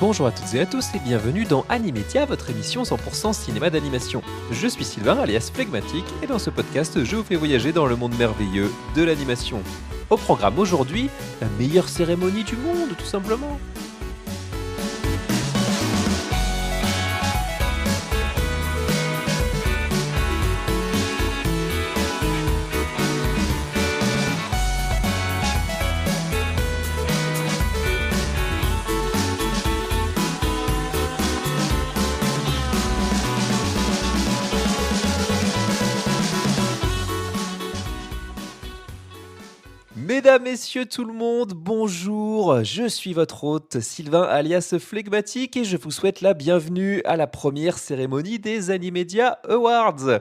Bonjour à toutes et à tous et bienvenue dans Animedia, votre émission 100% cinéma d'animation. Je suis Sylvain, alias Phlegmatique, et dans ce podcast, je vous fais voyager dans le monde merveilleux de l'animation. Au programme aujourd'hui, la meilleure cérémonie du monde, tout simplement. Mesdames, messieurs, tout le monde, bonjour, je suis votre hôte Sylvain alias Phlegmatique et je vous souhaite la bienvenue à la première cérémonie des Animedia Awards.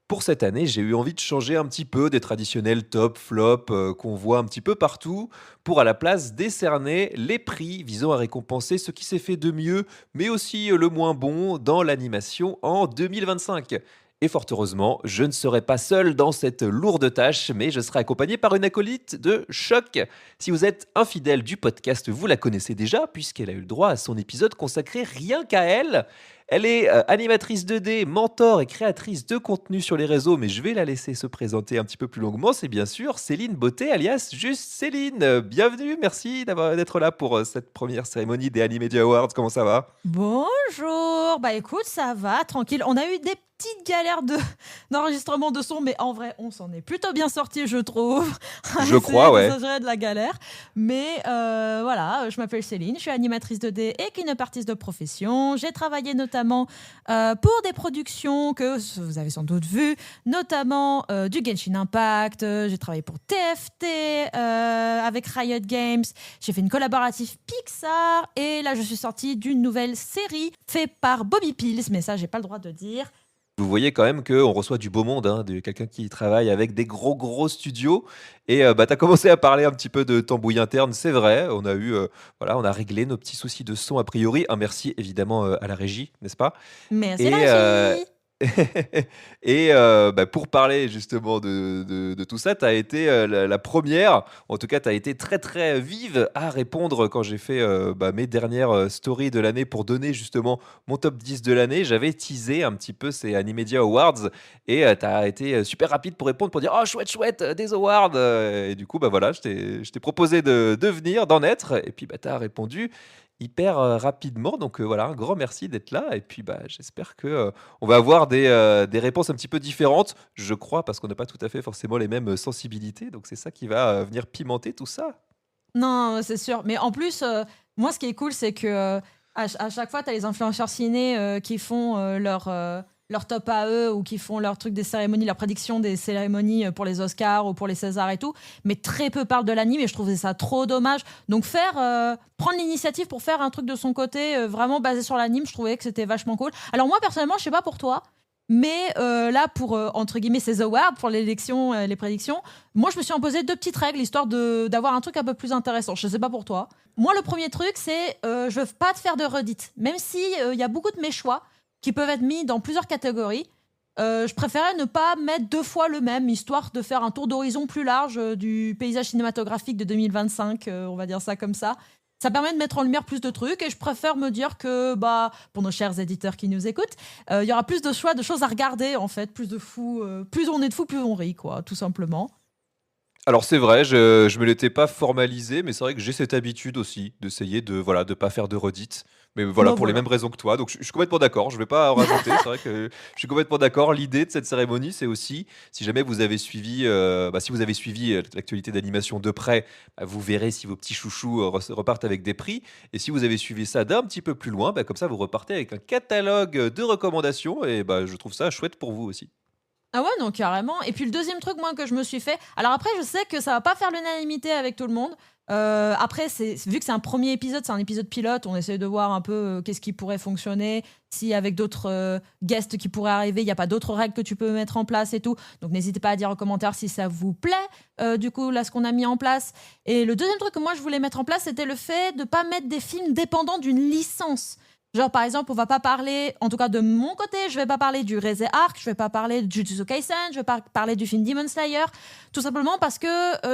Pour cette année, j'ai eu envie de changer un petit peu des traditionnels top, flop qu'on voit un petit peu partout, pour à la place décerner les prix visant à récompenser ce qui s'est fait de mieux, mais aussi le moins bon dans l'animation en 2025. Et fort heureusement, je ne serai pas seul dans cette lourde tâche, mais je serai accompagné par une acolyte de choc. Si vous êtes un fidèle du podcast, vous la connaissez déjà, puisqu'elle a eu le droit à son épisode consacré rien qu'à elle. Elle est animatrice 2D, mentor et créatrice de contenu sur les réseaux, mais je vais la laisser se présenter un petit peu plus longuement. C'est bien sûr Céline Beauté, alias juste Céline. Bienvenue, merci d'être là pour cette première cérémonie des Animedia Awards. Comment ça va? Bonjour, bah écoute, ça va, tranquille. On a eu des petites galères d'enregistrement de son, mais en vrai, on s'en est plutôt bien sorti, je trouve. Je crois, ouais. Exagérer de la galère. Mais voilà, je m'appelle Céline, je suis animatrice 2D et artiste de profession. J'ai travaillé notamment pour des productions que vous avez sans doute vues, notamment du Genshin Impact. J'ai travaillé pour TFT avec Riot Games. J'ai fait une collaborative Pixar et là, je suis sortie d'une nouvelle série faite par Bobby Pills, mais ça, j'ai pas le droit de dire. Vous voyez quand même qu'on reçoit du beau monde, hein, de quelqu'un qui travaille avec des gros studios. Et bah, tu as commencé à parler un petit peu de tambouille interne, c'est vrai. On a eu, voilà, on a réglé nos petits soucis de son a priori. Un merci évidemment à la régie, n'est-ce pas? Merci Et, la régie. et bah, pour parler justement de tout ça, tu as été la première, en tout cas, tu as été très vive à répondre quand j'ai fait bah, mes dernières stories de l'année pour donner justement mon top 10 de l'année. J'avais teasé un petit peu ces Animedia Awards et tu as été super rapide pour répondre, pour dire oh chouette, des awards. Et du coup, bah voilà, je t'ai proposé de venir, d'en être, et puis bah, tu as répondu hyper rapidement. Donc voilà, un grand merci d'être là. Et puis bah, j'espère que on va avoir des réponses un petit peu différentes, je crois, parce qu'on n'a pas tout à fait forcément les mêmes sensibilités. Donc c'est ça qui va venir pimenter tout ça. Non, c'est sûr. Mais en plus, moi, ce qui est cool, c'est que à chaque fois, tu as les influenceurs ciné qui font leur top à eux ou qui font leur truc des cérémonies, leur prédiction des cérémonies pour les Oscars ou pour les Césars et tout. Mais très peu parlent de l'anime et je trouvais ça trop dommage. Donc, prendre l'initiative pour faire un truc de son côté vraiment basé sur l'anime, je trouvais que c'était vachement cool. Alors, moi, personnellement, je sais pas pour toi. Mais là, pour, entre guillemets, ces awards, pour l'élection, les prédictions, moi, je me suis imposé deux petites règles, histoire d'avoir un truc un peu plus intéressant. Je sais pas pour toi. Moi, le premier truc, c'est je veux pas te faire de redites. Même si y a beaucoup de mes choix qui peuvent être mis dans plusieurs catégories, je préférais ne pas mettre deux fois le même, histoire de faire un tour d'horizon plus large du paysage cinématographique de 2025, on va dire ça comme ça. Ça permet de mettre en lumière plus de trucs et je préfère me dire que, bah, pour nos chers éditeurs qui nous écoutent, il y aura plus de choix, de choses à regarder en fait, plus de fous. Plus on est de fous, plus on rit, quoi, tout simplement. Alors c'est vrai, je me l'étais pas formalisé, mais c'est vrai que j'ai cette habitude aussi d'essayer de voilà de pas faire de redites. Mais voilà Bon, pour les voilà. mêmes raisons que toi. Donc je suis complètement d'accord. Je vais pas en rajouter. C'est vrai que je suis complètement d'accord. L'idée de cette cérémonie, c'est aussi si jamais vous avez suivi, bah, si vous avez suivi l'actualité d'animation de près, bah, vous verrez si vos petits chouchous repartent avec des prix. Et si vous avez suivi ça d'un petit peu plus loin, bah, comme ça vous repartez avec un catalogue de recommandations. Et bah, je trouve ça chouette pour vous aussi. Ah ouais, non, carrément. Et puis le deuxième truc, moi, que je me suis fait. Alors après, je sais que ça va pas faire l'unanimité avec tout le monde. Après, vu que c'est un premier épisode, c'est un épisode pilote, on essaie de voir un peu qu'est-ce qui pourrait fonctionner, si avec d'autres guests qui pourraient arriver, il n'y a pas d'autres règles que tu peux mettre en place et tout. Donc n'hésitez pas à dire en commentaire si ça vous plaît, du coup, là, ce qu'on a mis en place. Et le deuxième truc que moi, je voulais mettre en place, c'était le fait de pas mettre des films dépendants d'une licence. Genre, par exemple, on va pas parler, en tout cas de mon côté, je vais pas parler du Rise Arc, je vais pas parler de Jujutsu Kaisen, je vais pas parler du film Demon Slayer, tout simplement parce que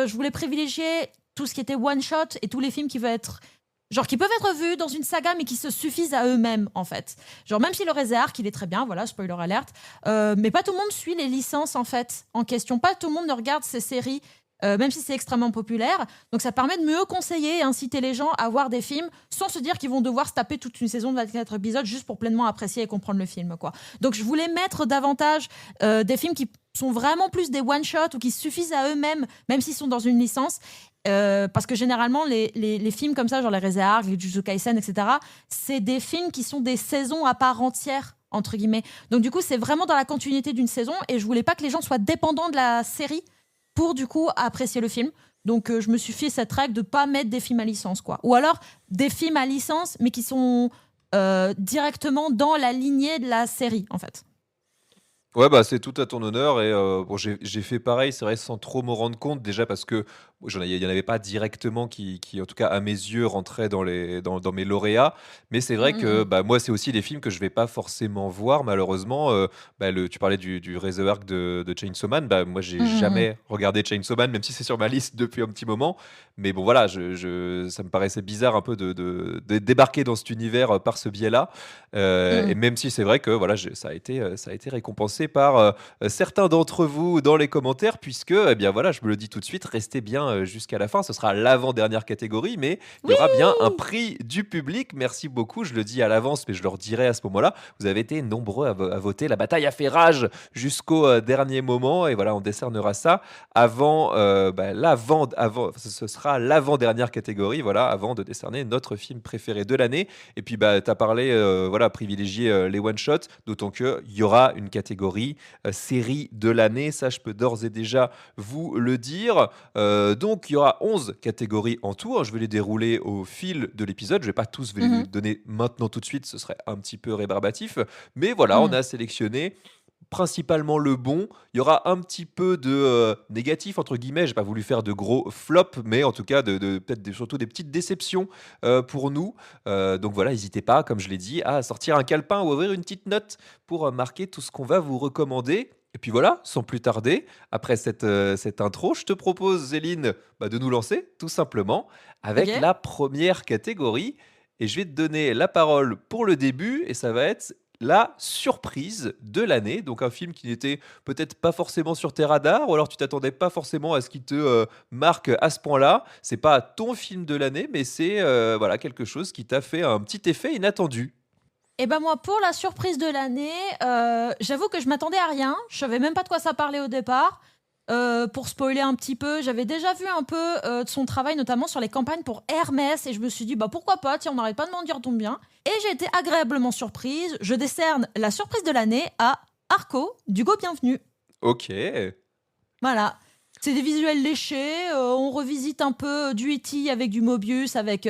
je voulais privilégier tout ce qui était one shot et tous les films qui vont être Genre qui peuvent être vus dans une saga, mais qui se suffisent à eux-mêmes, en fait. Genre même si le Réséarch, il est très bien, voilà, spoiler alert, mais pas tout le monde suit les licences, en fait, en question. Pas tout le monde ne regarde ces séries, même si c'est extrêmement populaire. Donc ça permet de mieux conseiller et inciter les gens à voir des films sans se dire qu'ils vont devoir se taper toute une saison de 24 épisodes juste pour pleinement apprécier et comprendre le film, quoi. Donc je voulais mettre davantage des films qui sont vraiment plus des one-shots ou qui suffisent à eux-mêmes, même s'ils sont dans une licence. Parce que généralement, les films comme ça, genre les Réséarch, les Jujutsu Kaisen, etc., c'est des films qui sont des saisons à part entière, entre guillemets. Donc du coup, c'est vraiment dans la continuité d'une saison et je voulais pas que les gens soient dépendants de la série pour du coup apprécier le film. Donc je me suis fait cette règle de pas mettre des films à licence, quoi. Ou alors des films à licence, mais qui sont directement dans la lignée de la série, en fait. Ouais, bah, c'est tout à ton honneur et bon, j'ai fait pareil, c'est vrai, sans trop me rendre compte. Déjà parce que il y en avait pas directement qui, en tout cas, à mes yeux, rentraient dans mes lauréats. Mais c'est Mm, vrai mm, que, mm. bah, moi, c'est aussi des films que je vais pas forcément voir malheureusement. Bah, tu parlais du Razor Arc de Chainsaw Man. Bah, moi, j'ai Mm, mm, mm. jamais regardé Chainsaw Man, même si c'est sur ma liste depuis un petit moment. Mais bon, voilà, ça me paraissait bizarre un peu de débarquer dans cet univers, par ce biais-là. Et Mm. même si c'est vrai que voilà, ça a été récompensé par certains d'entre vous dans les commentaires, puisque, eh bien voilà, je me le dis tout de suite, restez bien jusqu'à la fin. Ce sera l'avant-dernière catégorie, mais il y aura bien un Oui. prix du public. Merci beaucoup, je le dis à l'avance, mais je le redirai à ce moment-là. Vous avez été nombreux à voter. La bataille a fait rage jusqu'au dernier moment, et voilà, on décernera ça avant, ce sera l'avant-dernière catégorie, voilà, avant de décerner notre film préféré de l'année. Et puis, bah, tu as parlé, voilà, privilégier les one-shots, d'autant qu'il y aura une catégorie série de l'année. Ça, je peux d'ores et déjà vous le dire. Donc, il y aura 11 catégories en tout, hein. Je vais les dérouler au fil de l'épisode. Je vais pas tous vous les Mhm. donner maintenant tout de suite, ce serait un petit peu rébarbatif. Mais voilà, on Mm. a sélectionné principalement le bon. Il y aura un petit peu de négatif, entre guillemets. J'ai pas voulu faire de gros flops, mais en tout cas, peut-être surtout des petites déceptions pour nous. Donc voilà, n'hésitez pas, comme je l'ai dit, à sortir un calepin ou ouvrir une petite note pour marquer tout ce qu'on va vous recommander. Et puis voilà, sans plus tarder, après cette intro, je te propose, Zéline, bah, de nous lancer tout simplement avec Ok. la première catégorie. Et je vais te donner la parole pour le début, et ça va être la surprise de l'année. Donc un film qui n'était peut-être pas forcément sur tes radars, ou alors tu t'attendais pas forcément à ce qu'il te marque à ce point-là. C'est pas ton film de l'année, mais c'est voilà, quelque chose qui t'a fait un petit effet inattendu. Et ben moi, pour la surprise de l'année, j'avoue que je m'attendais à rien. Je savais même pas de quoi ça parlait au départ. Pour spoiler un petit peu, j'avais déjà vu un peu de son travail, notamment sur les campagnes pour Hermès, et je me suis dit, bah pourquoi pas, tiens, on n'arrête pas de m'en dire, tombe bien. Et j'ai été agréablement surprise. Je décerne la surprise de l'année à Arco, d'Hugo Bienvenu. Ok. Voilà. C'est des visuels léchés, on revisite un peu du E.T. avec du Mobius, avec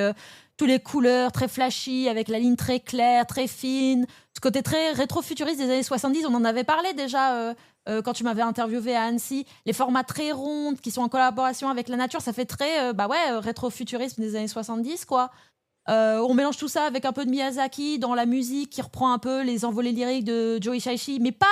toutes les couleurs très flashy, avec la ligne très claire, très fine. Ce côté très rétro-futuriste des années 70, on en avait parlé déjà quand tu m'avais interviewé à Annecy. Les formats très ronds qui sont en collaboration avec la nature, ça fait très rétro-futurisme des années 70, quoi. On mélange tout ça avec un peu de Miyazaki dans la musique qui reprend un peu les envolées lyriques de Joe Hisaishi, mais pas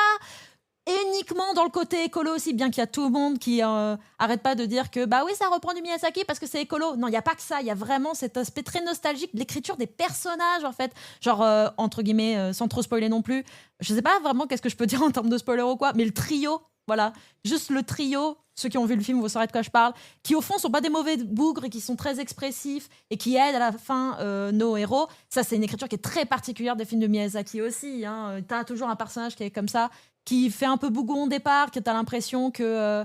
uniquement dans le côté écolo aussi, bien qu'il y a tout le monde qui arrête pas de dire que bah oui, ça reprend du Miyazaki parce que c'est écolo. Non, il y a pas que ça, il y a vraiment cet aspect très nostalgique de l'écriture des personnages, en fait. Genre entre guillemets, sans trop spoiler non plus. Je sais pas vraiment qu'est-ce que je peux dire en termes de spoiler ou quoi, mais le trio, voilà, juste le trio. Ceux qui ont vu le film, vous saurez de quoi je parle. Qui au fond sont pas des mauvais bougres et qui sont très expressifs et qui aident à la fin nos héros. Ça, c'est une écriture qui est très particulière des films de Miyazaki aussi, hein. T'as toujours un personnage qui est comme ça, qui fait un peu bougon au départ, que tu as l'impression que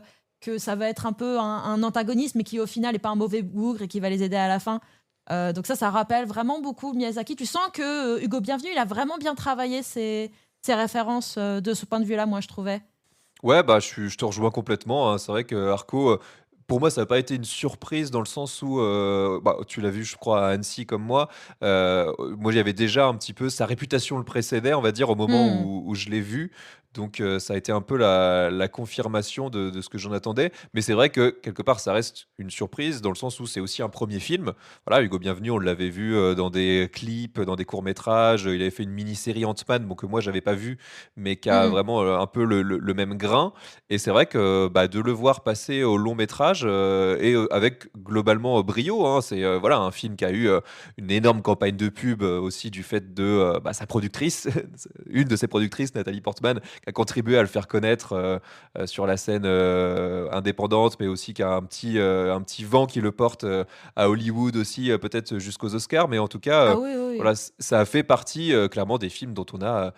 ça va être un peu un antagoniste, mais qui au final n'est pas un mauvais bougre et qui va les aider à la fin. Donc ça rappelle vraiment beaucoup Miyazaki. Tu sens que Hugo Bienvenu, il a vraiment bien travaillé ses références de ce point de vue-là, moi, je trouvais. Ouais, bah, je te rejoins complètement, hein. C'est vrai que Arco, pour moi, ça n'a pas été une surprise dans le sens où, bah, tu l'as vu, je crois, à Annecy comme moi. Moi, j'avais déjà un petit peu sa réputation le précédait, on va dire, au moment Hmm. où je l'ai vu. Donc ça a été un peu la confirmation de ce que j'en attendais. Mais c'est vrai que quelque part, ça reste une surprise dans le sens où c'est aussi un premier film. Voilà, Hugo Bienvenu, on l'avait vu, dans des clips, dans des courts-métrages, il avait fait une mini-série Ant-Man, bon, que moi j'avais pas vu, mais qui a Mmh mh. vraiment, un peu le même grain et c'est vrai que, bah, de le voir passer au long métrage, avec globalement, brio, hein. C'est, voilà, un film qui a eu, une énorme campagne de pub, aussi du fait de, bah, sa productrice, une de ses productrices, Nathalie Portman, qui a contribué à le faire connaître, sur la scène, indépendante, mais aussi qui a un petit vent qui le porte, à Hollywood aussi, peut-être jusqu'aux Oscars. Mais en tout cas, Ah oui, oui, oui. voilà, ça a fait partie, clairement des films dont on a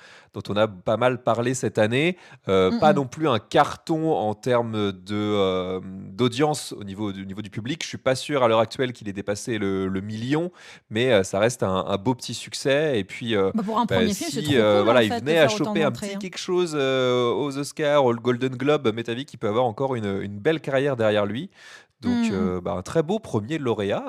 pas mal parlé cette année. Mmh Pas mh. non plus un carton en termes d'audience au niveau du public. Je suis pas sûr à l'heure actuelle qu'il ait dépassé le 1 000 000, mais ça reste un beau petit succès et puis, Bah, pour un bah, premier film, c'est si, trop cool, en voilà, il fait, de venait à faire autant choper un d'entrées, petit hein. quelque chose, aux Oscars, au Golden Globe, m'est avis qu'il peut avoir encore une belle carrière derrière lui. Donc, Mmh mh. bah, un très beau premier lauréat,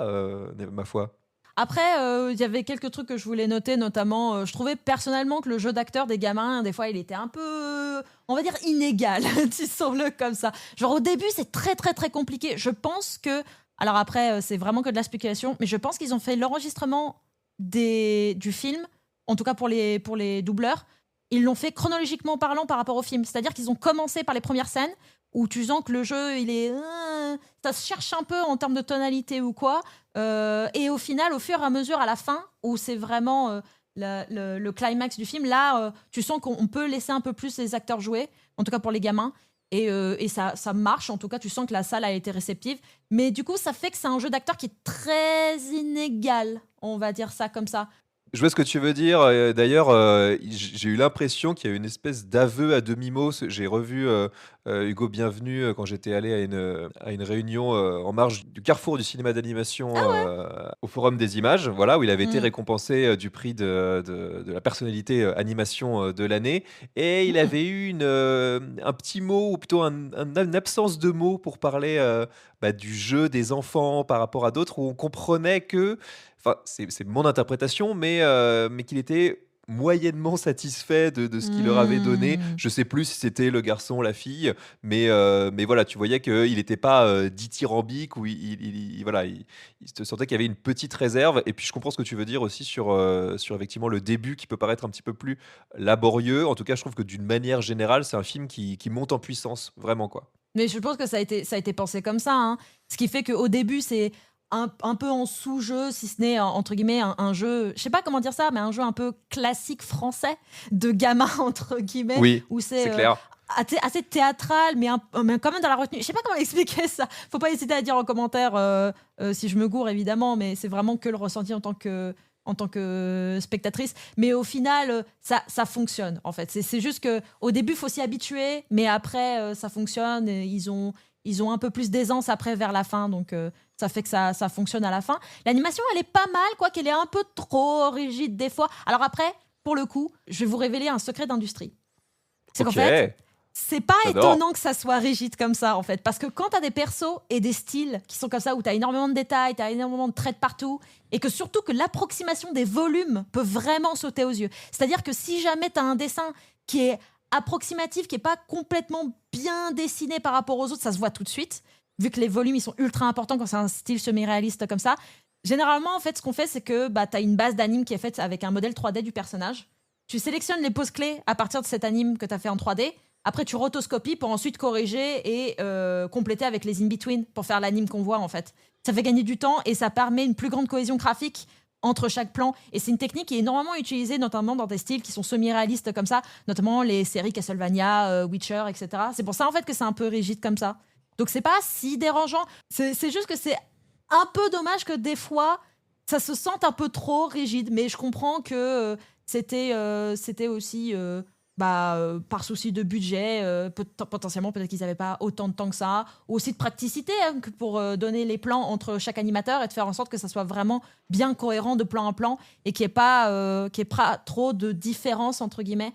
ma foi. Après, il y avait quelques trucs que je voulais noter, notamment, je trouvais personnellement que le jeu d'acteur des gamins, des fois, il était un peu, on va dire, inégal, disons-le comme ça. Genre, au début, c'est très, très, très compliqué. Je pense que alors après, c'est vraiment que de la spéculation, mais je pense qu'ils ont fait l'enregistrement du film, en tout cas pour les doubleurs, ils l'ont fait chronologiquement parlant par rapport au film. C'est-à-dire qu'ils ont commencé par les premières scènes où tu sens que le jeu, il est, ça se cherche un peu en termes de tonalité ou quoi. Et au final, au fur et à mesure, à la fin, où c'est vraiment le climax du film, là, tu sens qu'on peut laisser un peu plus les acteurs jouer, en tout cas pour les gamins. Et ça marche, en tout cas, tu sens que la salle a été réceptive. Mais du coup, ça fait que c'est un jeu d'acteur qui est très inégal, on va dire ça comme ça. Je vois ce que tu veux dire, d'ailleurs, j'ai eu l'impression qu'il y a eu une espèce d'aveu à demi-mot. J'ai revu, Hugo Bienvenu, quand j'étais allé à une réunion, en marge du carrefour du cinéma d'animation, Ah ouais. au Forum des Images, voilà, où il avait été Mm. récompensé, du prix de la personnalité, animation, de l'année et il Mm. avait eu un petit mot ou plutôt une absence de mots pour parler, bah, du jeu des enfants par rapport à d'autres où on comprenait que enfin, c'est mon interprétation, mais qu'il était moyennement satisfait de ce qu'il leur avait donné. Mm. Je sais plus si c'était le garçon, la fille, mais voilà, tu voyais qu'il était pas, dithyrambique ou voilà, il se sentait qu'il y avait une petite réserve et puis je comprends ce que tu veux dire aussi sur effectivement le début qui peut paraître un petit peu plus laborieux. En tout cas, je trouve que d'une manière générale, c'est un film qui monte en puissance, vraiment, quoi. Mais je pense que ça a été pensé comme ça, hein. Ce qui fait qu'au début, c'est un peu en sous-jeu, si ce n'est, entre guillemets, un jeu, je sais pas comment dire ça, mais un jeu un peu classique français de gamin, entre guillemets, Oui, où c'est c'est clair. assez théâtral, mais quand même dans la retenue. Je sais pas comment expliquer ça. Faut pas hésiter à dire en commentaire si je me gourre, évidemment, mais c'est vraiment que le ressenti en tant que spectatrice. Mais au final, ça fonctionne, en fait. C'est juste que au début, il faut s'y habituer, mais après, ça fonctionne. Et ils ont un peu plus d'aisance après, vers la fin. Donc, ça fait que ça fonctionne à la fin. L'animation, elle est pas mal, quoi qu'elle est un peu trop rigide des fois. Alors après, pour le coup, je vais vous révéler un secret d'industrie. C'est qu'en fait, OK, c'est pas j'adore. étonnant que ça soit rigide comme ça, en fait. Parce que quand t'as des persos et des styles qui sont comme ça, où t'as énormément de détails, t'as énormément de traits de partout, et que surtout que l'approximation des volumes peut vraiment sauter aux yeux. C'est-à-dire que si jamais t'as un dessin qui est approximatif, qui est pas complètement bien dessiné par rapport aux autres, ça se voit tout de suite, vu que les volumes, ils sont ultra importants quand c'est un style semi-réaliste comme ça. Généralement, en fait, ce qu'on fait, c'est que bah, t'as une base d'anime qui est faite avec un modèle 3D du personnage. Tu sélectionnes les poses clés à partir de cet anime que tu as fait en 3D. Après, tu rotoscopies pour ensuite corriger et compléter avec les in-between pour faire l'anime qu'on voit en fait. Ça fait gagner du temps et ça permet une plus grande cohésion graphique entre chaque plan. Et c'est une technique qui est énormément utilisée, notamment dans des styles qui sont semi-réalistes comme ça, notamment les séries Castlevania, Witcher, etc. C'est pour ça en fait que c'est un peu rigide comme ça. Donc c'est pas si dérangeant. C'est juste que c'est un peu dommage que des fois, ça se sente un peu trop rigide. Mais je comprends que c'était aussi par souci de budget, potentiellement peut-être qu'ils n'avaient pas autant de temps que ça, ou aussi de praticité, hein, que pour donner les plans entre chaque animateur et de faire en sorte que ça soit vraiment bien cohérent de plan en plan et qu'il y ait pas trop de différence entre guillemets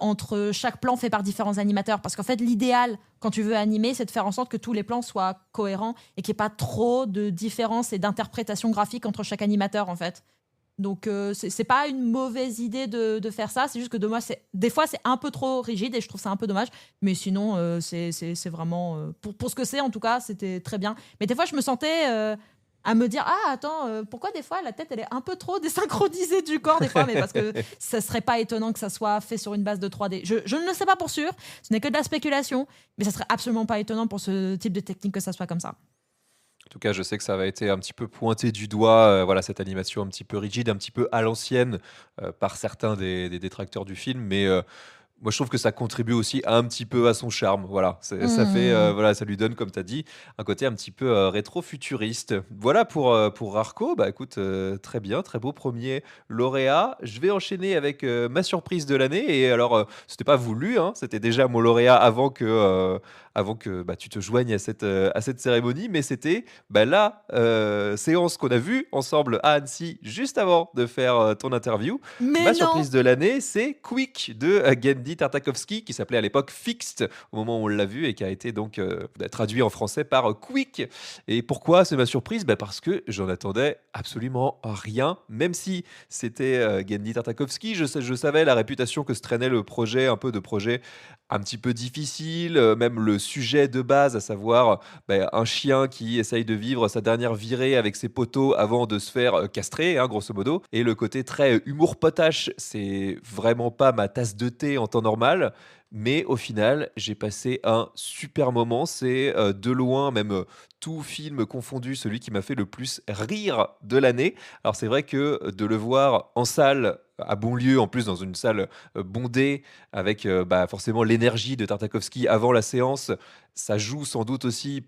entre chaque plan fait par différents animateurs. Parce qu'en fait, l'idéal quand tu veux animer, c'est de faire en sorte que tous les plans soient cohérents et qu'il n'y ait pas trop de différence et d'interprétation graphique entre chaque animateur en fait. Donc c'est pas une mauvaise idée de faire ça, c'est juste que des fois c'est un peu trop rigide et je trouve ça un peu dommage. Mais sinon, c'est vraiment, pour ce que c'est en tout cas, c'était très bien. Mais des fois je me sentais, à me dire: «Ah attends, pourquoi des fois la tête elle est un peu trop désynchronisée du corps des fois?» mais parce que ça serait pas étonnant que ça soit fait sur une base de 3D. Je ne le sais pas pour sûr, ce n'est que de la spéculation, mais ça serait absolument pas étonnant pour ce type de technique que ça soit comme ça. En tout cas, je sais que ça avait été un petit peu pointé du doigt, voilà, cette animation un petit peu rigide, un petit peu à l'ancienne, par certains des détracteurs du film, mais moi, je trouve que ça contribue aussi un petit peu à son charme. Voilà, ça fait, Mmh. voilà, ça lui donne, comme tu as dit, un côté un petit peu rétro-futuriste. Voilà pour Rarco. Bah écoute, très bien, très beau premier lauréat. Je vais enchaîner avec ma surprise de l'année. Et alors, c'était pas voulu, hein, c'était déjà mon lauréat avant que bah, tu te joignes à cette cérémonie, mais c'était bah, la séance qu'on a vue ensemble à Annecy juste avant de faire ton interview. Mais Ma non! surprise de l'année, c'est Quick de Genndy Tartakovsky, qui s'appelait à l'époque Fixed, au moment où on l'a vu, et qui a été donc traduit en français par Quick. Et pourquoi c'est ma surprise? Bah parce que j'en attendais absolument rien, même si c'était Genndy Tartakovsky, je savais la réputation que se traînait le projet, un peu de projet un petit peu difficile, même le sujet de base, à savoir bah, un chien qui essaye de vivre sa dernière virée avec ses poteaux avant de se faire castrer, hein, grosso modo. Et le côté très humour potache, c'est vraiment pas ma tasse de thé en temps normal. Mais au final, j'ai passé un super moment. C'est de loin, même tout film confondu, celui qui m'a fait le plus rire de l'année. Alors c'est vrai que de le voir en salle, à bon lieu, en plus dans une salle bondée, avec bah, forcément l'énergie de Tartakovsky avant la séance, ça joue sans doute aussi.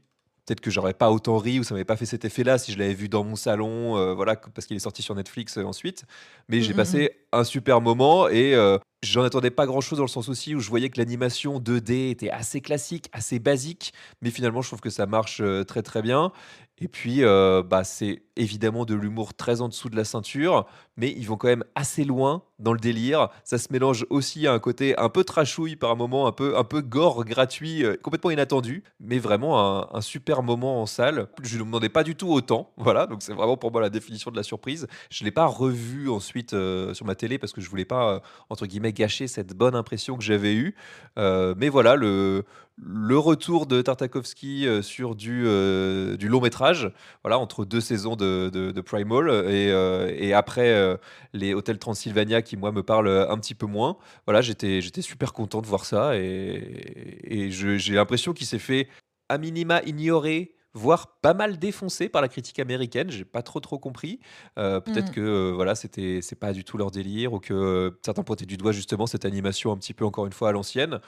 Peut-être que j'aurais pas autant ri ou ça m'avait pas fait cet effet-là si je l'avais vu dans mon salon, voilà, parce qu'il est sorti sur Netflix ensuite. Mais Mmh, j'ai mmh mh. passé un super moment et j'en attendais pas grand-chose dans le sens aussi où je voyais que l'animation 2D était assez classique, assez basique, mais finalement je trouve que ça marche très très bien. Et puis bah, c'est évidemment de l'humour très en dessous de la ceinture, mais ils vont quand même assez loin dans le délire. Ça se mélange aussi à un côté un peu trashouille par un moment, un peu gore gratuit, complètement inattendu, mais vraiment un super moment en salle. Je ne me demandais pas du tout autant, voilà, donc c'est vraiment pour moi la définition de la surprise. Je ne l'ai pas revu ensuite sur ma télé parce que je voulais pas, entre guillemets, «gâcher» cette bonne impression que j'avais eue. Mais voilà, le retour de Tartakovsky sur du long métrage, voilà, entre 2 saisons de Primal et après, les Hôtels Transylvania qui, moi, me parlent, un petit peu moins. Voilà, j'étais super content de voir ça et j'ai l'impression qu'il s'est fait, à minima, ignorer, voire pas mal défoncé par la critique américaine. J'ai pas trop compris. Peut-être Mmh. que, voilà, c'est pas du tout leur délire ou que, certains pointaient du doigt justement cette animation un petit peu, encore une fois, à l'ancienne.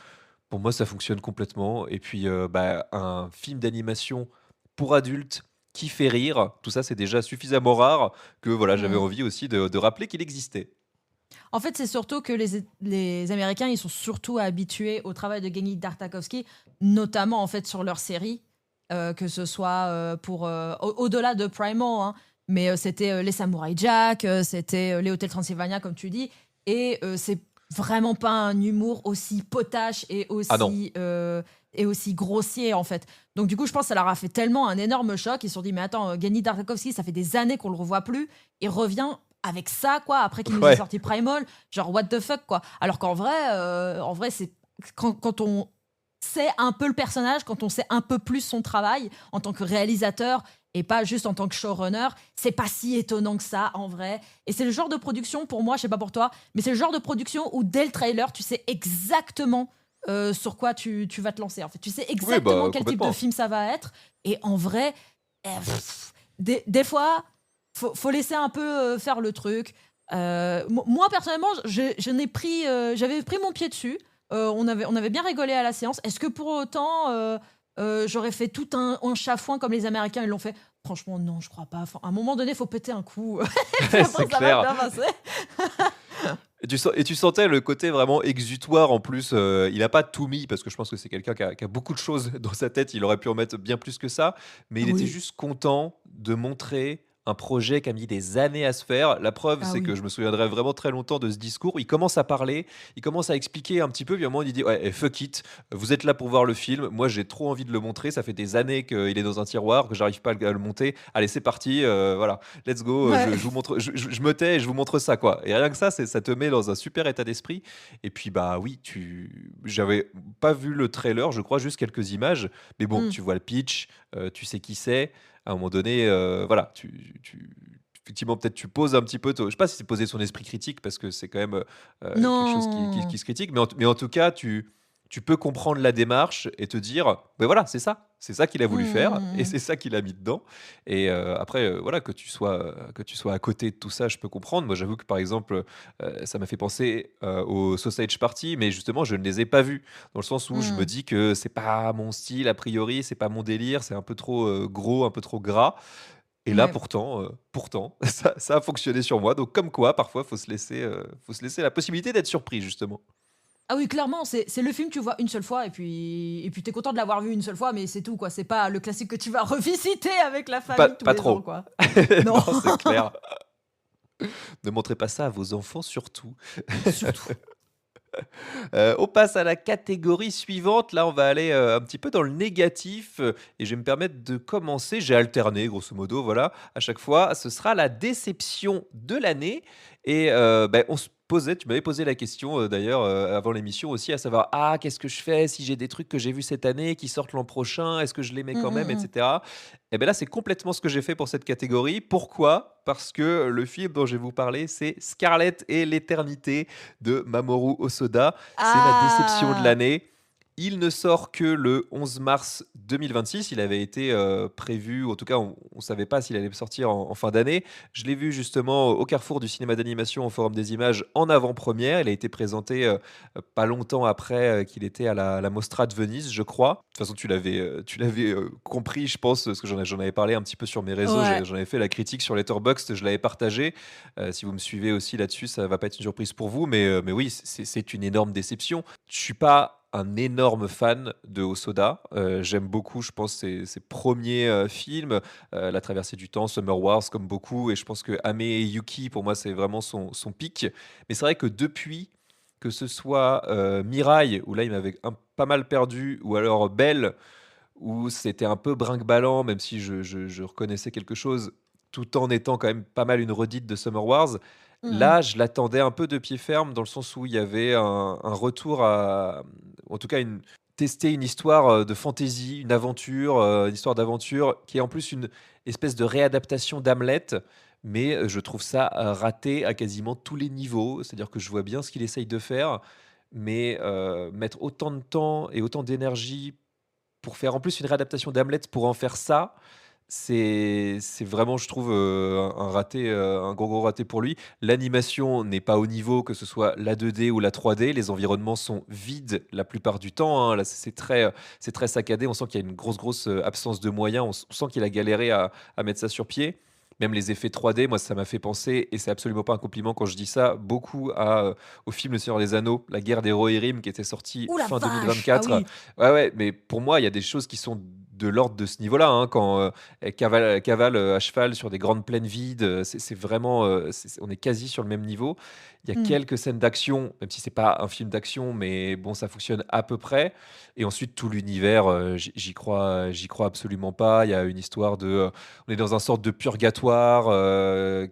Pour moi, ça fonctionne complètement et puis, bah, un film d'animation pour adultes qui fait rire, tout ça, c'est déjà suffisamment rare que, voilà, j'avais Mmh. envie aussi de rappeler qu'il existait. En fait, c'est surtout que les Américains, ils sont surtout habitués au travail de Genghis Tartakovsky, notamment en fait sur leurs séries, que ce soit pour au-delà de Primal, hein, mais c'était les Samouraï Jack, c'était les Hôtels Transylvania, comme tu dis, et c'est vraiment pas un humour aussi potache Ah non. et aussi grossier en fait. Donc du coup, je pense que ça leur a fait tellement un énorme choc. Ils se sont dit, mais attends, Genghis Tartakovsky, ça fait des années qu'on le revoit plus. Il revient avec ça, quoi, après qu'il nous ait Ouais, sorti Primal, genre what the fuck, quoi. Alors en vrai, c'est quand on sait un peu le personnage, quand on sait un peu plus son travail en tant que réalisateur et pas juste en tant que showrunner, c'est pas si étonnant que ça, en vrai. Et c'est le genre de production, pour moi, je sais pas pour toi, mais c'est le genre de production où dès le trailer, tu sais exactement sur quoi tu vas te lancer. En fait, tu sais oui, exactement bah, quel type de complètement. film ça va être. Et en vrai, des fois, faut laisser un peu faire le truc. Moi, personnellement, j'avais pris mon pied dessus. On avait bien rigolé à la séance. Est-ce que pour autant, j'aurais fait tout un chafouin comme les Américains ils l'ont fait? Franchement, non, je crois pas. Enfin, à un moment donné, il faut péter un coup. Et puis C'est après, ça va clair. bien passer. Et tu sentais le côté vraiment exutoire en plus, il a pas tout mis parce que je pense que c'est quelqu'un qui a beaucoup de choses dans sa tête, il aurait pu en mettre bien plus que ça, mais il était Oui. juste content de montrer un projet qui a mis des années à se faire. La preuve, Ah c'est que oui. je me souviendrai vraiment très longtemps de ce discours. Il commence à parler, il commence à expliquer un petit peu, puis à un moment, il dit: «Ouais, fuck it, vous êtes là pour voir le film. Moi, j'ai trop envie de le montrer. Ça fait des années qu'il est dans un tiroir, que j'arrive pas à le monter. Allez, c'est parti, voilà, let's go, Ouais. je vous montre, je me tais et je vous montre ça, quoi». Et rien que ça, ça te met dans un super état d'esprit. Et puis, bah oui, j'avais pas vu le trailer, je crois, juste quelques images. Mais bon, Mmh. tu vois le pitch, tu sais qui c'est. À un moment donné, voilà, effectivement, peut-être tu poses un petit peu, je sais pas si c'est poser son esprit critique parce que c'est quand même quelque chose qui Non. se critique, mais en tout cas, tu peux comprendre la démarche et te dire, ben voilà, c'est ça qu'il a voulu faire et Mmh. c'est ça qu'il a mis dedans. Et après, voilà, que tu sois à côté de tout ça, je peux comprendre. Moi, j'avoue que par exemple, ça m'a fait penser au Sausage Party, mais justement, je ne les ai pas vus dans le sens où je me Mmh. dis que c'est pas mon style a priori, c'est pas mon délire, c'est un peu trop gros, un peu trop gras. Et là, Ouais. pourtant, ça a fonctionné sur moi. Donc, comme quoi, parfois, faut se laisser la possibilité d'être surpris, justement. Ah oui, clairement, c'est le film que tu vois une seule fois et puis tu es content de l'avoir vu une seule fois, mais c'est tout, quoi. C'est pas le classique que tu vas revisiter avec la famille tous Pas les ans, trop. quoi. Non, Non, c'est clair. Ne montrez pas ça à vos enfants, surtout. surtout. On passe à la catégorie suivante. Là, on va aller un petit peu dans le négatif et je vais me permettre de commencer. J'ai alterné, grosso modo, voilà. À chaque fois, ce sera la déception de l'année. Et on se posait, tu m'avais posé la question d'ailleurs avant l'émission aussi, à savoir, ah, qu'est-ce que je fais si j'ai des trucs que j'ai vus cette année qui sortent l'an prochain? Est-ce que je les mets Mmh, quand même, mmh mh. etc. Et bien là, c'est complètement ce que j'ai fait pour cette catégorie. Pourquoi? Parce que le film dont je vais vous parler, c'est Scarlett et l'éternité de Mamoru Hosoda. C'est ma déception de Ah! l'année. Il ne sort que le 11 mars 2026. Il avait été prévu, en tout cas, on ne savait pas s'il allait sortir en fin d'année. Je l'ai vu justement au carrefour du cinéma d'animation au Forum des Images en avant-première. Il a été présenté pas longtemps après qu'il était à la Mostra de Venise, je crois. De toute façon, tu l'avais compris, je pense, parce que j'en avais parlé un petit peu sur mes réseaux. Ouais. J'en avais fait la critique sur Letterboxd, je l'avais partagé. Si vous me suivez aussi là-dessus, ça va pas être une surprise pour vous, mais oui, c'est une énorme déception. Je suis pas un énorme fan de Hosoda. J'aime beaucoup, je pense, ses premiers films, La Traversée du Temps, Summer Wars, comme beaucoup, et je pense que Ame et Yuki, pour moi, c'est vraiment son pic. Mais c'est vrai que depuis, que ce soit Mirai, où là, il m'avait pas mal perdu, ou alors Belle, où c'était un peu brinque-ballant, même si je reconnaissais quelque chose, tout en étant quand même pas mal une redite de Summer Wars. Mmh mh. Là, je l'attendais un peu de pied ferme, dans le sens où il y avait un retour à, en tout cas, tester une histoire de fantasy, une aventure, une histoire d'aventure, qui est en plus une espèce de réadaptation d'Hamlet. Mais je trouve ça raté à quasiment tous les niveaux. C'est-à-dire que je vois bien ce qu'il essaye de faire, mais mettre autant de temps et autant d'énergie pour faire en plus une réadaptation d'Hamlet, pour en faire ça, c'est vraiment, je trouve, un raté, un gros, gros raté pour lui. L'animation n'est pas au niveau, que ce soit la 2D ou la 3D. Les environnements sont vides la plupart du temps, hein. Là, c'est très saccadé. On sent qu'il y a une grosse, grosse, absence de moyens. On sent qu'il a galéré à mettre ça sur pied. Même les effets 3D, moi, ça m'a fait penser, et c'est absolument pas un compliment quand je dis ça, beaucoup au film Le Seigneur des Anneaux, La Guerre des Rohirrim, qui était sorti Ouh la fin vache! Ah 2024. oui. Ouais, ouais, mais pour moi, il y a des choses qui sont de l'ordre de ce niveau-là, hein, quand elle cavale à cheval sur des grandes plaines vides, c'est vraiment, on est quasi sur le même niveau. Il y a Mmh. quelques scènes d'action, même si c'est pas un film d'action, mais bon, ça fonctionne à peu près. Et ensuite, tout l'univers, j'y crois absolument pas. Il y a une histoire de, on est dans un sorte de purgatoire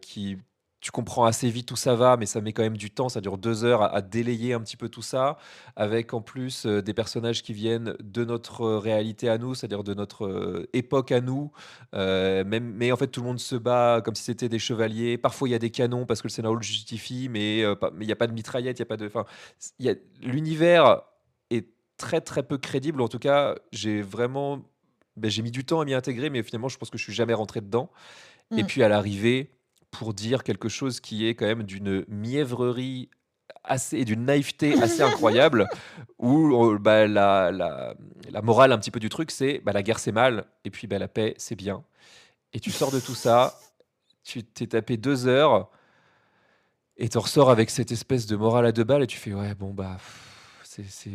qui, tu comprends assez vite où ça va, mais ça met quand même du temps. Ça dure 2 heures à délayer un petit peu tout ça, avec en plus des personnages qui viennent de notre réalité à nous, c'est-à-dire de notre époque à nous. Mais en fait, tout le monde se bat comme si c'était des chevaliers. Parfois, il y a des canons parce que le scénario le justifie, mais il n'y a pas de mitraillette, il y a pas de. Enfin, l'univers est très très peu crédible. En tout cas, j'ai mis du temps à m'y intégrer, mais finalement, je pense que je suis jamais rentré dedans. Et Mmh. puis à l'arrivée, pour dire quelque chose qui est quand même d'une mièvrerie assez et d'une naïveté assez incroyable, où bah, la morale un petit peu du truc, c'est bah, la guerre c'est mal, et puis bah, la paix c'est bien. Et tu sors de tout ça, tu t'es tapé 2 heures, et tu ressors avec cette espèce de morale à deux balles, et tu fais ouais, bon bah.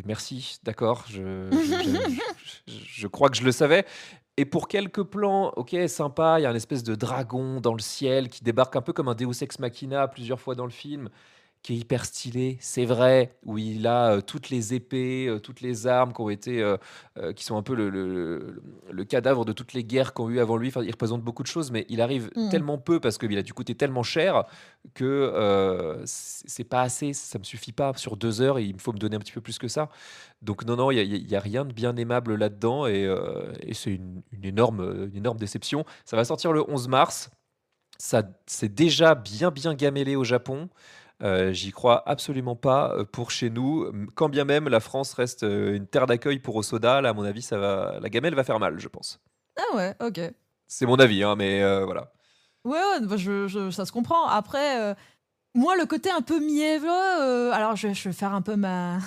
Merci, d'accord, je crois que je le savais. Et pour quelques plans, OK, sympa, il y a un espèce de dragon dans le ciel qui débarque un peu comme un Deus ex machina plusieurs fois dans le film, qui est hyper stylé, c'est vrai, où il a, toutes les épées, toutes les armes qui ont été, qui sont un peu le cadavre de toutes les guerres qu'ont eu avant lui. Enfin, il représente beaucoup de choses, mais il arrive Mmh. tellement peu parce qu'il a dû coûter tellement cher que, c'est pas assez, ça me suffit pas. Sur 2 heures, il me faut me donner un petit peu plus que ça. Donc non, non, il y a rien de bien aimable là-dedans et c'est une énorme déception. Ça va sortir le 11 mars. Ça c'est déjà bien, bien gamellé au Japon. J'y crois absolument pas, pour chez nous, quand bien même la France reste, une terre d'accueil pour Osoda, là, à mon avis, ça va la gamelle va faire mal, je pense. Ah ouais, OK. C'est mon avis, hein, mais voilà. Ouais, ouais, bah, je ça se comprend. Après, moi, le côté un peu mielleux, alors je vais faire un peu ma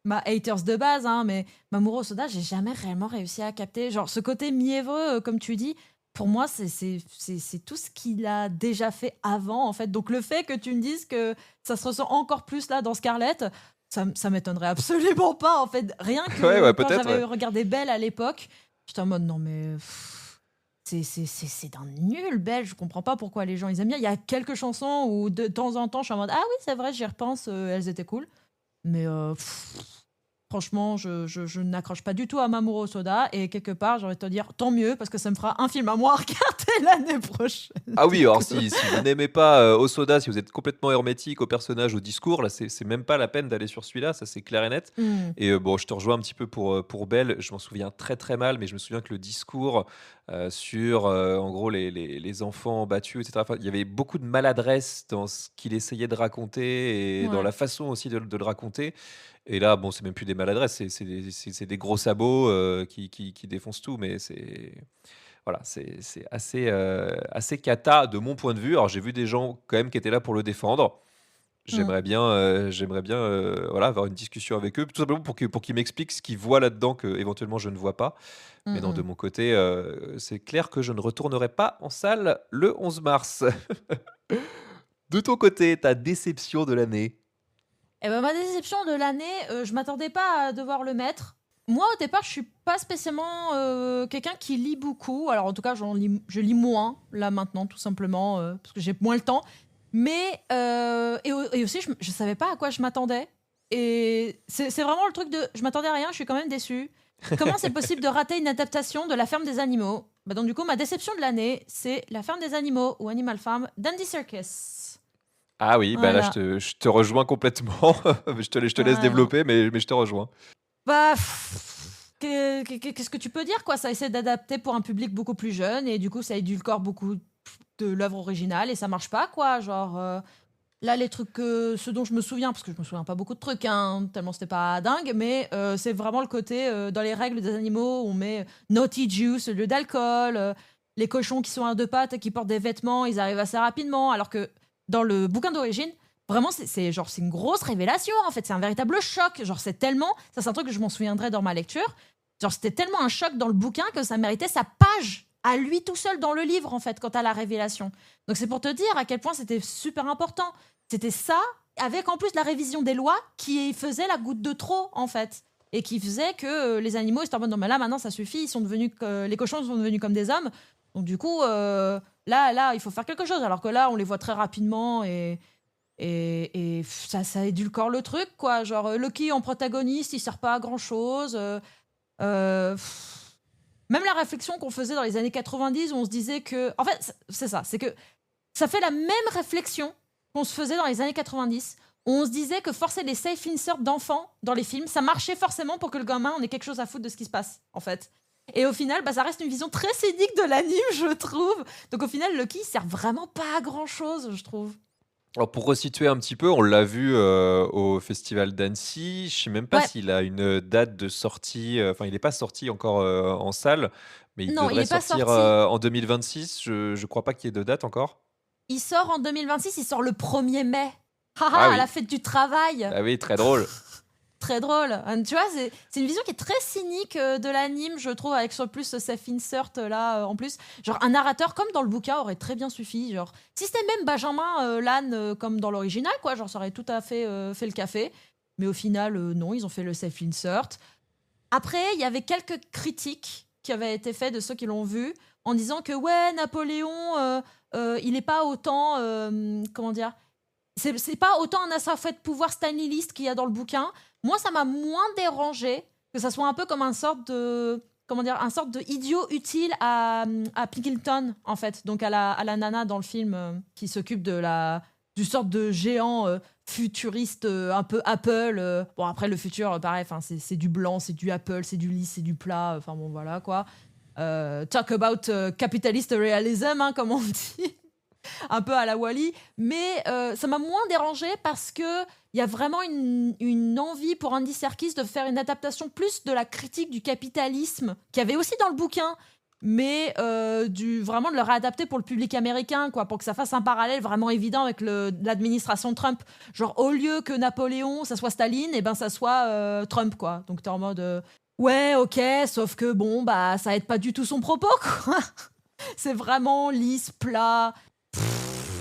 ma haters de base, hein, mais Mamoru Hosoda, j'ai jamais réellement réussi à capter. Genre, ce côté mièvre, comme tu dis, pour moi, c'est tout ce qu'il a déjà fait avant, en fait. Donc, le fait que tu me dises que ça se ressent encore plus là dans Scarlett, ça m'étonnerait absolument pas, en fait. Rien Ouais, que ouais, quand peut-être, j'avais ouais. regardé Belle à l'époque, j'étais en mode non, mais c'est d'un nul, Belle. Je comprends pas pourquoi les gens ils aiment bien. Il y a quelques chansons où de temps en temps, je suis en mode ah oui, c'est vrai, j'y repense, elles étaient cool. Mais franchement, je n'accroche pas du tout à Mamoru Hosoda et quelque part, j'ai envie de te dire tant mieux parce que ça me fera un film à moi à regarder l'année prochaine, Ah du oui, alors coup. si vous n'aimez pas, Hosoda, si vous êtes complètement hermétique au personnage, au discours, là, c'est même pas la peine d'aller sur celui-là, ça c'est clair et net Mmh. et bon, je te rejoins un petit peu pour Belle, je m'en souviens très, très mal, mais je me souviens que le discours, sur, en gros les enfants battus et cetera, enfin, il y avait beaucoup de maladresse dans ce qu'il essayait de raconter et dans Ouais. la façon aussi de le raconter et là, bon, c'est même plus des maladresses, c'est des gros sabots, qui défoncent tout, mais c'est voilà, c'est assez, assez cata de mon point de vue. Alors j'ai vu des gens quand même qui étaient là pour le défendre. Mmh. J'aimerais bien, voilà, avoir une discussion avec eux, tout simplement pour qu'ils m'expliquent ce qu'ils voient là-dedans que éventuellement je ne vois pas. Mais Mmh non, de mh. mon côté, c'est clair que je ne retournerai pas en salle le 11 mars. De ton côté, ta déception de l'année? Et bah, ma déception de l'année, je m'attendais pas à devoir le mettre. Moi, au départ, je suis pas spécialement, quelqu'un qui lit beaucoup. Alors, en tout cas, je lis moins, là, maintenant, tout simplement, parce que j'ai moins le temps. Mais, et aussi, je savais pas à quoi je m'attendais et c'est vraiment le truc de je m'attendais à rien, je suis quand même déçue. Comment c'est possible de rater une adaptation de La ferme des animaux? Bah, donc du coup, ma déception de l'année, c'est La ferme des animaux ou Animal Farm d'Andy Serkis. Ah oui, bah là, Voilà, je te rejoins complètement. Je te laisse voilà, non. développer, mais je te rejoins. Bah, qu'est-ce que tu peux dire, quoi? Ça essaie d'adapter pour un public beaucoup plus jeune et du coup, ça édulcore beaucoup de l'œuvre originale et ça marche pas, quoi. Genre, là, les trucs, ce dont je me souviens, parce que je me souviens pas beaucoup de trucs, hein, tellement c'était pas dingue, mais c'est vraiment le côté, dans les règles des animaux, on met naughty juice au lieu d'alcool, les cochons qui sont à deux pattes et qui portent des vêtements, ils arrivent assez rapidement, alors que dans le bouquin d'origine, vraiment, c'est genre, c'est une grosse révélation, en fait, c'est un véritable choc. Genre, c'est tellement, ça c'est un truc que je m'en souviendrai dans ma lecture, genre, c'était tellement un choc dans le bouquin que ça méritait sa page à lui tout seul dans le livre, en fait, quant à la révélation. Donc c'est pour te dire à quel point c'était super important. C'était ça, avec en plus la révision des lois qui faisait la goutte de trop, en fait. Et qui faisait que les animaux, ils étaient en mode non, mais là maintenant ça suffit, ils sont devenus, les cochons sont devenus comme des hommes. Donc du coup, là, il faut faire quelque chose. Alors que là, on les voit très rapidement et ça édulcore le truc, quoi. Genre, Lucky en protagoniste, il sert pas à grand chose. Euh, pff, Même la réflexion qu'on faisait dans les années 90, où on se disait que. En fait, c'est ça, c'est que ça fait la même réflexion qu'on se faisait dans les années 90. Où on se disait que forcer les safe inserts d'enfants dans les films, ça marchait forcément pour que le gamin en ait quelque chose à foutre de ce qui se passe, en fait. Et au final, bah, ça reste une vision très cynique de l'anime, je trouve. Donc au final, Lucky sert vraiment pas à grand chose, je trouve. Alors pour resituer un petit peu, on l'a vu, au festival d'Annecy. Je sais même pas Ouais, s'il a une date de sortie, enfin il n'est pas sorti encore, en salle, mais il non, il devrait est pas sortir, sorti. en 2026. Je crois pas qu'il y ait de date encore. Il sort en 2026, il sort le 1er mai. Ah Haha, à la oui, fête du travail. ah oui, très drôle. Très drôle. Tu vois, c'est une vision qui est très cynique de l'anime, je trouve, avec sur plus Seth Insert là, en plus. Genre, un narrateur, comme dans le bouquin, aurait très bien suffi. Genre, si c'était même Benjamin Lannes comme dans l'original, quoi, genre, ça aurait tout à fait fait le café. Mais au final, non, ils ont fait le Seth Insert. Après, il y avait quelques critiques qui avait été fait de ceux qui l'ont vu, en disant que ouais, Napoléon, il est pas autant, comment dire, c'est pas autant un assafouet de pouvoir staliniste qu'il y a dans le bouquin. Moi, ça m'a moins dérangé que ça soit un peu comme un sorte de, comment dire, un sorte de idiot utile à Pickleton, en fait. Donc à la nana dans le film qui s'occupe du sorte de géant futuriste un peu Apple. Bon, après, le futur, pareil, c'est du blanc, c'est du Apple, c'est du lisse, c'est du plat. Enfin, bon, voilà, quoi. Talk about capitalist realism, hein, comme on dit. Un peu à la Wall-E, mais ça m'a moins dérangé parce que il y a vraiment une envie pour Andy Serkis de faire une adaptation plus de la critique du capitalisme qu'il y avait aussi dans le bouquin, mais vraiment de le réadapter pour le public américain, quoi, pour que ça fasse un parallèle vraiment évident avec l'administration Trump. Genre, au lieu que Napoléon, ça soit Staline, et ben ça soit Trump, quoi. Donc t'es en mode ouais, ok, sauf que bon, bah ça aide pas du tout son propos, quoi. C'est vraiment lisse, plat.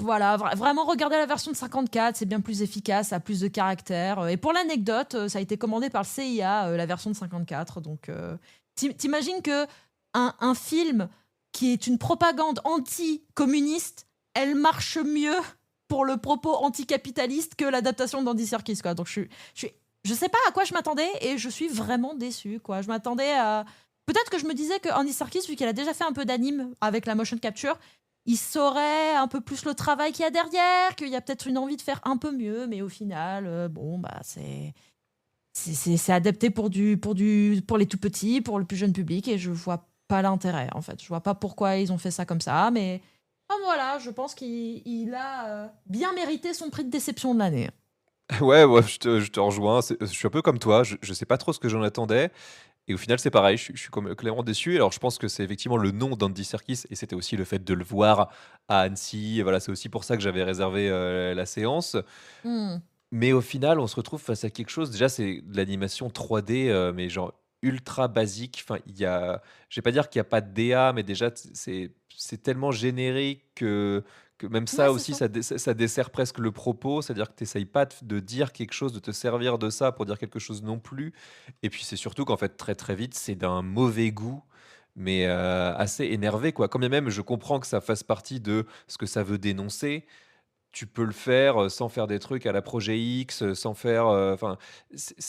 Voilà, vraiment regarder la version de 54, c'est bien plus efficace, ça a plus de caractère. Et pour l'anecdote, ça a été commandé par le CIA, la version de 54. Donc, t'imagines que un film qui est une propagande anti-communiste, elle marche mieux pour le propos anticapitaliste que l'adaptation d'Andy Serkis, quoi. Donc, je sais pas à quoi je m'attendais et je suis vraiment déçue, quoi. Je m'attendais à... Peut-être que je me disais que Andy Serkis, vu qu'il a déjà fait un peu d'anime avec la motion capture, il saurait un peu plus le travail qu'il y a derrière, qu'il y a peut-être une envie de faire un peu mieux, mais au final, bon, bah, c'est adapté pour les tout petits, pour le plus jeune public, et je vois pas l'intérêt, en fait. Je vois pas pourquoi ils ont fait ça comme ça, mais voilà, je pense qu'il a bien mérité son prix de déception de l'année. Ouais, ouais, je te rejoins. Je suis un peu comme toi. Je sais pas trop ce que j'en attendais. Et au final, c'est pareil. Je suis clairement déçu. Alors, je pense que c'est effectivement le nom d'Andy Serkis. Et c'était aussi le fait de le voir à Annecy. Et voilà, c'est aussi pour ça que j'avais réservé la séance. Hmm. Mais au final, on se retrouve face à quelque chose. Déjà, c'est de l'animation 3D, mais genre ultra basique. Enfin, je vais pas dire qu'il y a pas de DA, mais déjà, c'est tellement générique que même Ouais, ça c'est aussi, ça. ça dessert presque le propos. C'est-à-dire que tu n'essayes pas de dire quelque chose, de te servir de ça pour dire quelque chose non plus. Et puis, c'est surtout qu'en fait, très très vite, c'est d'un mauvais goût. Mais assez énervé, quoi. Quand bien même, je comprends que ça fasse partie de ce que ça veut dénoncer, tu peux le faire, sans faire des trucs à la Projet X, sans faire, enfin,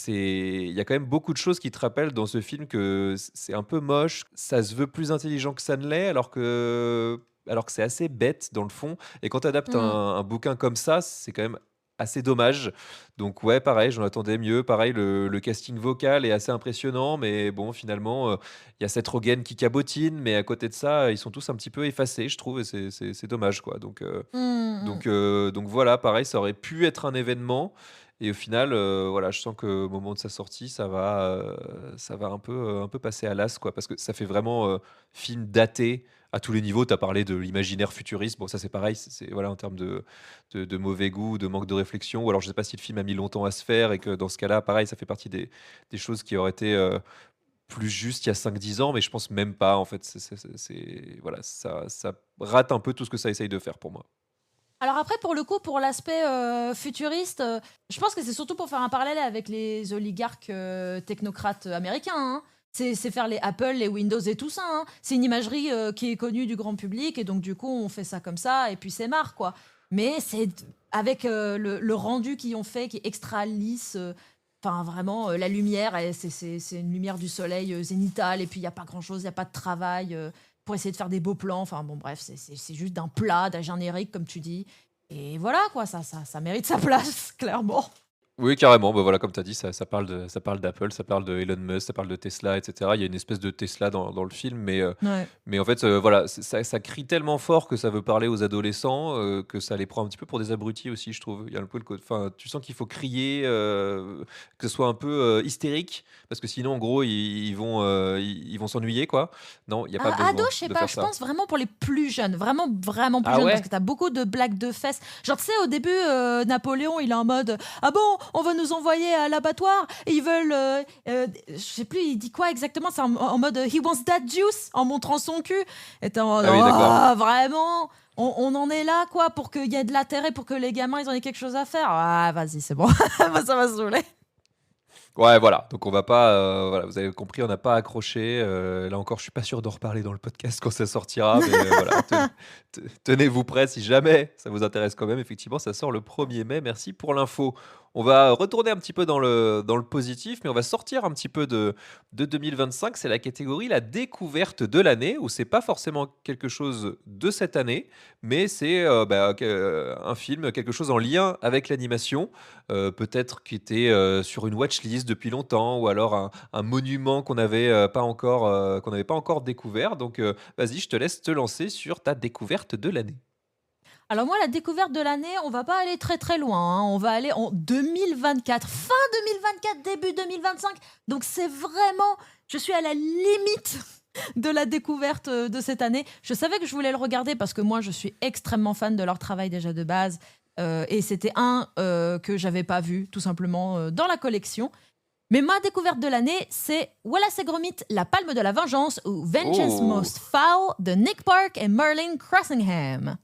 il y a quand même beaucoup de choses qui te rappellent dans ce film que c'est un peu moche. Ça se veut plus intelligent que ça ne l'est, alors que c'est assez bête dans le fond, et quand tu adaptes Hmm. un bouquin comme ça, c'est quand même assez dommage. Donc ouais, pareil, j'en attendais mieux. Pareil, le casting vocal est assez impressionnant, mais bon, finalement, il y a Seth Rogen qui cabotine, mais à côté de ça, ils sont tous un petit peu effacés, je trouve, et c'est dommage, quoi. Donc Hmm, hmm. donc, donc voilà, pareil, ça aurait pu être un événement, et au final, voilà, je sens qu'au moment de sa sortie, ça va un peu passer à l'as, quoi, parce que ça fait vraiment film daté à tous les niveaux. Tu as parlé de l'imaginaire futuriste. Bon, ça c'est pareil, voilà, en termes de mauvais goût, de manque de réflexion. Ou alors je sais pas si le film a mis longtemps à se faire et que dans ce cas-là, pareil, ça fait partie des choses qui auraient été plus justes il y a 5-10 ans, mais je pense même pas, en fait. Voilà, ça rate un peu tout ce que ça essaye de faire pour moi. Alors après, pour le coup, pour l'aspect futuriste, je pense que c'est surtout pour faire un parallèle avec les oligarques technocrates américains, hein. C'est faire les Apple, les Windows et tout ça, hein. C'est une imagerie qui est connue du grand public, et donc du coup, on fait ça comme ça, et puis c'est marre, quoi. Mais c'est avec le rendu qu'ils ont fait, qui est extra lisse. Enfin, vraiment, la lumière, c'est une lumière du soleil zénithale, et puis il n'y a pas grand-chose, il n'y a pas de travail pour essayer de faire des beaux plans. Enfin, bon, bref, c'est juste d'un plat, d'un générique, comme tu dis. Et voilà, quoi, ça mérite sa place, clairement. Oui, carrément. Bah, voilà, comme tu as dit, ça parle d'Apple, ça parle de Elon Musk, ça parle de Tesla, etc. Il y a une espèce de Tesla dans le film, Ouais. mais en fait, voilà, ça crie tellement fort que ça veut parler aux adolescents, que ça les prend un petit peu pour des abrutis aussi, je trouve. Il y a un peu enfin, tu sens qu'il faut crier, que ce soit un peu hystérique, parce que sinon, en gros, ils vont s'ennuyer, quoi. Non, il n'y a pas Ado, besoin je sais de pas, faire je ça. pense vraiment pour les plus jeunes, vraiment, vraiment plus Ah jeunes, parce que ouais? t'as beaucoup de blagues de fesses. Genre, tu sais, au début, Napoléon, il est en mode ah bon, on va nous envoyer à l'abattoir, et ils veulent, je sais plus, il dit quoi exactement, c'est en mode he wants that juice, en montrant son cul. Et t'es en mode Ah oui, d'accord. oh, vraiment, on en est là, quoi, pour qu'il y ait de l'intérêt, pour que les gamins, ils en aient quelque chose à faire. Ah, vas-y, c'est bon, ça va saouler. Ouais, voilà, donc on va pas, voilà, vous avez compris, on n'a pas accroché, là encore, je suis pas sûr d'en reparler dans le podcast quand ça sortira, mais voilà, tenez-vous prêts si jamais ça vous intéresse quand même. Effectivement, ça sort le 1er mai. Merci pour l'info. On va retourner un petit peu dans le positif, mais on va sortir un petit peu de 2025. C'est la catégorie la découverte de l'année, où c'est pas forcément quelque chose de cette année, mais c'est, un film, quelque chose en lien avec l'animation, peut-être qui était, sur une watchlist depuis longtemps ou alors un monument qu'on n'avait pas encore découvert. Donc, vas-y, je te laisse te lancer sur ta découverte de l'année. Alors moi, la découverte de l'année, on va pas aller très très loin, hein. On va aller en 2024, fin 2024, début 2025. Donc c'est vraiment, je suis à la limite de la découverte de cette année. Je savais que je voulais le regarder parce que moi, je suis extrêmement fan de leur travail déjà de base. Et c'était un que j'avais pas vu, tout simplement, dans la collection. Mais ma découverte de l'année, c'est Wallace et Gromit, La Palme de la Vengeance ou Vengeance Oh! Most Foul de Nick Park et Merlin Crossingham.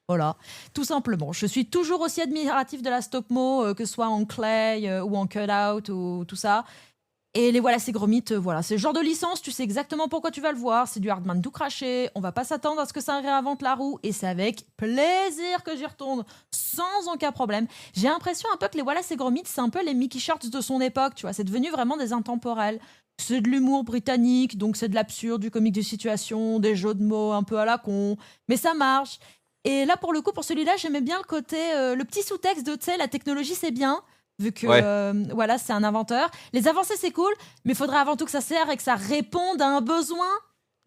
Voilà, tout simplement. Je suis toujours aussi admiratif de la stop-mo, que ce soit en clay ou en cut-out ou tout ça. Et les Wallace et Gromit, voilà, c'est le genre de licence, tu sais exactement pourquoi tu vas le voir. C'est du Hardman tout craché, on va pas s'attendre à ce que ça réinvente la roue. Et c'est avec plaisir que j'y retourne, sans aucun problème. J'ai l'impression un peu que les Wallace et Gromit, c'est un peu les Mickey Shorts de son époque, tu vois. C'est devenu vraiment des intemporels. C'est de l'humour britannique, donc c'est de l'absurde, du comique de situation, des jeux de mots un peu à la con. Mais ça marche. Et là, pour le coup, pour celui-là, j'aimais bien le côté, le petit sous-texte de, tu sais, la technologie, c'est bien, vu que, Ouais, voilà, c'est un inventeur. Les avancées, c'est cool, mais il faudrait avant tout que ça serve et que ça réponde à un besoin.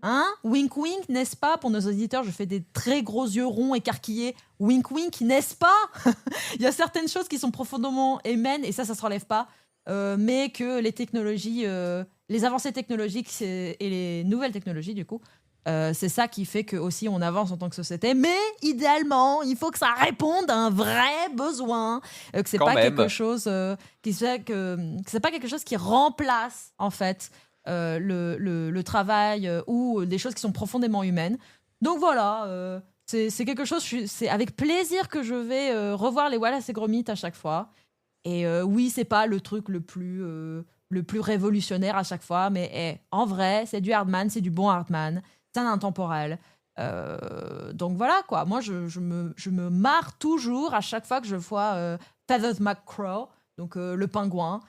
Hein? Wink wink, n'est-ce pas? Pour nos auditeurs, je fais des très gros yeux ronds écarquillés. Wink wink, n'est-ce pas? Il y a certaines choses qui sont profondément humaines, et ça se relève pas. Mais que les technologies, les avancées technologiques et les nouvelles technologies, du coup, c'est ça qui fait que aussi on avance en tant que société. Mais idéalement, il faut que ça réponde à un vrai besoin, que c'est quand pas quelque même. chose que c'est pas quelque chose qui remplace en fait le travail ou des choses qui sont profondément humaines. Donc voilà, c'est quelque chose. C'est avec plaisir que je vais revoir les Wallace et Gromit à chaque fois. Et oui, c'est pas le truc le plus révolutionnaire à chaque fois, mais en vrai, c'est du Hardman, c'est du bon Hardman, c'est un intemporel. Donc voilà quoi, moi je me marre toujours à chaque fois que je vois Feathers McCrow, donc le pingouin.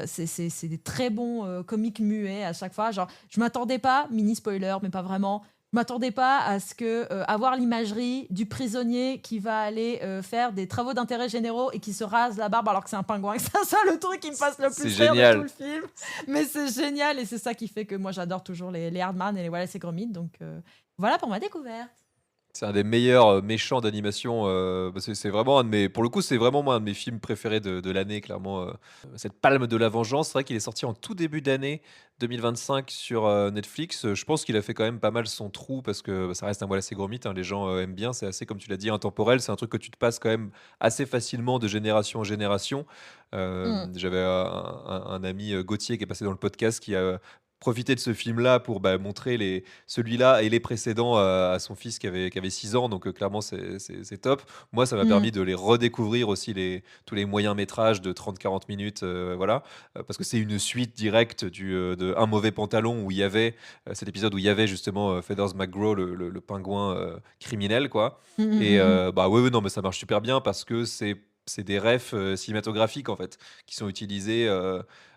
C'est des très bons comiques muets à chaque fois. Genre, je m'attendais pas, mini spoiler, mais pas vraiment, je m'attendais pas à ce que avoir l'imagerie du prisonnier qui va aller faire des travaux d'intérêt généraux et qui se rase la barbe alors que c'est un pingouin. C'est ça le truc qui me fasse le C'est plus rire de tout génial. le film. Mais c'est génial et c'est ça qui fait que moi j'adore toujours les Hardman et les Wallace et Gromit. Donc voilà pour ma découverte. C'est un des meilleurs, méchants d'animation, c'est vraiment un de mes pour le coup, c'est vraiment moi un de mes films préférés de l'année clairement, cette Palme de la Vengeance. C'est vrai qu'il est sorti en tout début d'année 2025 sur, Netflix. Je pense qu'il a fait quand même pas mal son trou parce que, bah, ça reste un Wallace et Gromit, hein, les gens, aiment bien. C'est assez, comme tu l'as dit, intemporel. C'est un truc que tu te passes quand même assez facilement de génération en génération. Mm. J'avais un ami, Gauthier, qui est passé dans le podcast, qui a profité de ce film-là pour, bah, montrer celui-là et les précédents à son fils qui avait 6 ans, donc clairement c'est top. Moi, ça m'a Mm. permis de les redécouvrir aussi, tous les moyens métrages de 30-40 minutes, voilà, parce que c'est une suite directe de Un mauvais pantalon où il y avait cet épisode où il y avait justement Feathers McGraw, le pingouin criminel, quoi. Mm, mm, Et mm, mm. bah ouais, ouais, non, mais ça marche super bien parce que c'est des refs cinématographiques en fait qui sont utilisés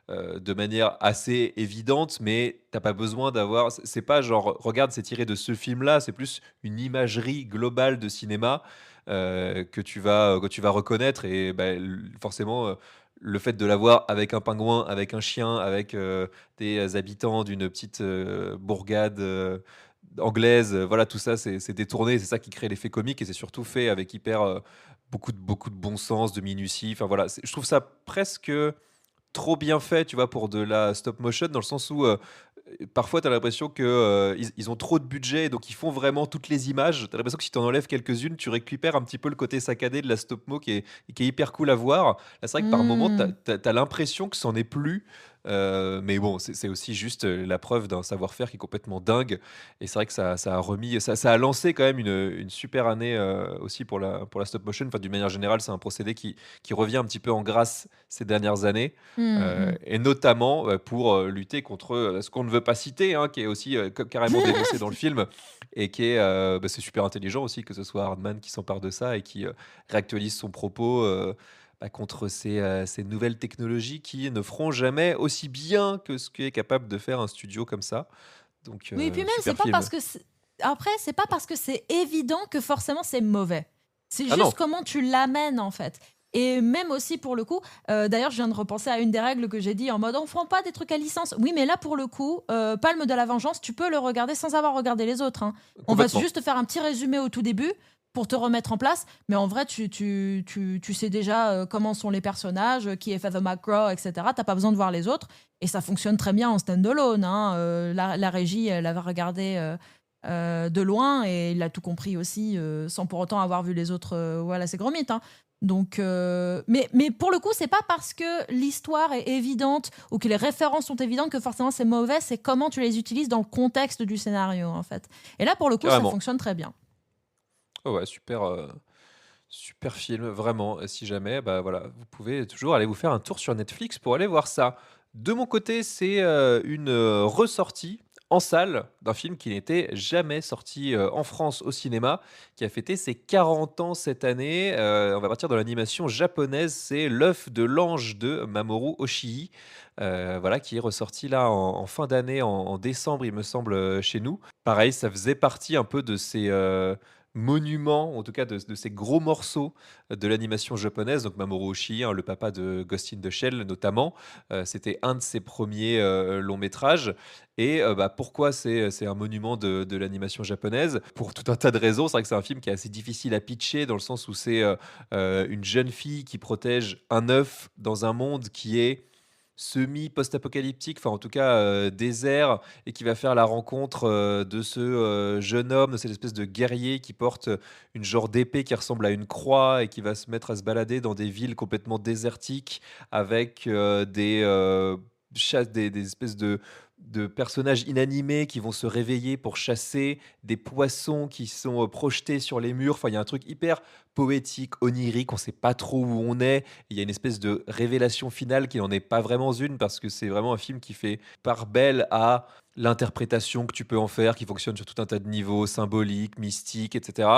de manière assez évidente, mais t'as pas besoin d'avoir. C'est pas genre, regarde, c'est tiré de ce film-là, c'est plus une imagerie globale de cinéma que tu vas reconnaître. Et bah, forcément, le fait de l'avoir avec un pingouin, avec un chien, avec des habitants d'une petite bourgade anglaise, voilà, tout ça, c'est détourné, c'est ça qui crée l'effet comique et c'est surtout fait avec beaucoup de bon sens, de minutie. Enfin voilà, je trouve ça presque trop bien fait, tu vois, pour de la stop motion, dans le sens où parfois tu as l'impression que ils ont trop de budget, donc ils font vraiment toutes les images. Tu as l'impression que si tu en enlèves quelques-unes, tu récupères un petit peu le côté saccadé de la stop mo qui est hyper cool à voir. Là, c'est vrai que par moment, tu Mm. as l'impression que c'en est plus. mais bon, c'est aussi juste, la preuve d'un savoir-faire qui est complètement dingue et c'est vrai que ça a remis ça a lancé quand même une super année, aussi pour la stop motion. Enfin, d'une manière générale, c'est un procédé qui revient un petit peu en grâce ces dernières années, Mmh mh. et notamment, pour, lutter contre, ce qu'on ne veut pas citer, hein, qui est aussi, carrément dénoncé dans le film et qui est, c'est super intelligent aussi que ce soit Hardman qui s'empare de ça et qui, réactualise son propos, contre ces nouvelles technologies qui ne feront jamais aussi bien que ce qu'est capable de faire un studio comme ça. Donc Oui, puis même, c'est super pas film. parce que c'est pas parce que c'est évident que forcément c'est mauvais. C'est Ah juste non, comment tu l'amènes, en fait. Et même aussi pour le coup, d'ailleurs, je viens de repenser à une des règles que j'ai dit en mode: «On prend pas des trucs à licence». Oui, mais là, pour le coup, Palme de la Vengeance, tu peux le regarder sans avoir regardé les autres, hein. On va complètement. juste te faire un petit résumé au tout début pour te remettre en place, mais en vrai, tu sais déjà, comment sont les personnages, qui est Father McGraw et cetera. Tu pas besoin de voir les autres et ça fonctionne très bien en stand-alone, hein. La régie, elle avait regardé, de loin et il a tout compris aussi, sans pour autant avoir vu les autres, Wallace et Gromit, hein. Donc, mais pour le coup, c'est pas parce que l'histoire est évidente ou que les références sont évidentes que forcément c'est mauvais, c'est comment tu les utilises dans le contexte du scénario, en fait. Et là, pour le coup, ça Carrément. fonctionne très bien. Ouais, ouais, super, super film, vraiment. Si jamais, bah, voilà, vous pouvez toujours aller vous faire un tour sur Netflix pour aller voir ça. De mon côté, c'est, une, ressortie en salle d'un film qui n'était jamais sorti, en France au cinéma, qui a fêté ses 40 ans cette année. On va partir de l'animation japonaise, c'est L'œuf de l'ange de Mamoru Oshii, voilà, qui est ressorti là en fin d'année, en décembre, il me semble, chez nous. Pareil, ça faisait partie un peu de ces, monuments, en tout cas de ces gros morceaux de l'animation japonaise. Donc Mamoru Oshii, hein, le papa de Ghost in the Shell notamment, c'était un de ses premiers longs métrages. Et pourquoi c'est un monument de l'animation japonaise? Pour tout un tas de raisons. C'est vrai que c'est un film qui est assez difficile à pitcher dans le sens où c'est une jeune fille qui protège un œuf dans un monde qui est semi-post-apocalyptique, enfin en tout cas désert, et qui va faire la rencontre de ce jeune homme, de cette espèce de guerrier qui porte une genre d'épée qui ressemble à une croix et qui va se mettre à se balader dans des villes complètement désertiques avec des espèces de personnages inanimés qui vont se réveiller pour chasser des poissons qui sont projetés sur les murs. Enfin, il y a un truc hyper poétique, onirique, on ne sait pas trop où on est. Il y a une espèce de révélation finale qui n'en est pas vraiment une parce que c'est vraiment un film qui fait part belle à l'interprétation que tu peux en faire, qui fonctionne sur tout un tas de niveaux, symboliques, mystiques, etc.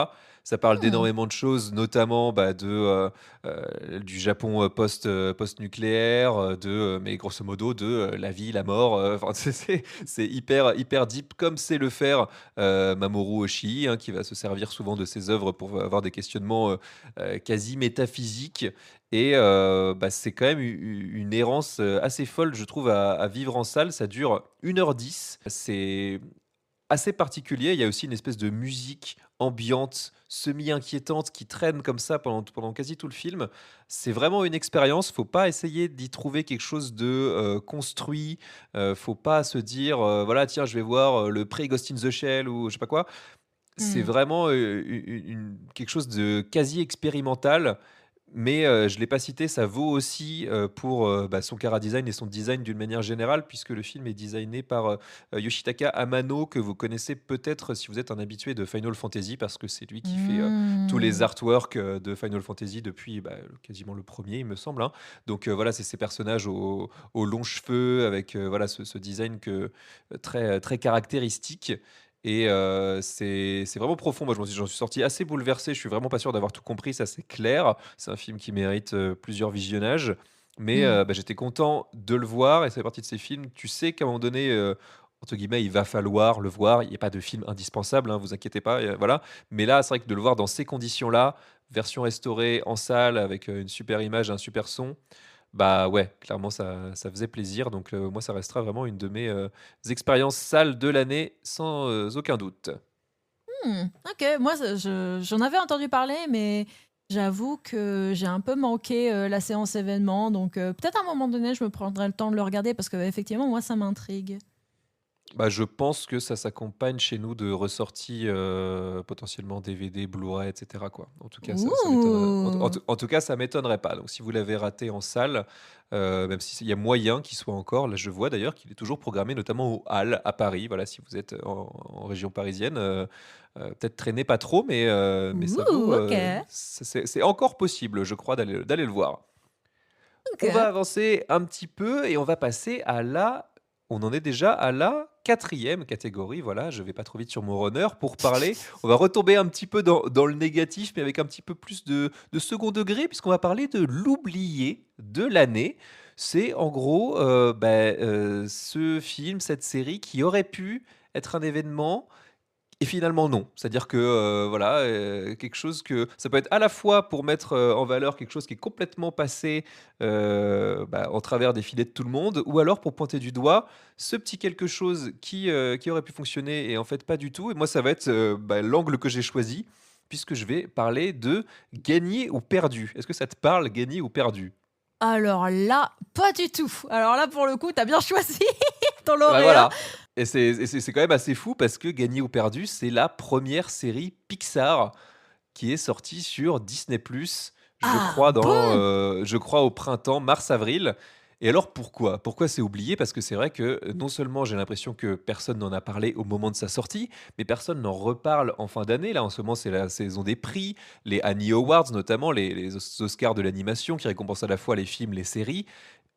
Ça parle Mmh. d'énormément de choses, notamment du Japon post-nucléaire, mais grosso modo de la vie, la mort. Enfin, c'est hyper, hyper deep, comme sait le faire Mamoru Oshii, hein, qui va se servir souvent de ses œuvres pour avoir des questionnements quasi métaphysiques. Et c'est quand même une errance assez folle, je trouve, à vivre en salle. Ça dure 1h10. C'est assez particulier. Il y a aussi une espèce de musique ambiante, semi-inquiétante qui traîne comme ça pendant quasi tout le film. C'est vraiment une expérience. Faut pas essayer d'y trouver quelque chose de construit. Faut pas se dire, voilà, tiens, je vais voir le pré-Ghost in the Shell ou je sais pas quoi. C'est Mmh. vraiment, quelque chose de quasi expérimental, mais je l'ai pas cité, ça vaut aussi, pour, son chara-design et son design d'une manière générale, puisque le film est designé par, Yoshitaka Amano, que vous connaissez peut-être si vous êtes un habitué de Final Fantasy, parce que c'est lui qui fait, tous les Mmh. artworks, de Final Fantasy depuis, quasiment le premier, il me semble, hein. Donc voilà, c'est ces personnages aux longs cheveux avec, voilà ce design très, très caractéristique. Et c'est vraiment profond. Moi, j'en suis sorti assez bouleversé. Je suis vraiment pas sûr d'avoir tout compris, ça c'est clair. C'est un film qui mérite, plusieurs visionnages. Mais Mmh. j'étais content de le voir et ça fait partie de ces films, tu sais qu'à un moment donné, entre guillemets, «il va falloir le voir». Il n'y a pas de film indispensable, hein, vous inquiétez pas, voilà. Mais là, c'est vrai que de le voir dans ces conditions-là, version restaurée en salle avec, une super image, un super son, bah, ouais, clairement ça faisait plaisir. Donc moi, ça restera vraiment une de mes, expériences salles de l'année sans, aucun doute. Mmh. OK, moi, j'en avais entendu parler, mais j'avoue que j'ai un peu manqué, la séance événement, donc peut-être à un moment donné, je me prendrai le temps de le regarder parce qu'effectivement, moi, ça m'intrigue. Bah, je pense que ça s'accompagne chez nous de ressorties, potentiellement DVD, Blu-ray et cetera, quoi. En tout cas, ça m'étonnerait Ouh! en tout cas, ça m'étonnerait pas. Donc si vous l'avez raté en salle, même s'il y a moyen qu'il soit encore là, je vois d'ailleurs qu'il est toujours programmé notamment aux Halles à Paris. Voilà, si vous êtes en région parisienne, peut-être traînez pas trop, mais ça vaut, Ouh, OK, c'est encore possible, je crois, d'aller le voir. On va OK. avancer un petit peu et on va passer à la on en est déjà à la quatrième catégorie, voilà, je vais pas trop vite sur mon runner pour parler on va retomber un petit peu dans le négatif, mais avec un petit peu plus de second degré puisqu'on va parler de l'oublié de l'année. C'est en gros, ce film, cette série qui aurait pu être un événement et finalement non. C'est-à-dire que, voilà, quelque chose que ça peut être à la fois pour mettre, en valeur quelque chose qui est complètement passé, en travers des filets de tout le monde ou alors pour pointer du doigt ce petit quelque chose qui aurait pu fonctionner et en fait pas du tout et moi ça va être, l'angle que j'ai choisi puisque je vais parler de gagner ou perdu. Est-ce que ça te parle, gagner ou perdu? Alors là, pas du tout. Alors là, pour le coup, tu as bien choisi ton Bah, lauréat. voilà et c'est quand même assez fou parce que gagner ou perdu, c'est la première série Pixar qui est sorti sur Disney+, Ah bon? je crois au printemps, mars-avril. Et alors pourquoi? Pourquoi c'est oublié? Parce que c'est vrai que, non seulement j'ai l'impression que personne n'en a parlé au moment de sa sortie, mais personne n'en reparle en fin d'année. Là, en ce moment, c'est la saison des prix, les Annie Awards notamment, les Oscars de l'animation qui récompensent à la fois les films, les séries.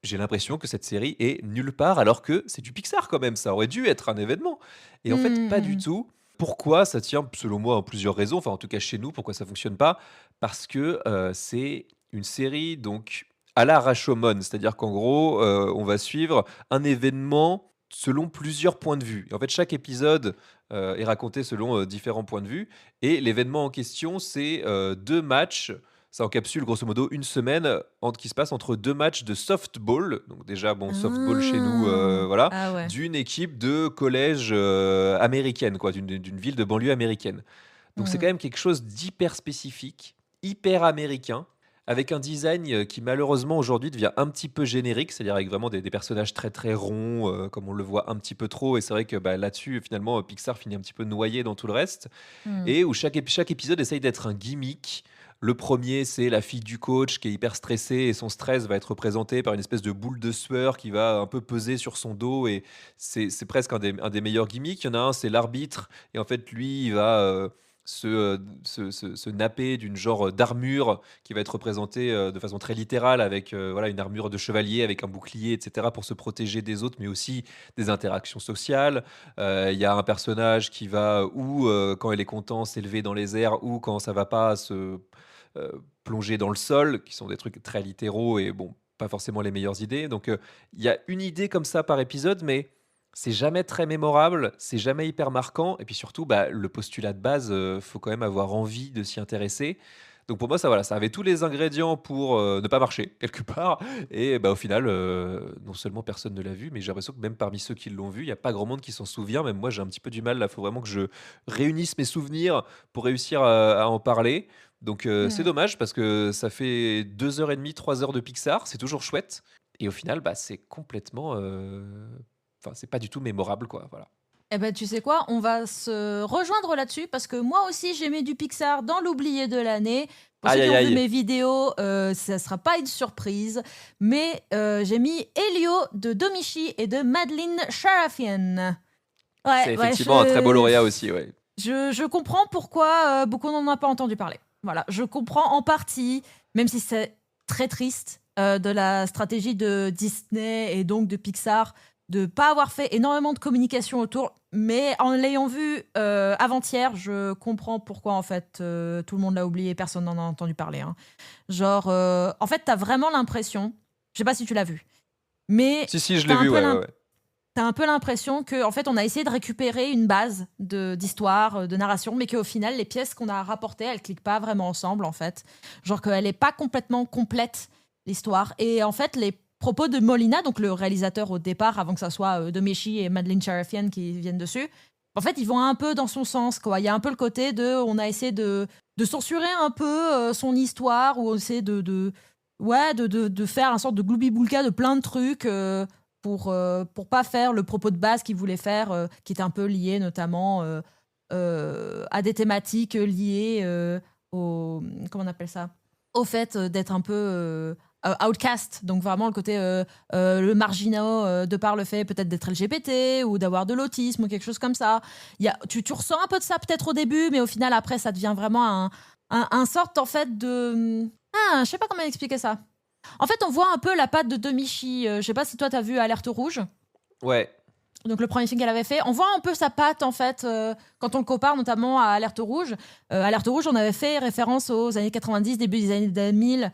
J'ai l'impression que cette série est nulle part alors que c'est du Pixar quand même, ça aurait dû être un événement. Et en fait, pas du Mmh. tout. Pourquoi? Ça tient, selon moi, en plusieurs raisons, enfin en tout cas chez nous, pourquoi ça fonctionne pas? Parce que, c'est une série donc à la Rashomon, c'est-à-dire qu'en gros, on va suivre un événement selon plusieurs points de vue. Et en fait, chaque épisode, est raconté selon, différents points de vue et l'événement en question, c'est, 2 matchs. Ça encapsule grosso modo une semaine, qui se passe entre 2 matchs de softball. Donc déjà, bon, softball chez nous, Ah! voilà, Ah ouais. d'une équipe de collège, américaine quoi, d'une ville de banlieue américaine. Donc c'est quand Mmh. même quelque chose d'hyper spécifique, hyper américain, avec un design, qui malheureusement aujourd'hui devient un petit peu générique, c'est-à-dire avec vraiment des personnages très, très ronds, comme on le voit un petit peu trop et c'est vrai que, là-dessus finalement, Pixar finit un petit peu noyé dans tout le reste Mmh. et où chaque épisode essaye d'être un gimmick. Le premier, c'est la fille du coach qui est hyper stressée et son stress va être représenté par une espèce de boule de sueur qui va un peu peser sur son dos et c'est presque un des meilleurs gimmicks. Il y en a un, c'est l'arbitre et en fait, lui, il va, se napper d'une genre, d'armure qui va être représentée, de façon très littérale avec, voilà, une armure de chevalier avec un bouclier et cetera pour se protéger des autres, mais aussi des interactions sociales. Il y a un personnage qui va ou, quand il est content, s'élever dans les airs ou quand ça va pas, plonger dans le sol, qui sont des trucs très littéraux et bon, pas forcément les meilleures idées. Donc, il y a une idée comme ça par épisode, mais c'est jamais très mémorable, c'est jamais hyper marquant et puis surtout, le postulat de base, faut quand même avoir envie de s'y intéresser. Donc pour moi, ça voilà, ça avait tous les ingrédients pour, ne pas marcher quelque part et au final, non seulement personne ne l'a vu, mais j'ai l'impression que même parmi ceux qui l'ont vu, il y a pas grand monde qui s'en souvient. Même moi, j'ai un petit peu du mal là, il faut vraiment que je réunisse mes souvenirs pour réussir à en parler. Donc c'est Mmh. dommage parce que ça fait 2 heures et demie, 3 heures de Pixar, c'est toujours chouette et au final, c'est complètement, enfin, c'est pas du tout mémorable, quoi, voilà. Eh ben, tu sais quoi? On va se rejoindre là-dessus parce que moi aussi, j'ai mis du Pixar dans l'oublié de l'année. Pour ceux Aïe, qui aïe, ont vu aïe! mes vidéos, ça sera pas une surprise, mais j'ai mis Elio de Domichi et de Madeline Sharafyan. Ouais, C'est ouais, effectivement un très beau lauréat aussi, ouais. je comprends pourquoi, beaucoup n'en ont pas entendu parler. Voilà, je comprends en partie, même si c'est très triste, de la stratégie de Disney et donc de Pixar, de pas avoir fait énormément de communication autour. Mais en l'ayant vu, avant-hier, je comprends pourquoi en fait, tout le monde l'a oublié, personne n'en a entendu parler, hein. Genre, en fait, tu vraiment l'impression, je sais pas si tu l'as vu, mais Si, si, je tu l'ai un vu, peu ouais, ouais, l'im ouais. tu un peu l'impression que en fait, on a essayé de récupérer une base d'histoire, de narration, mais qu'au final, les pièces qu'on a rapportées, elles cliquent pas vraiment ensemble, en fait. Genre qu'elle est pas complètement complète, l'histoire. Et en fait, les propos de Molina, donc le réalisateur au départ, avant que ça soit Domeshi et Madeleine Charafian qui viennent dessus, en fait, ils vont un peu dans son sens, quoi. Il y a un peu le côté de, on a essayé de censurer un peu son histoire, ou on essaie ouais, de faire un sorte de gloubi-boulga de plein de trucs. pour pas faire le propos de base qu'il voulait faire, qui était un peu lié notamment à des thématiques liées au, comment on appelle ça? Au fait d'être un peu outcast, donc vraiment le côté le marginaux de par le fait peut-être d'être LGBT ou d'avoir de l'autisme ou quelque chose comme ça. Tu ressens un peu de ça peut-être au début, mais au final après ça devient vraiment un sorte en fait de... Ah, je sais pas comment expliquer ça. En fait, on voit un peu la patte de Demichi. Je sais pas si toi t'as vu Alerte Rouge, Ouais. donc le premier film qu'elle avait fait. On voit un peu sa patte en fait quand on le compare notamment à Alerte Rouge. Alerte Rouge, on avait fait référence aux années 90, début des années 2000.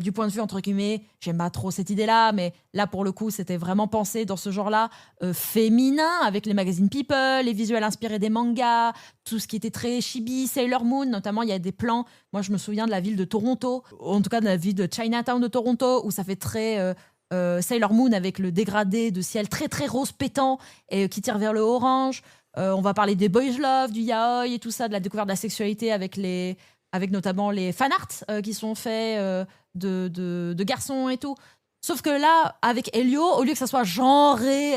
Du point de vue entre guillemets, j'aime pas trop cette idée-là, mais là pour le coup c'était vraiment pensé dans ce genre-là féminin, avec les magazines People, les visuels inspirés des mangas, tout ce qui était très chibi, Sailor Moon notamment. Il y a des plans, moi je me souviens de la ville de Toronto, en tout cas de la ville de Chinatown de Toronto, où ça fait très Sailor Moon avec le dégradé de ciel très très rose pétant et qui tire vers le orange. On va parler des boys love, du yaoi et tout ça, de la découverte de la sexualité avec notamment les fan arts qui sont faits de garçons et tout. Sauf que là, avec Helio, au lieu que ça soit genré,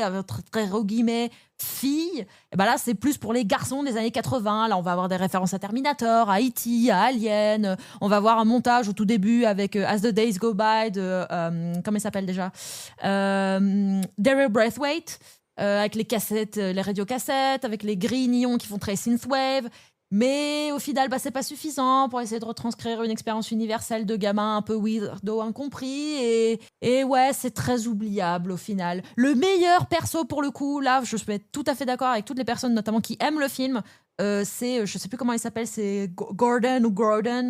très gros guillemets, fille, et ben là, c'est plus pour les garçons des années 80. Là, on va avoir des références à Terminator, à E.T., à Alien. On va voir un montage au tout début avec As the Days Go By de... comment il s'appelle déjà Daryl Braithwaite, avec les cassettes, les radiocassettes, avec les grilles néons qui font très synthwave. Mais au final, bah, c'est pas suffisant pour essayer de retranscrire une expérience universelle de gamin un peu weirdo incompris. Et ouais, c'est très oubliable au final. Le meilleur perso pour le coup, là, je suis tout à fait d'accord avec toutes les personnes notamment qui aiment le film. C'est, je sais plus comment il s'appelle, c'est Gordon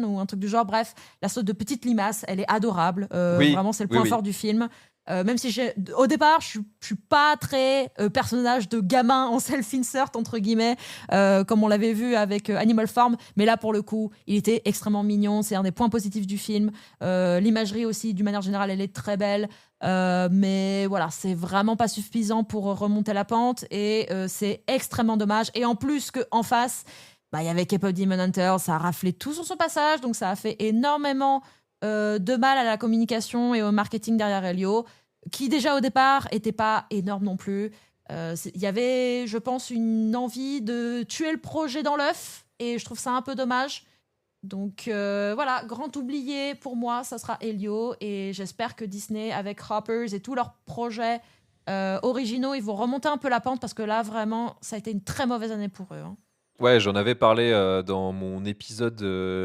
ou un truc du genre. Bref, la sorte de petite limace, elle est adorable. Oui, Vraiment, c'est le oui, point oui. fort du film. Même si au départ, je suis pas très personnage de gamin en self-insert, entre guillemets, comme on l'avait vu avec Animal Farm. Mais là, pour le coup, il était extrêmement mignon. C'est un des points positifs du film. L'imagerie aussi, d'une manière générale, elle est très belle. Mais voilà, c'est vraiment pas suffisant pour remonter la pente. Et c'est extrêmement dommage. Et en plus qu'en face, bah, il y avait K-pop Demon Hunter. Ça a raflé tout sur son passage. Donc ça a fait énormément de mal à la communication et au marketing derrière Helio, qui déjà au départ était pas énorme non plus. Il y avait, je pense, une envie de tuer le projet dans l'œuf, et je trouve ça un peu dommage. Donc voilà, grand oublié pour moi, ça sera Helio, et j'espère que Disney, avec Hoppers et tous leurs projets originaux, ils vont remonter un peu la pente, parce que là, vraiment, ça a été une très mauvaise année pour eux, hein. Ouais, j'en avais parlé dans mon épisode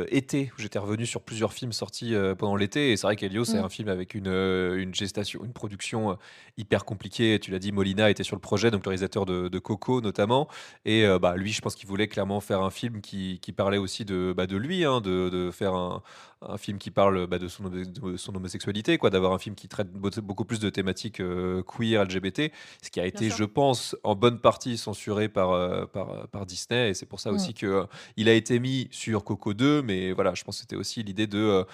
été, où j'étais revenu sur plusieurs films sortis pendant l'été. Et c'est vrai qu'Elio, c'est Mm. un film avec une gestation, une production hyper compliquée. Tu l'as dit, Molina était sur le projet, donc le réalisateur de Coco notamment. Et bah, lui, je pense qu'il voulait clairement faire un film qui parlait aussi de lui, hein, de faire un film qui parle de son homosexualité, quoi, d'avoir un film qui traite beaucoup plus de thématiques queer, LGBT, ce qui a Bien été, sûr. je pense, en bonne partie censuré par Disney. Et c'est pour ça Mm. aussi que il a été mis sur Coco 2. Mais voilà, je pense que c'était aussi l'idée de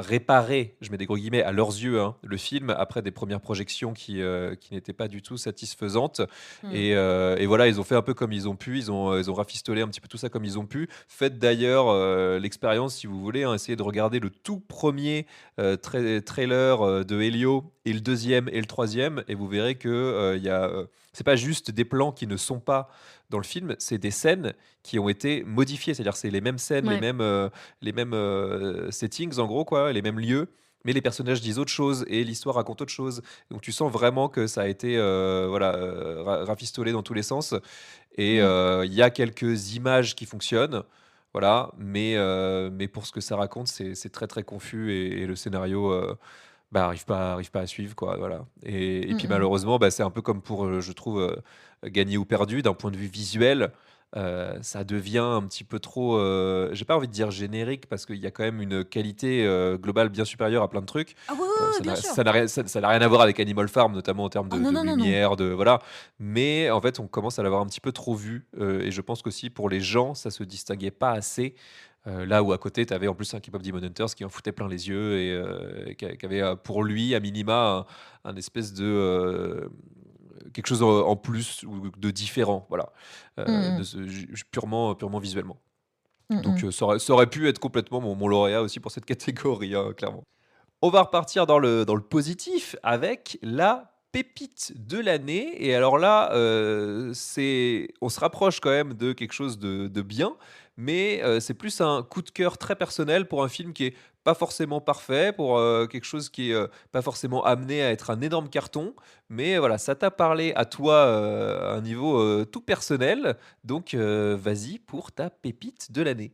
réparer, je mets des gros guillemets, à leurs yeux, hein, le film après des premières projections qui n'étaient pas du tout satisfaisantes. Mm. Et voilà, ils ont fait un peu comme ils ont pu, ils ont rafistolé un petit peu tout ça comme ils ont pu. Faites d'ailleurs l'expérience, si vous voulez, hein, essayez de regarder le tout premier trailer de Helio, et le deuxième et le troisième, et vous verrez que c'est pas juste des plans qui ne sont pas dans le film, c'est des scènes qui ont été modifiées. C'est-à-dire c'est les mêmes scènes, Ouais. les mêmes settings en gros, quoi, les mêmes lieux. Mais les personnages disent autre chose et l'histoire raconte autre chose. Donc tu sens vraiment que ça a été voilà, rafistolé dans tous les sens. Et Mm. il y a quelques images qui fonctionnent, voilà, mais pour ce que ça raconte, c'est très très confus, et le scénario bah, arrive pas à suivre, quoi, voilà. Et Mm. puis Mm. malheureusement, bah, c'est un peu comme pour, je trouve, gagner ou perdu d'un point de vue visuel. Ça devient un petit peu trop, j'ai pas envie de dire générique, parce qu'il y a quand même une qualité globale bien supérieure à plein de trucs. Ah oui, oui, oui, Ça bien n'a sûr. ça n'a rien, ça n'a rien à voir avec Animal Farm, notamment en termes Oh non, de non, non, non. lumière, de voilà. Mais en fait, on commence à l'avoir un petit peu trop vu, et je pense qu'aussi pour les gens, ça se distinguait pas assez. Là où à côté, tu avais en plus un K-pop Demon Hunters qui en foutait plein les yeux, et qui avait pour lui, à minima, un espèce de quelque chose en plus ou de différent, voilà, Mm. purement visuellement. Mm. Donc Mm. ça aurait pu être complètement mon lauréat aussi pour cette catégorie, hein, clairement. On va repartir dans le positif avec la pépite de l'année et alors là, on se rapproche quand même de quelque chose de bien, mais c'est plus un coup de cœur très personnel pour un film qui est pas forcément parfait, pour, quelque chose qui est, pas forcément amené à être un énorme carton, mais voilà, ça t'a parlé à toi, à un niveau, tout personnel, donc vas-y pour ta pépite de l'année.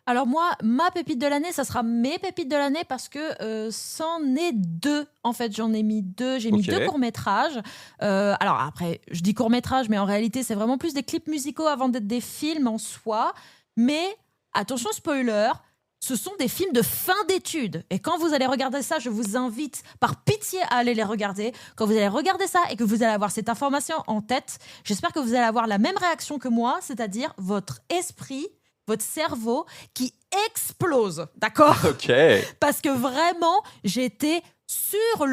Alors moi, ma pépite de l'année, ça sera mes pépites de l'année parce que, c'en est 2. En fait, j'en ai mis 2. J'ai mis 2 OK. courts-métrages. Alors après, je dis courts-métrages, mais en réalité, c'est vraiment plus des clips musicaux avant d'être des films en soi. Mais attention spoiler, ce sont des films de fin d'études et quand vous allez regarder ça, je vous invite par pitié à aller les regarder. Quand vous allez regarder ça et que vous allez avoir cette information en tête, j'espère que vous allez avoir la même réaction que moi, c'est-à-dire votre esprit, votre cerveau qui explose, d'accord? OK. Parce que vraiment, j'étais sur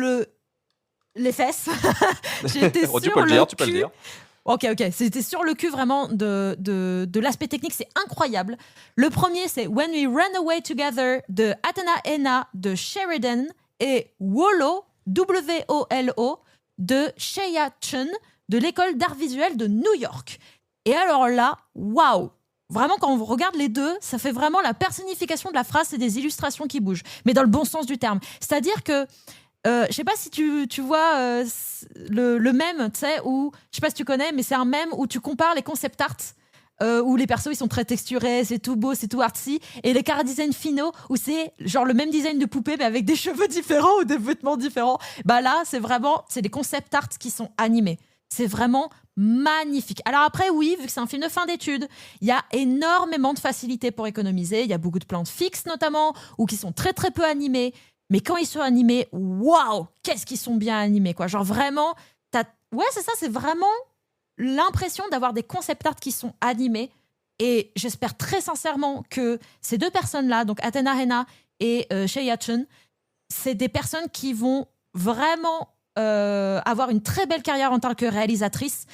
les fesses, j'étais Oh, tu sur peux le le dire, tu peux le cul. dire. Ok, ok, c'était sur le cul vraiment de l'aspect technique, c'est incroyable. Le premier, c'est When We Run Away Together de Athena Enna de Sheridan et Wolo, W-O-L-O, de Shea Chun de l'école d'art visuel de New York. Et alors là, waouh! Vraiment, quand on regarde les deux, ça fait vraiment la personnification de la phrase, c'est des illustrations qui bougent, mais dans le bon sens du terme. C'est-à-dire que je sais pas si tu vois le mème, tu sais, où, je sais pas si tu connais, mais c'est un mème où tu compares les concept art, où les persos ils sont très texturés, c'est tout beau, c'est tout artsy, et les chara design finaux où c'est genre le même design de poupée mais avec des cheveux différents ou des vêtements différents. Bah là, c'est des concept art qui sont animés. C'est vraiment magnifique. Alors après, oui, vu que c'est un film de fin d'études, il y a énormément de facilité pour économiser. Il y a beaucoup de plantes fixes notamment, ou qui sont très très peu animées. Mais quand ils sont animés, waouh, qu'est-ce qu'ils sont bien animés, quoi. Genre vraiment, ouais, c'est ça, c'est vraiment l'impression d'avoir des concept art qui sont animés. Et j'espère très sincèrement que ces deux personnes-là, donc Athena Henna et Shea Chun, c'est des personnes qui vont vraiment avoir une très belle carrière en tant que réalisatrice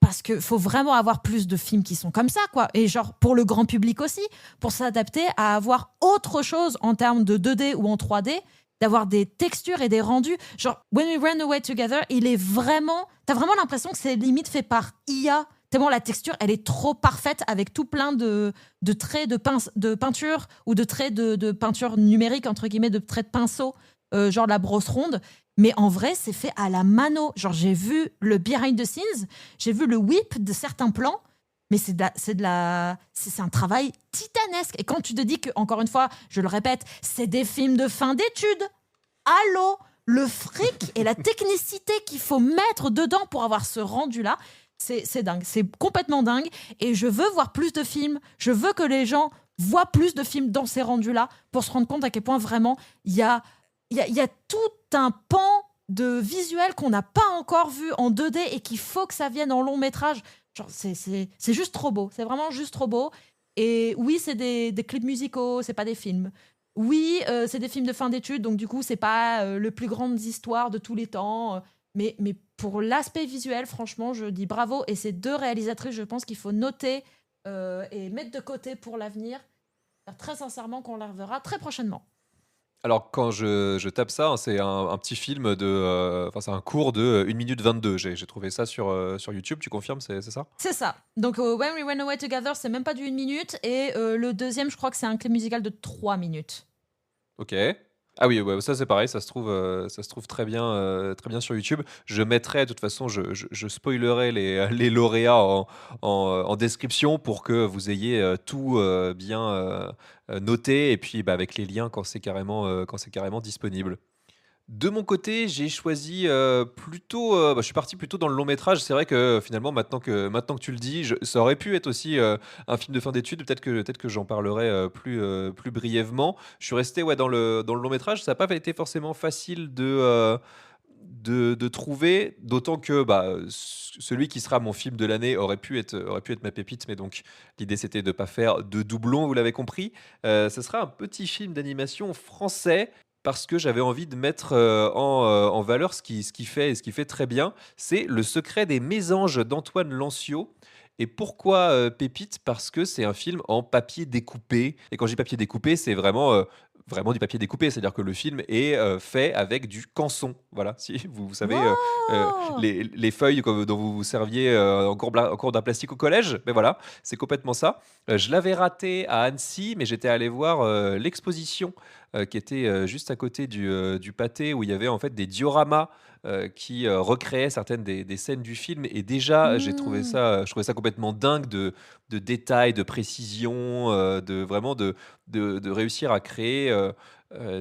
parce qu'il faut vraiment avoir plus de films qui sont comme ça, quoi. Et genre, pour le grand public aussi, pour s'adapter à avoir autre chose en termes de 2D ou en 3D, d'avoir des textures et des rendus. Genre, When We Ran Away Together, il est vraiment... T'as vraiment l'impression que c'est limite fait par IA, tellement la texture, elle est trop parfaite avec tout plein de traits de peinture ou de traits de peinture numérique, entre guillemets, de traits de pinceau, genre la brosse ronde. Mais en vrai, c'est fait à la mano. Genre, j'ai vu le behind the scenes, j'ai vu le whip de certains plans, mais c'est un travail titanesque. Et quand tu te dis que, encore une fois, je le répète, c'est des films de fin d'études. Allô, le fric et la technicité qu'il faut mettre dedans pour avoir ce rendu-là, c'est dingue. C'est complètement dingue. Et je veux voir plus de films. Je veux que les gens voient plus de films dans ces rendus-là pour se rendre compte à quel point vraiment il y a tout un pan de visuel qu'on n'a pas encore vu en 2D et qu'il faut que ça vienne en long métrage. Genre, c'est juste trop beau. C'est vraiment juste trop beau. Et oui, c'est des clips musicaux, c'est pas des films. Oui, c'est des films de fin d'études, donc du coup, c'est pas le plus grande histoire de tous les temps. Mais pour l'aspect visuel, franchement, je dis bravo. Et ces deux réalisatrices, je pense qu'il faut noter et mettre de côté pour l'avenir. Très sincèrement, qu'on la reverra très prochainement. Alors quand je tape ça, hein, c'est un petit film de, enfin c'est un court de, 1 minute 22. J'ai trouvé ça sur YouTube, tu confirmes, c'est ça? C'est ça. Donc, When We Went Away Together, c'est même pas du 1 minute. Et le deuxième, je crois que c'est un clip musical de 3 minutes. OK. Ah oui, ouais, ça c'est pareil, ça se trouve très bien sur YouTube. Je mettrai de toute façon, je spoilerai les lauréats en description pour que vous ayez, tout, bien, noté et puis, bah, avec les liens quand c'est carrément disponible. De mon côté, j'ai choisi, plutôt, bah, je suis parti plutôt dans le long métrage. C'est vrai que finalement maintenant que tu le dis, je ça aurait pu être aussi, un film de fin d'études. Peut-être que j'en parlerai, plus brièvement. Je suis resté, ouais, dans le long métrage. Ça n'a pas été forcément facile de trouver, d'autant que, bah, celui qui sera mon film de l'année aurait pu être ma pépite, mais donc l'idée c'était de ne pas faire de doublons, vous l'avez compris. Ce sera un petit film d'animation français parce que j'avais envie de mettre, en valeur ce qui fait très bien. C'est Le secret des mésanges d'Antoine Lancio. Et pourquoi, pépite? Parce que c'est un film en papier découpé et quand je dis papier découpé, c'est vraiment, vraiment du papier découpé, c'est-à-dire que le film est fait avec du canson. Voilà, si vous savez, Wow! les feuilles dont vous vous serviez en cours d'un plastique au collège, mais voilà, c'est complètement ça. Je l'avais raté à Annecy, mais j'étais allé voir l'exposition qui était juste à côté du pâté, où il y avait en fait des dioramas qui recréaient certaines des scènes du film. Et déjà, Mmh. je trouvais ça complètement dingue de détails, de précision, de vraiment de réussir à créer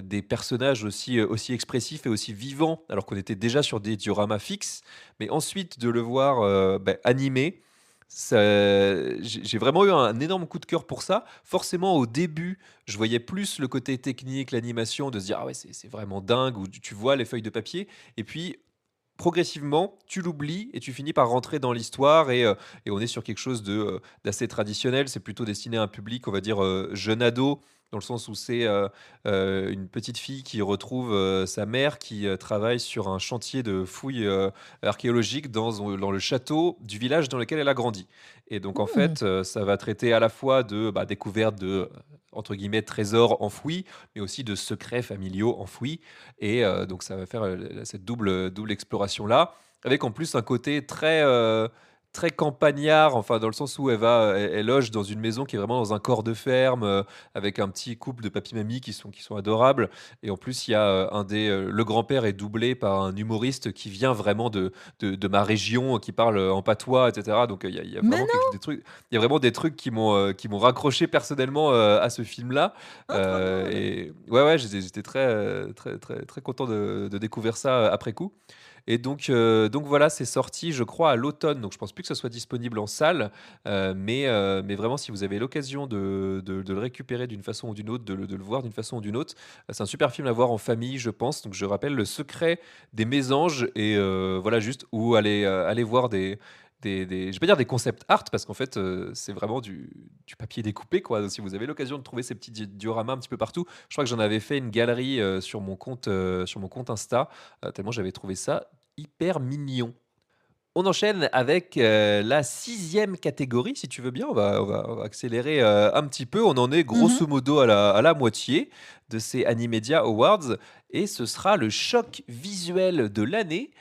des personnages aussi expressifs et aussi vivants, alors qu'on était déjà sur des dioramas fixes. Mais ensuite, de le voir animé, j'ai vraiment eu un énorme coup de cœur pour ça. Forcément, au début, je voyais plus le côté technique, l'animation, de se dire: «Ah ouais, c'est vraiment dingue», où tu vois les feuilles de papier. Et puis progressivement, tu l'oublies et tu finis par rentrer dans l'histoire. Et on est sur quelque chose d'assez traditionnel. C'est plutôt destiné à un public, on va dire, jeune ado, dans le sens où c'est, une petite fille qui retrouve, sa mère qui, travaille sur un chantier de fouilles, archéologiques dans le château du village dans lequel elle a grandi. Et donc en Mmh. fait, ça va traiter à la fois de, découverte de, entre guillemets «trésors enfouis», mais aussi de secrets familiaux enfouis. Et donc ça va faire, cette double exploration-là, avec en plus un côté très campagnard, enfin dans le sens où elle loge dans une maison qui est vraiment dans un corps de ferme, avec un petit couple de papy-mamie qui sont adorables. Et en plus, il y a, le grand-père est doublé par un humoriste qui vient vraiment de ma région, qui parle, en patois, et cetera. Donc il y a Mais vraiment non! des trucs, il y a vraiment des trucs qui m'ont raccroché personnellement, à ce film-là. Oh, trop cool! Et ouais, j'étais très, très, très, très content de découvrir ça, après coup. Et donc voilà, c'est sorti, je crois, à l'automne. Donc je pense plus que ça soit disponible en salle, mais vraiment, si vous avez l'occasion de le récupérer d'une façon ou d'une autre, de le voir d'une façon ou d'une autre, c'est un super film à voir en famille, je pense. Donc je rappelle Le Secret des Mésanges. Et voilà, juste où aller voir je vais pas dire des concept art, parce qu'en fait, c'est vraiment du papier découpé, quoi. Si vous avez l'occasion de trouver ces petits dioramas un petit peu partout, je crois que j'en avais fait une galerie sur mon compte Insta, tellement j'avais trouvé ça hyper mignon. On enchaîne avec la sixième catégorie, si tu veux bien. On va accélérer un petit peu. On en est Mmh. grosso modo à la moitié de ces Animedia Awards. Et ce sera le choc visuel de l'année.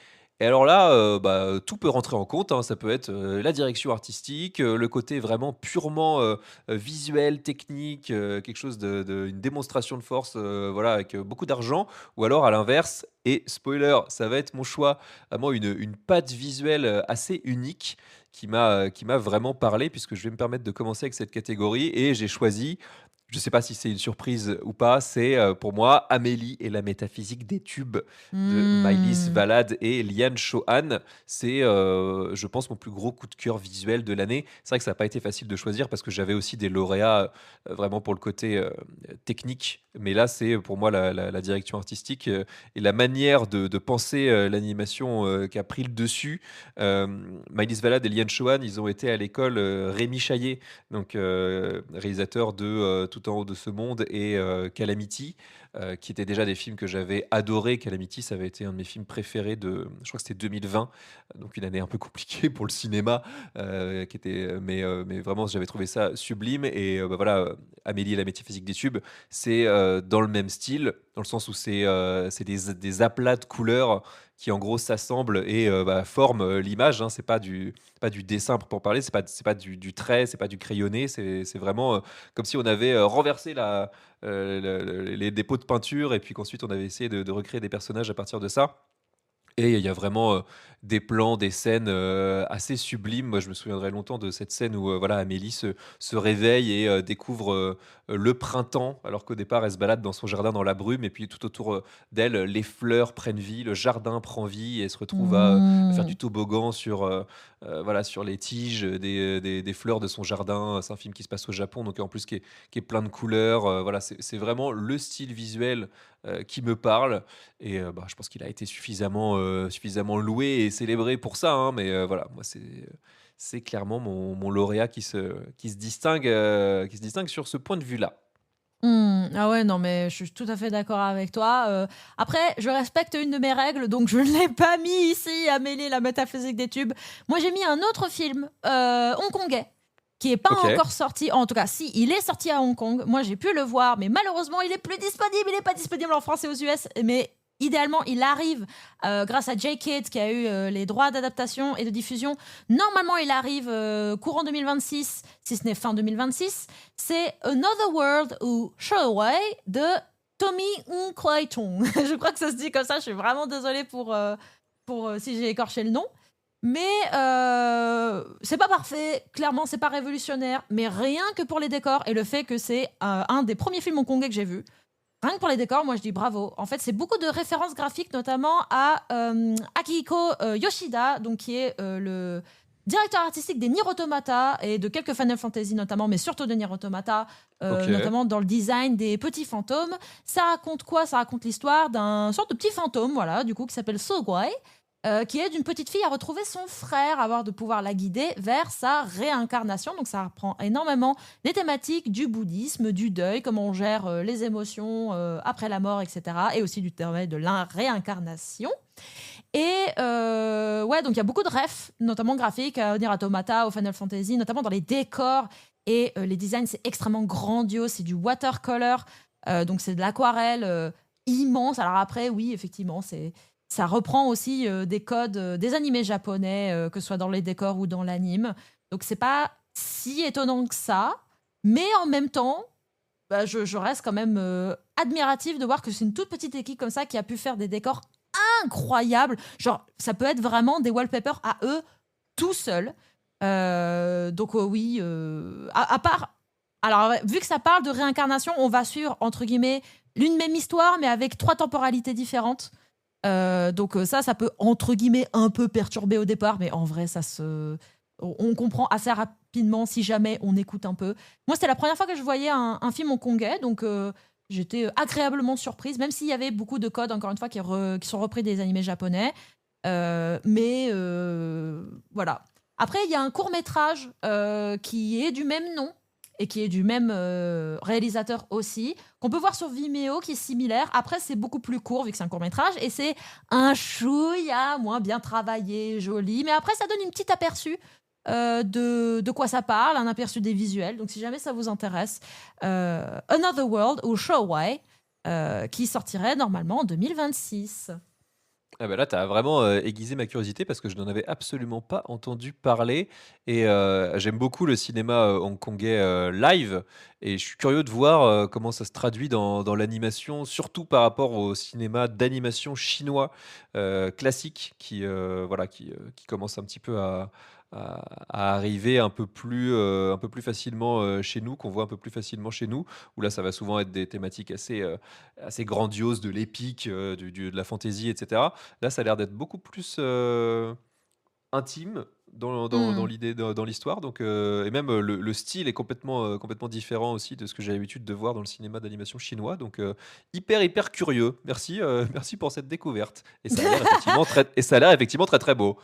Et alors là, tout peut rentrer en compte, hein. Ça peut être la direction artistique, le côté vraiment purement visuel, technique, quelque chose une démonstration de force, voilà, avec beaucoup d'argent. Ou alors à l'inverse, et spoiler, ça va être mon choix, vraiment une patte visuelle assez unique, qui m'a vraiment parlé, puisque je vais me permettre de commencer avec cette catégorie. Et j'ai choisi, je ne sais pas si c'est une surprise ou pas, c'est pour moi Amélie et la métaphysique des tubes de Maïlis Mmh. Valade et Liane Chohan. C'est, je pense, mon plus gros coup de cœur visuel de l'année. C'est vrai que ça n'a pas été facile de choisir, parce que j'avais aussi des lauréats vraiment pour le côté technique. Mais là, c'est pour moi la direction artistique, et la manière de penser l'animation, qui a pris le dessus. Maïlis Valade et Liane Chohan, ils ont été à l'école Rémi Chaillet, donc réalisateur de Tout en haut de ce monde et Calamity, qui étaient déjà des films que j'avais adorés. Calamity, ça avait été un de mes films préférés je crois que c'était 2020, donc une année un peu compliquée pour le cinéma, mais vraiment j'avais trouvé ça sublime. Et voilà, Amélie et la métaphysique des tubes, c'est dans le même style, dans le sens où c'est des aplats de couleurs qui en gros s'assemblent et forment l'image, hein. C'est pas du dessin pour parler, c'est pas du trait, c'est pas du crayonné, c'est vraiment comme si on avait renversé les dépôts de peinture, et puis qu'ensuite on avait essayé de recréer des personnages à partir de ça. Et il y a vraiment, des plans, des scènes, assez sublimes. Moi, je me souviendrai longtemps de cette scène où, voilà, Amélie se réveille et découvre, le printemps, alors qu'au départ, elle se balade dans son jardin dans la brume. Et puis tout autour, d'elle, les fleurs prennent vie, le jardin prend vie, et elle se retrouve à faire Mmh. du toboggan voilà, sur les tiges des fleurs de son jardin. C'est un film qui se passe au Japon, donc en plus qui est plein de couleurs, voilà, c'est vraiment le style visuel, qui me parle. Et je pense qu'il a été suffisamment loué et célébré pour ça, hein. Mais voilà, moi, c'est clairement mon lauréat qui se distingue sur ce point de vue-là. Mmh. Ah ouais, non, mais je suis tout à fait d'accord avec toi. Après, je respecte une de mes règles, donc je ne l'ai pas mis ici, Amélie, la métaphysique des tubes. Moi, j'ai mis un autre film hongkongais. qui est pas OK. encore sorti. En tout cas, si, il est sorti à Hong Kong. Moi, j'ai pu le voir, mais malheureusement, il est plus disponible. Il est pas disponible en France et aux US. Mais idéalement, il arrive grâce à J-Kids qui a eu les droits d'adaptation et de diffusion. Normalement, il arrive courant 2026, si ce n'est fin 2026. C'est Another World ou Showaway de Tommy Kwai-Tong. Je crois que ça se dit comme ça. Je suis vraiment désolée pour si j'ai écorché le nom. Mais c'est pas parfait, clairement, c'est pas révolutionnaire, mais rien que pour les décors et le fait que c'est un des premiers films hongkongais que j'ai vu. Rien que pour les décors, moi je dis bravo. En fait, c'est beaucoup de références graphiques, notamment à Akihiko Yoshida, donc qui est le directeur artistique des Nier Automata et de quelques Final Fantasy notamment, mais surtout de Nier Automata, OK. notamment dans le design des petits fantômes. Ça raconte quoi? Ça raconte l'histoire d'un sorte de petit fantôme, voilà, du coup, qui s'appelle Sogwai, qui aide une petite fille à retrouver son frère, de pouvoir la guider vers sa réincarnation. Donc ça reprend énormément les thématiques du bouddhisme, du deuil, comment on gère les émotions après la mort, etc. Et aussi du thème de la réincarnation. Et ouais, donc il y a beaucoup de refs, notamment graphiques, à Nier Automata, au Final Fantasy, notamment dans les décors et les designs, c'est extrêmement grandiose, c'est du watercolor, donc c'est de l'aquarelle immense. Alors après, oui, effectivement, ça reprend aussi des codes des animés japonais, que ce soit dans les décors ou dans l'anime. Donc c'est pas si étonnant que ça, mais en même temps, bah, je reste quand même admirative de voir que c'est une toute petite équipe comme ça qui a pu faire des décors incroyables. Genre, ça peut être vraiment des wallpapers à eux tout seuls. Donc oui, à part... Alors, ouais, vu que ça parle de réincarnation, on va suivre, entre guillemets, l'une même histoire, mais avec 3 temporalités différentes. Donc ça peut, entre guillemets, un peu perturber au départ, mais en vrai, on comprend assez rapidement si jamais on écoute un peu. Moi, c'était la première fois que je voyais un film hongkongais, donc j'étais agréablement surprise, même s'il y avait beaucoup de codes, encore une fois, qui sont repris des animés japonais. Mais voilà. Après, il y a un court-métrage qui est du même nom et qui est du même réalisateur aussi, qu'on peut voir sur Vimeo, qui est similaire. Après, c'est beaucoup plus court, vu que c'est un court-métrage, et c'est un chouïa moins bien travaillé, joli. Mais après, ça donne une petite aperçu de quoi ça parle, un aperçu des visuels. Donc, si jamais ça vous intéresse, Another World ou Showai, qui sortirait normalement en 2026. Ah bah là, tu as vraiment, aiguisé ma curiosité parce que je n'en avais absolument pas entendu parler et j'aime beaucoup le cinéma, hongkongais, live et je suis curieux de voir, comment ça se traduit dans l'animation, surtout par rapport au cinéma d'animation chinois, classique voilà, qui commence un petit peu à arriver un peu plus facilement, chez nous, qu'on voit un peu plus facilement chez nous, où là, ça va souvent être des thématiques assez grandioses, de l'épique, de la fantaisie et cetera. Là, ça a l'air d'être beaucoup plus, intime dans Hmm. l'idée, dans l'histoire donc et même, le style est complètement différent aussi de ce que j'ai l'habitude de voir dans le cinéma d'animation chinois donc hyper curieux. Merci, merci pour cette découverte et ça a l'air effectivement très, très beau.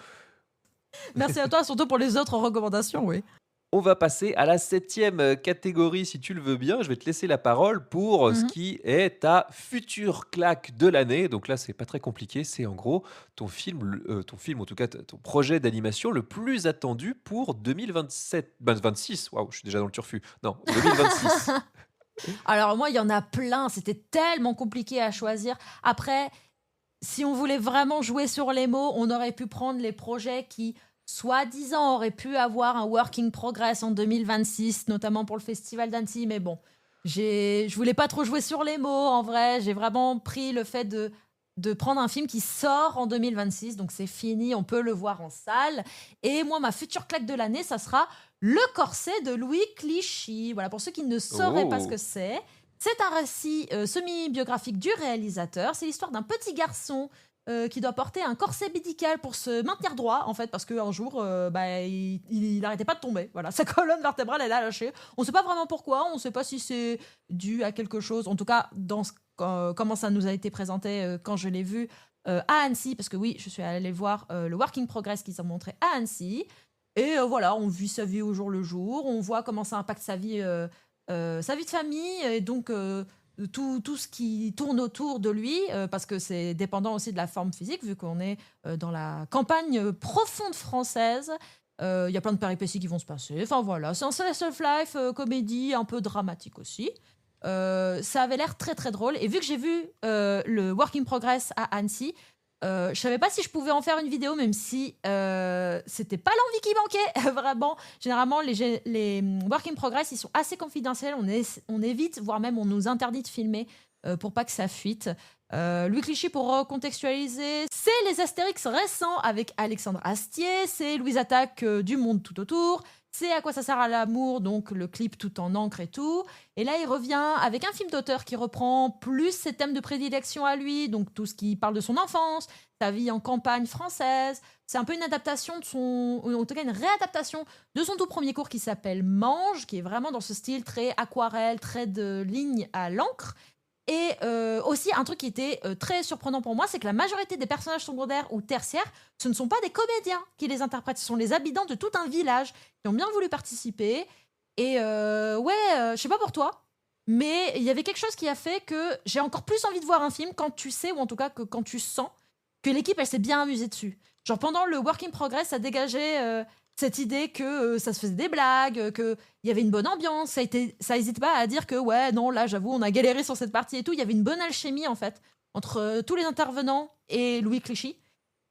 Merci à toi, surtout pour les autres recommandations, oui. On va passer à la septième catégorie, si tu le veux bien. Je vais te laisser la parole pour ce Mhm. qui est ta future claque de l'année. Donc là, c'est pas très compliqué. C'est en gros ton film, en tout cas ton projet d'animation le plus attendu pour 2027, 26. Waouh, je suis déjà dans le turfu. Non, 2026. Alors moi, il y en a plein. C'était tellement compliqué à choisir. Après, si on voulait vraiment jouer sur les mots, on aurait pu prendre les projets qui, soi-disant, auraient pu avoir un working progress en 2026, notamment pour le festival d'Annecy. Mais bon, je voulais pas trop jouer sur les mots, en vrai. J'ai vraiment pris le fait de prendre un film qui sort en 2026. Donc c'est fini, on peut le voir en salle. Et moi, ma future claque de l'année, ça sera Le Corset de Louis Clichy. Voilà, pour ceux qui ne sauraient pas ce que Oh. c'est un récit semi-biographique du réalisateur. C'est l'histoire d'un petit garçon qui doit porter un corset médical pour se maintenir droit, en fait, parce qu'un jour, il n'arrêtait pas de tomber. Voilà, sa colonne vertébrale, elle a lâché. On ne sait pas vraiment pourquoi, on ne sait pas si c'est dû à quelque chose. En tout cas, comment ça nous a été présenté quand je l'ai vu à Annecy, parce que oui, je suis allée voir le Working Progress qu'ils ont montré à Annecy. Et voilà, on vit sa vie au jour le jour, on voit comment ça impacte sa vie de famille et donc tout ce qui tourne autour de lui, parce que c'est dépendant aussi de la forme physique, vu qu'on est dans la campagne profonde française. Il y a plein de péripéties qui vont se passer. Enfin voilà, c'est un slice of life, comédie, un peu dramatique aussi. Ça avait l'air très, très drôle et vu que j'ai vu, le work in progress à Annecy, je savais pas si je pouvais en faire une vidéo même si, c'était pas l'envie qui manquait, vraiment. Généralement work in progress, ils sont assez confidentiels, on évite, voire même on nous interdit de filmer, pour pas que ça fuite. Louis Clichy, pour recontextualiser, c'est les Astérix récents avec Alexandre Astier, c'est Louise Attaque, du monde tout autour, c'est À quoi ça sert à l'amour, donc le clip tout en encre et tout. Et là, il revient avec un film d'auteur qui reprend plus ses thèmes de prédilection à lui, donc tout ce qui parle de son enfance, sa vie en campagne française. C'est un peu une adaptation de son, ou en tout cas une réadaptation de son tout premier cours qui s'appelle Mange, qui est vraiment dans ce style très aquarelle, très de ligne à l'encre. Et aussi, un truc qui était très surprenant pour moi, c'est que la majorité des personnages secondaires ou tertiaires, ce ne sont pas des comédiens qui les interprètent, ce sont les habitants de tout un village qui ont bien voulu participer. Et ouais, je sais pas pour toi, mais il y avait quelque chose qui a fait que j'ai encore plus envie de voir un film quand tu sais, ou en tout cas que quand tu sens que l'équipe, elle s'est bien amusée dessus. Genre pendant le Work in Progress, ça dégageait cette idée que ça se faisait des blagues, qu'il y avait une bonne ambiance. Ça hésite pas à dire que ouais, non, là, j'avoue, on a galéré sur cette partie et tout. Il y avait une bonne alchimie en fait entre tous les intervenants et Louis Clichy.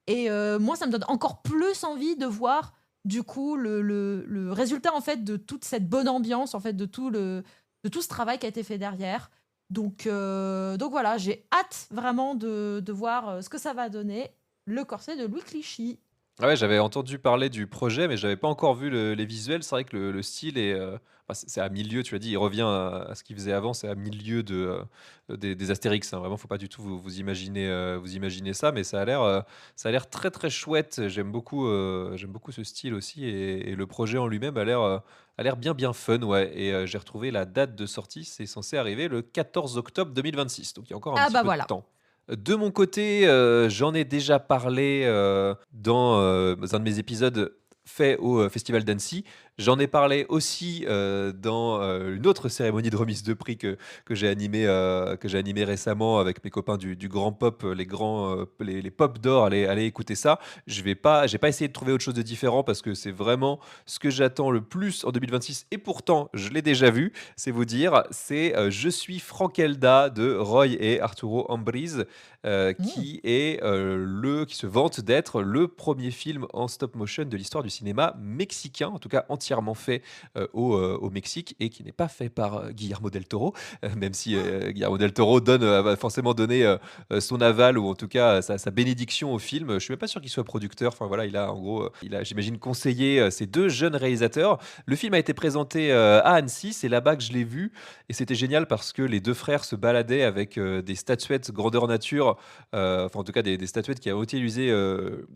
Et moi, ça me donne encore plus envie de voir du coup le résultat en fait de toute cette bonne ambiance, en fait de tout ce travail qui a été fait derrière. Donc voilà, j'ai hâte vraiment de voir ce que ça va donner, le corset de Louis Clichy. Ah ouais, j'avais entendu parler du projet, mais j'avais pas encore vu les visuels. C'est vrai que le style est, bah, c'est à milieu, tu as dit, il revient à ce qu'il faisait avant, c'est à milieu des Astérix, hein. Vraiment, faut pas du tout vous imaginer ça, mais ça a l'air très, très chouette. J'aime beaucoup ce style aussi et le projet en lui-même a l'air bien, bien fun, ouais et j'ai retrouvé la date de sortie, c'est censé arriver le 14 octobre 2026, donc il y a encore un Ah petit bah peu de voilà. temps. De mon côté, j'en ai déjà parlé, dans, un de mes épisodes faits au, festival d'Annecy. J'en ai parlé aussi, dans, une autre cérémonie de remise de prix que j'ai animée récemment avec mes copains du Grand Pop, les Pop d'or. Allez écouter ça. J'ai pas essayé de trouver autre chose de différent parce que c'est vraiment ce que j'attends le plus en 2026 et pourtant je l'ai déjà vu, c'est vous dire. C'est, Je suis Frankelda de Roy et Arturo Ambrise. Mmh. Qui se vante d'être le premier film en stop motion de l'histoire du cinéma mexicain, en tout cas entièrement fait au Mexique et qui n'est pas fait par Guillermo del Toro, même si Guillermo del Toro va forcément donner son aval ou en tout cas sa bénédiction au film. Je suis même pas sûr qu'il soit producteur. Enfin voilà, il a en gros, il a, j'imagine, conseillé ces deux jeunes réalisateurs. Le film a été présenté à Annecy, c'est là-bas que je l'ai vu et c'était génial parce que les deux frères se baladaient avec des statuettes grandeur nature, enfin en tout cas des statuettes qui avaient été utilisées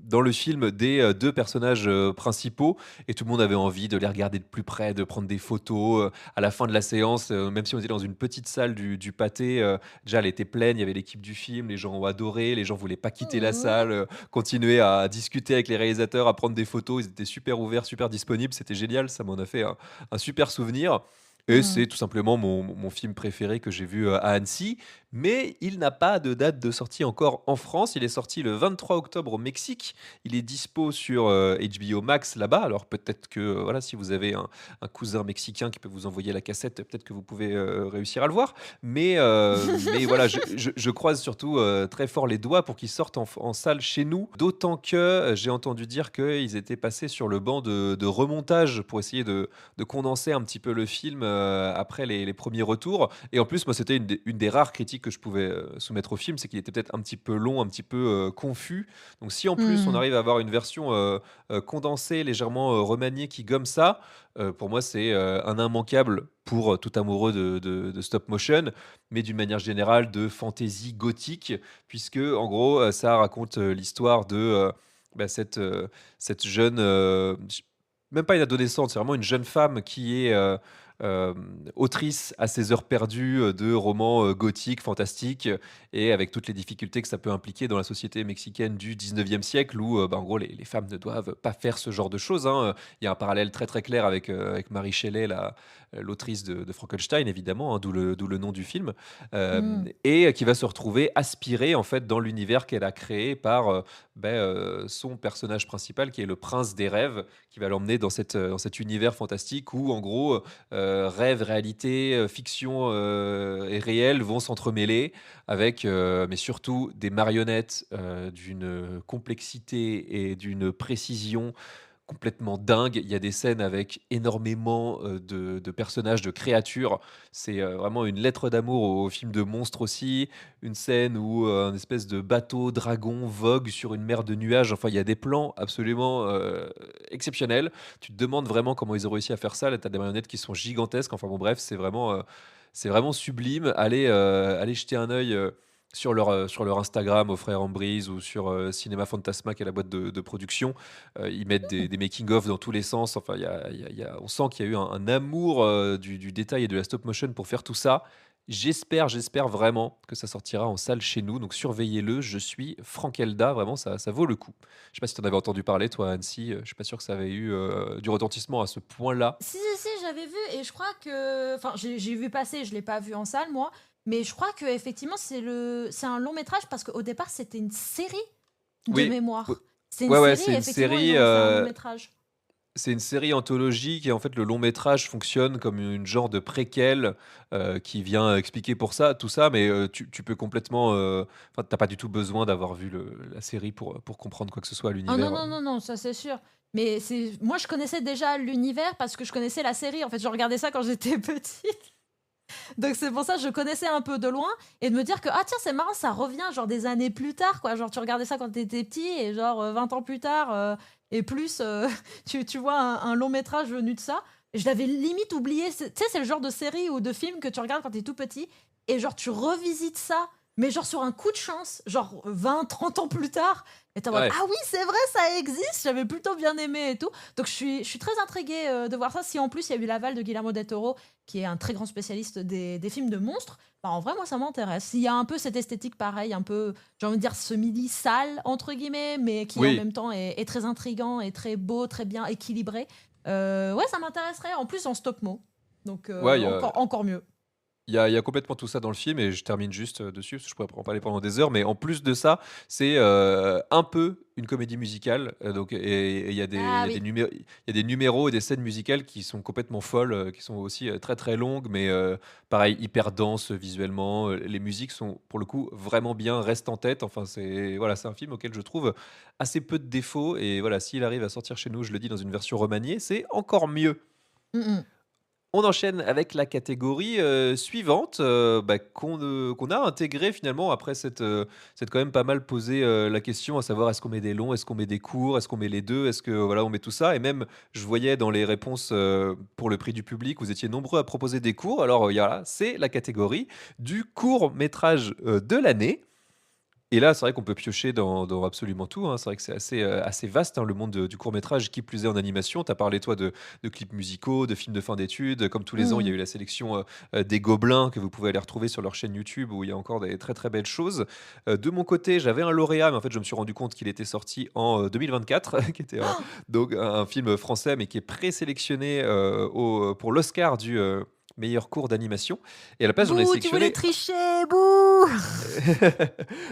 dans le film des deux personnages principaux et tout le monde avait envie de les regarder de plus près, de prendre des photos. À la fin de la séance, même si on était dans une petite salle du pâté, déjà elle était pleine, il y avait l'équipe du film, les gens ont adoré, les gens voulaient pas quitter la Mmh. salle, continuer à discuter avec les réalisateurs, à prendre des photos, ils étaient super ouverts, super disponibles, c'était génial, ça m'en a fait un super souvenir. Et Mmh. c'est tout simplement mon film préféré que j'ai vu, à Annecy, mais il n'a pas de date de sortie encore en France. Il est sorti le 23 octobre au Mexique. Il est dispo sur, HBO Max là-bas. Alors peut-être que, voilà, si vous avez un cousin mexicain qui peut vous envoyer la cassette, peut-être que vous pouvez, réussir à le voir. Mais voilà, je croise surtout, très fort les doigts pour qu'il sorte en salle chez nous. D'autant que, j'ai entendu dire qu'ils étaient passés sur le banc de remontage pour essayer de condenser un petit peu le film après les premiers retours. Et en plus, moi, c'était une des rares critiques que je pouvais soumettre au film, c'est qu'il était peut-être un petit peu long, un petit peu confus. Donc, si en plus on Mmh. arrive à avoir une version condensée, légèrement remaniée qui gomme ça, pour moi, c'est un immanquable pour tout amoureux de stop motion, mais d'une manière générale de fantasy gothique, puisque en gros, ça raconte l'histoire de bah, cette jeune, même pas une adolescente, c'est vraiment une jeune femme qui est autrice à ses heures perdues de romans gothiques, fantastiques, et avec toutes les difficultés que ça peut impliquer dans la société mexicaine du 19e siècle, où bah, en gros les femmes ne doivent pas faire ce genre de choses, hein. Il y a un parallèle très très clair avec Mary Shelley, l'autrice de Frankenstein, évidemment, hein, d'où le nom du film, Mmh. et qui va se retrouver aspirée en fait dans l'univers qu'elle a créé par son personnage principal, qui est le prince des rêves, qui va l'emmener dans cet univers fantastique où, en gros, rêve, réalité, fiction et réel vont s'entremêler avec, mais surtout des marionnettes d'une complexité et d'une précision complètement dingue. Il y a des scènes avec énormément de personnages, de créatures. C'est vraiment une lettre d'amour au film de monstres aussi. Une scène où un espèce de bateau dragon vogue sur une mer de nuages. Enfin, il y a des plans absolument exceptionnels. Tu te demandes vraiment comment ils ont réussi à faire ça. Là, tu as des marionnettes qui sont gigantesques. Enfin bon, bref, c'est vraiment sublime. Allez jeter un œil sur leur Instagram aux frères Ambrise, ou sur Cinéma Fantasma, qui est la boîte de production. Ils mettent des making-of dans tous les sens. Enfin, on sent qu'il y a eu un amour du détail et de la stop motion pour faire tout ça. J'espère vraiment que ça sortira en salle chez nous. Donc surveillez-le. Je suis Frankelda. Vraiment, ça vaut le coup. Je sais pas si tu en avais entendu parler, toi, Annecy. Je suis pas sûr que ça avait eu du retentissement à ce point-là. Si, si, si, j'avais vu et je crois que. Enfin, j'ai vu passer, je l'ai pas vu en salle, moi. Mais je crois que effectivement c'est un long métrage parce qu'au départ, c'était une série de Oui, oui. mémoire. C'est une Ouais, ouais, série et effectivement, ils série. ont fait un long métrage. C'est une série anthologique, et en fait, le long métrage fonctionne comme une genre de préquel qui vient expliquer pour ça, tout ça, mais tu peux complètement. Enfin, t'as pas du tout besoin d'avoir vu la série pour comprendre quoi que ce soit à Ah non, l'univers. non, non, non, ça c'est sûr. Mais moi, je connaissais déjà l'univers parce que je connaissais la série. En fait, je regardais ça quand j'étais petite. Donc c'est pour ça que je connaissais un peu de loin et de me dire que ah tiens c'est marrant ça revient genre des années plus tard quoi, genre tu regardais ça quand t'étais petit et genre 20 ans plus tard et plus tu vois un long métrage venu de ça. Et je l'avais limite oublié. Tu sais c'est le genre de série ou de film que tu regardes quand t'es tout petit et genre tu revisites ça mais genre sur un coup de chance genre 20 30 ans plus tard et t'es en mode Ouais. ah oui c'est vrai ça existe, j'avais plutôt bien aimé et tout. Donc je suis très intriguée de voir ça. Si en plus il y a eu l'aval de Guillermo del Toro qui est un très grand spécialiste des films de monstres, bah en vrai, moi, ça m'intéresse. Il y a un peu cette esthétique pareil, un peu, j'ai envie de dire, semi-sale, entre guillemets, mais qui en Oui, même temps est très intrigant et très beau, très bien équilibré. Ouais, ça m'intéresserait. En plus, en stop-mo. Donc, ouais, encore mieux. il y a complètement tout ça dans le film, et je termine juste dessus, parce que je pourrais en parler pendant des heures. Mais en plus de ça, c'est un peu une comédie musicale. Et Ah oui. il y a des numéros et des scènes musicales qui sont complètement folles, qui sont aussi très très longues, mais pareil, hyper denses visuellement. Les musiques sont pour le coup vraiment bien, restent en tête. Enfin, c'est un film auquel je trouve assez peu de défauts. Et voilà, s'il arrive à sortir chez nous, je le dis, dans une version remaniée, c'est encore mieux. Mm, mm. On enchaîne avec la catégorie suivante, bah, qu'on a intégrée finalement après s'être quand même pas mal posé la question, à savoir: est-ce qu'on met des longs, est-ce qu'on met des courts, est-ce qu'on met les 2, est-ce que voilà, on met tout ça? Et même, je voyais dans les réponses pour le prix du public, vous étiez nombreux à proposer des courts. Alors il y a là, c'est la catégorie du court métrage de l'année. Et là, c'est vrai qu'on peut piocher dans absolument tout, hein. C'est vrai que c'est assez vaste, hein, le monde du court métrage, qui plus est en animation. Tu as parlé, toi, de clips musicaux, de films de fin d'études. Comme tous les ans, il y a Mm. eu la sélection des Gobelins, que vous pouvez aller retrouver sur leur chaîne YouTube, où il y a encore des très très belles choses. De mon côté, j'avais un lauréat, mais en fait, je me suis rendu compte qu'il était sorti en 2024, qui était donc un film français, mais qui est présélectionné pour l'Oscar du meilleur court d'animation. Et à la place, j'en ai Bouh, tu voulais sélectionné. tricher, bouh.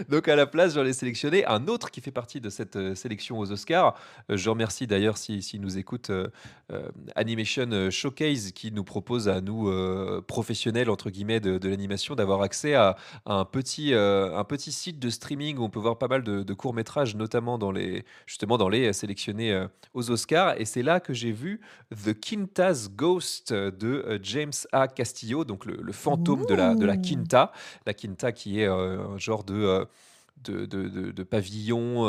Donc à la place, j'en ai sélectionné un autre qui fait partie de cette sélection aux Oscars. Je remercie d'ailleurs, s'il nous écoute, Animation Showcase, qui nous propose à nous, professionnels entre guillemets de l'animation, d'avoir accès à un petit site de streaming où on peut voir pas mal de courts-métrages, notamment justement dans les sélectionnés aux Oscars. Et c'est là que j'ai vu The Quinta's Ghost de James A. Castillo, donc le fantôme de la Ouh. Quinta. La Quinta, qui est un genre de pavillon,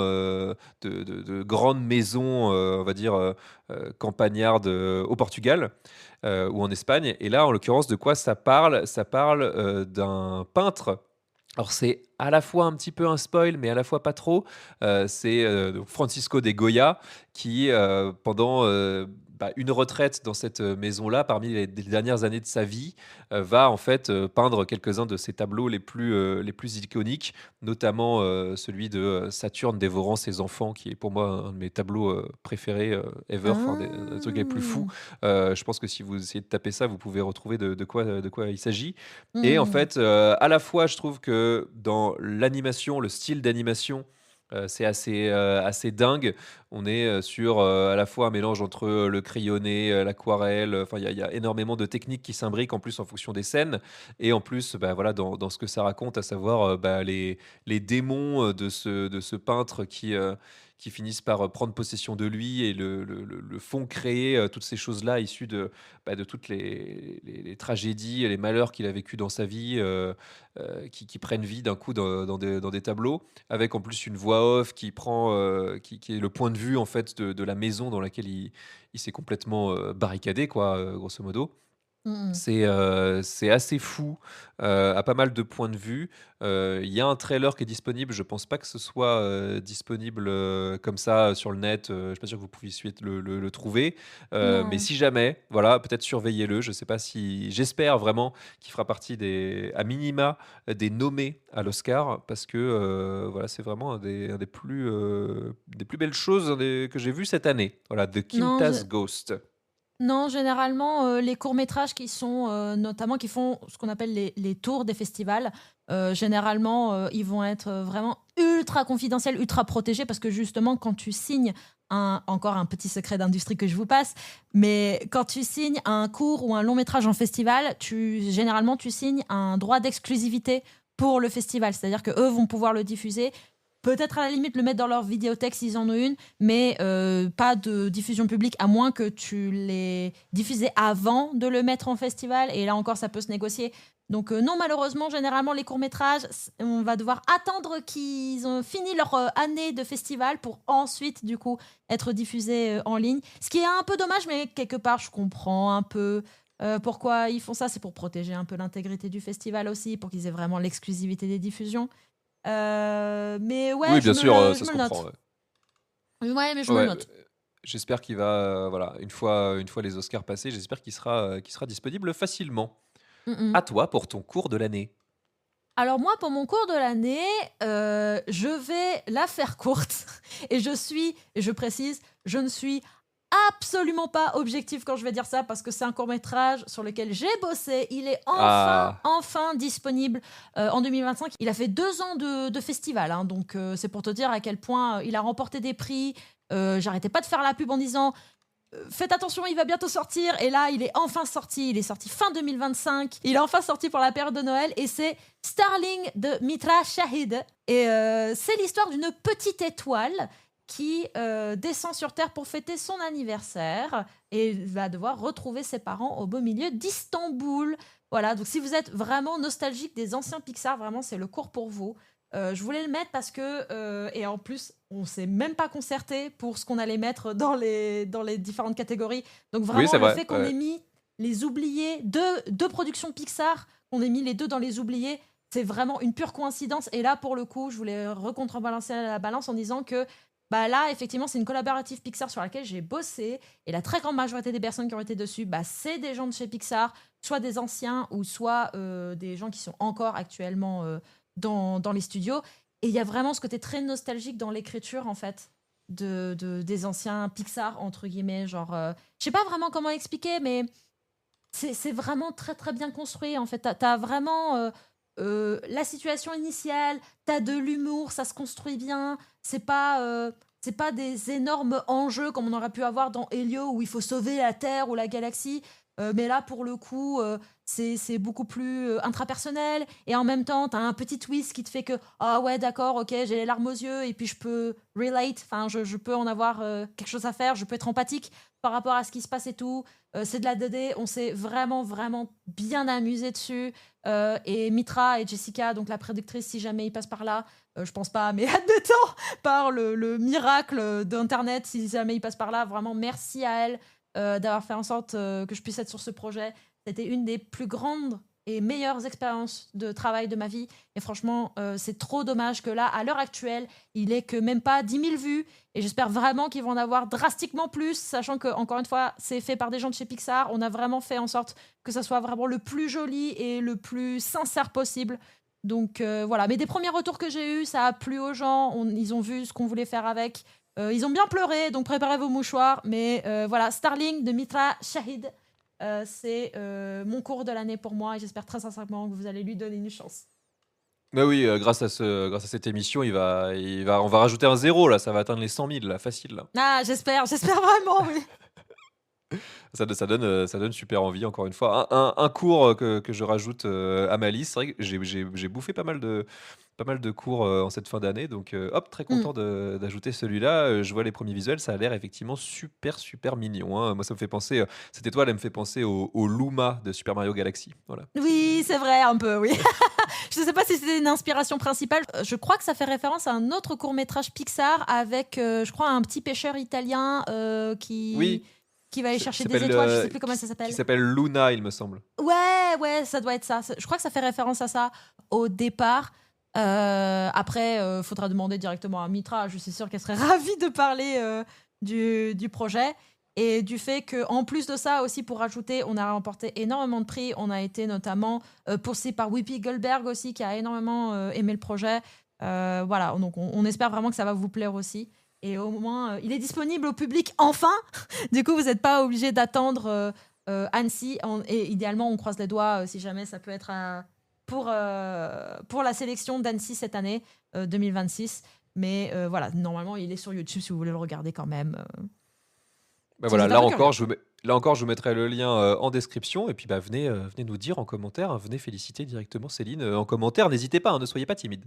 de grande maison, on va dire, campagnarde, au Portugal, ou en Espagne. Et là, en l'occurrence, de quoi ça parle? Ça parle d'un peintre. Alors, c'est à la fois un petit peu un spoil, mais à la fois pas trop. C'est donc Francisco de Goya, qui, pendant une retraite dans cette, maison-là parmi les dernières années de sa vie, va en fait, peindre quelques-uns de ses tableaux les plus iconiques, notamment, celui de, Saturne dévorant ses enfants qui est pour moi un de mes tableaux, préférés, ever, enfin des trucs les plus fous. Ah! Je pense que si vous essayez de taper ça, vous pouvez retrouver de quoi il s'agit et en Mmh. fait, à la fois je trouve que dans l'animation, le style d'animation, c'est assez dingue. On est, sur, à la fois un mélange entre, le crayonné, l'aquarelle, enfin il y a énormément de techniques qui s'imbriquent en plus en fonction des scènes et en plus, bah, voilà dans ce que ça raconte, à savoir, bah, les démons, de ce peintre qui finissent par, prendre possession de lui et le font créer, toutes ces choses-là issues de toutes les tragédies et les malheurs qu'il a vécu dans sa vie, qui prennent vie d'un coup dans des tableaux avec en plus une voix off qui prend, qui est le point de vue en fait de la maison dans laquelle il s'est complètement, barricadé quoi, grosso modo. Mmh mh. C'est assez fou, à pas mal de points de vue. Il y a un trailer qui est disponible, je pense pas que ce soit, disponible, comme ça, sur le net, je suis pas sûr que vous puissiez le trouver. Mais Non. si jamais, voilà, peut-être surveillez-le. Je sais pas si j'espère vraiment qu'il fera partie des à minima, des nommés à l'Oscar parce que, voilà, c'est vraiment des plus belles choses, que j'ai vues cette année. Voilà, The Non, je Quintas Ghost. Non, généralement, les courts-métrages qui sont, notamment qui font ce qu'on appelle les tours des festivals, généralement, ils vont être, vraiment ultra confidentiels, ultra protégés parce que justement quand tu signes encore un petit secret d'industrie que je vous passe, mais quand tu signes un court ou un long métrage en festival, généralement tu signes un droit d'exclusivité pour le festival. C'est-à-dire qu'eux vont pouvoir le diffuser, peut-être à la limite le mettre dans leur vidéothèque s'ils en ont une, mais pas de diffusion publique, à moins que tu l'aies diffusé avant de le mettre en festival. Et là encore, ça peut se négocier. Donc non, malheureusement, généralement, les courts-métrages, on va devoir attendre qu'ils ont fini leur année de festival pour ensuite, du coup, être diffusés en ligne. Ce qui est un peu dommage, mais quelque part, je comprends un peu pourquoi ils font ça. C'est pour protéger un peu l'intégrité du festival aussi, pour qu'ils aient vraiment l'exclusivité des diffusions. Mais ouais, Oui, bien sûr, je ça se me le comprend, note. ouais. Ouais, mais je me le Ouais, note. j'espère qu'il va, voilà, une fois les Oscars passés, j'espère qu'il sera disponible facilement. Mmh mh. À toi pour ton cours de l'année. Alors moi, pour mon cours de l'année, je vais la faire courte et je précise, je ne suis absolument pas objective quand je vais dire ça parce que c'est un court-métrage sur lequel j'ai bossé. Il est Ah! enfin disponible, en 2025. Il a fait 2 ans de festival, hein, donc c'est pour te dire à quel point, il a remporté des prix. J'arrêtais pas de faire la pub en disant: faites attention, il va bientôt sortir. Et là, il est enfin sorti. Il est sorti fin 2025. Il est enfin sorti pour la période de Noël. Et c'est Starling de Mitra Shahid. Et c'est l'histoire d'une petite étoile qui descend sur Terre pour fêter son anniversaire et va devoir retrouver ses parents au beau milieu d'Istanbul. Voilà, donc si vous êtes vraiment nostalgique des anciens Pixar, vraiment, c'est le cours pour vous. Je voulais le mettre parce que, et en plus, on s'est même pas concerté pour ce qu'on allait mettre dans les différentes catégories. Donc Oui, vraiment, c'est le vrai, fait qu'on ouais. ait mis les oubliés, deux productions Pixar, qu'on ait mis les deux dans les oubliés, c'est vraiment une pure coïncidence. Et là, pour le coup, je voulais recontrebalancer la balance en disant que bah là, effectivement, c'est une collaborative Pixar sur laquelle j'ai bossé. Et la très grande majorité des personnes qui ont été dessus, bah, c'est des gens de chez Pixar, soit des anciens ou soit des gens qui sont encore actuellement dans les studios. Et il y a vraiment ce côté très nostalgique dans l'écriture, en fait, des anciens Pixar, entre guillemets. Genre, je sais pas vraiment comment expliquer, mais c'est vraiment très, très bien construit, en fait. T'as vraiment la situation initiale, t'as de l'humour, ça se construit bien. C'est pas des énormes enjeux comme on aurait pu avoir dans Helio, où il faut sauver la Terre ou la galaxie. Mais là, pour le coup, c'est beaucoup plus intrapersonnel. Et en même temps, t'as un petit twist qui te fait que, ah ouais, d'accord, ok, j'ai les larmes aux yeux, et puis je peux relate, enfin, je peux en avoir quelque chose à faire, je peux être empathique par rapport à ce qui se passe et tout. C'est de la 2D, on s'est vraiment, vraiment bien amusé dessus. Et Mitra et Jessica, donc la productrice, si jamais ils passent par là, je pense pas, mais admettons, par le miracle d'Internet, si jamais ils passent par là, vraiment merci à elle d'avoir fait en sorte que je puisse être sur ce projet. C'était une des plus grandes et meilleures expériences de travail de ma vie. Et franchement, c'est trop dommage que là, à l'heure actuelle, il est que même pas 10 000 vues. Et j'espère vraiment qu'ils vont en avoir drastiquement plus, sachant que, encore une fois, c'est fait par des gens de chez Pixar. On a vraiment fait en sorte que ça soit vraiment le plus joli et le plus sincère possible. Donc voilà, mais des premiers retours que j'ai eus, ça a plu aux gens. Ils ont vu ce qu'on voulait faire avec. Ils ont bien pleuré, donc préparez vos mouchoirs. Mais voilà, Starling de Mitra Shahid, c'est mon cours de l'année pour moi et j'espère très sincèrement que vous allez lui donner une chance. Mais oui, grâce à cette émission, on va rajouter un zéro là, ça va atteindre les 100 000 là, facile là. Ah, j'espère vraiment, oui. Ça donne super envie, encore une fois. Un cours que je rajoute à ma liste. C'est vrai que j'ai bouffé pas mal de cours en cette fin d'année. Donc, hop, très Mm. content d'ajouter celui-là. Je vois les premiers visuels, ça a l'air effectivement super, super mignon, hein. Moi, ça me fait penser, cette étoile, elle me fait penser au Luma de Super Mario Galaxy. Voilà. Oui, c'est vrai, un peu, oui. Je ne sais pas si c'était une inspiration principale. Je crois que ça fait référence à un autre court-métrage Pixar avec, je crois, un petit pêcheur italien Oui, qui va aller qui chercher des s'appelle étoiles. Je ne sais plus comment ça qui s'appelle. s'appelle Luna, il me semble. Ouais, ouais, ça doit être ça. Je crois que ça fait référence à ça au départ. Après, faudra demander directement à Mitra. Je suis sûre qu'elle serait ravie de parler du projet et du fait que, en plus de ça aussi, pour rajouter, on a remporté énormément de prix. On a été notamment poursuivi par Whoopi Goldberg aussi, qui a énormément aimé le projet. Voilà, donc on espère vraiment que ça va vous plaire aussi. Et au moins, il est disponible au public enfin. Du coup, vous n'êtes pas obligé d'attendre Annecy. Et idéalement, on croise les doigts si jamais ça peut être pour la sélection d'Annecy cette année, 2026. Mais voilà, normalement, il est sur YouTube si vous voulez le regarder quand même. Bah Si vous voilà, êtes un peu curieux. là encore, je vous mettrai le lien en description. Et puis bah, venez nous dire en commentaire, hein, venez féliciter directement Céline en commentaire. N'hésitez pas, hein, ne soyez pas timide.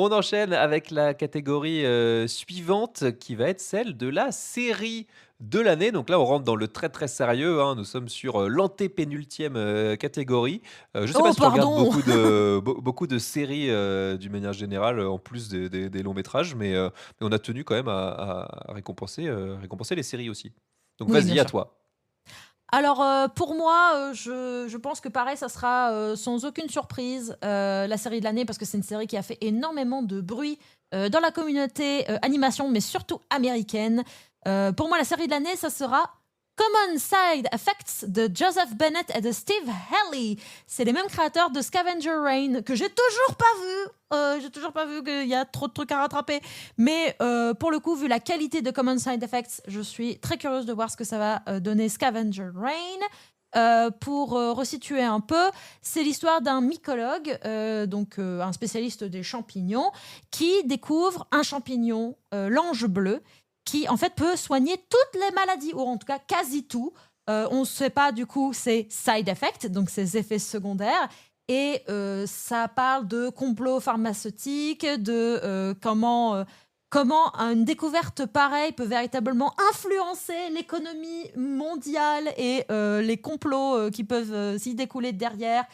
On enchaîne avec la catégorie suivante qui va être celle de la série de l'année. Donc là, on rentre dans le très très sérieux, hein. Nous sommes sur l'antépénultième catégorie. Je ne sais pas Oh, si tu regardes pardon. beaucoup de séries d'une manière générale, en plus des longs métrages, mais on a tenu quand même à récompenser les séries aussi. Donc Oui, bien vas-y, à sûr. toi. Alors, pour moi, je pense que pareil, ça sera sans aucune surprise la série de l'année parce que c'est une série qui a fait énormément de bruit dans la communauté animation, mais surtout américaine. Pour moi, la série de l'année, ça sera Common Side Effects de Joseph Bennett et de Steve Halley. C'est les mêmes créateurs de Scavenger Reign que j'ai toujours pas vu. J'ai toujours pas vu qu'il y a trop de trucs à rattraper. Mais pour le coup, vu la qualité de Common Side Effects, je suis très curieuse de voir ce que ça va donner Scavenger Reign. Pour resituer un peu, c'est l'histoire d'un mycologue, donc un spécialiste des champignons, qui découvre un champignon, l'ange bleu, qui en fait peut soigner toutes les maladies, ou en tout cas quasi tout. On ne sait pas du coup ses side effects, donc ses effets secondaires. Et ça parle de complot pharmaceutique, de comment une découverte pareille peut véritablement influencer l'économie mondiale et les complots qui peuvent s'y découler derrière.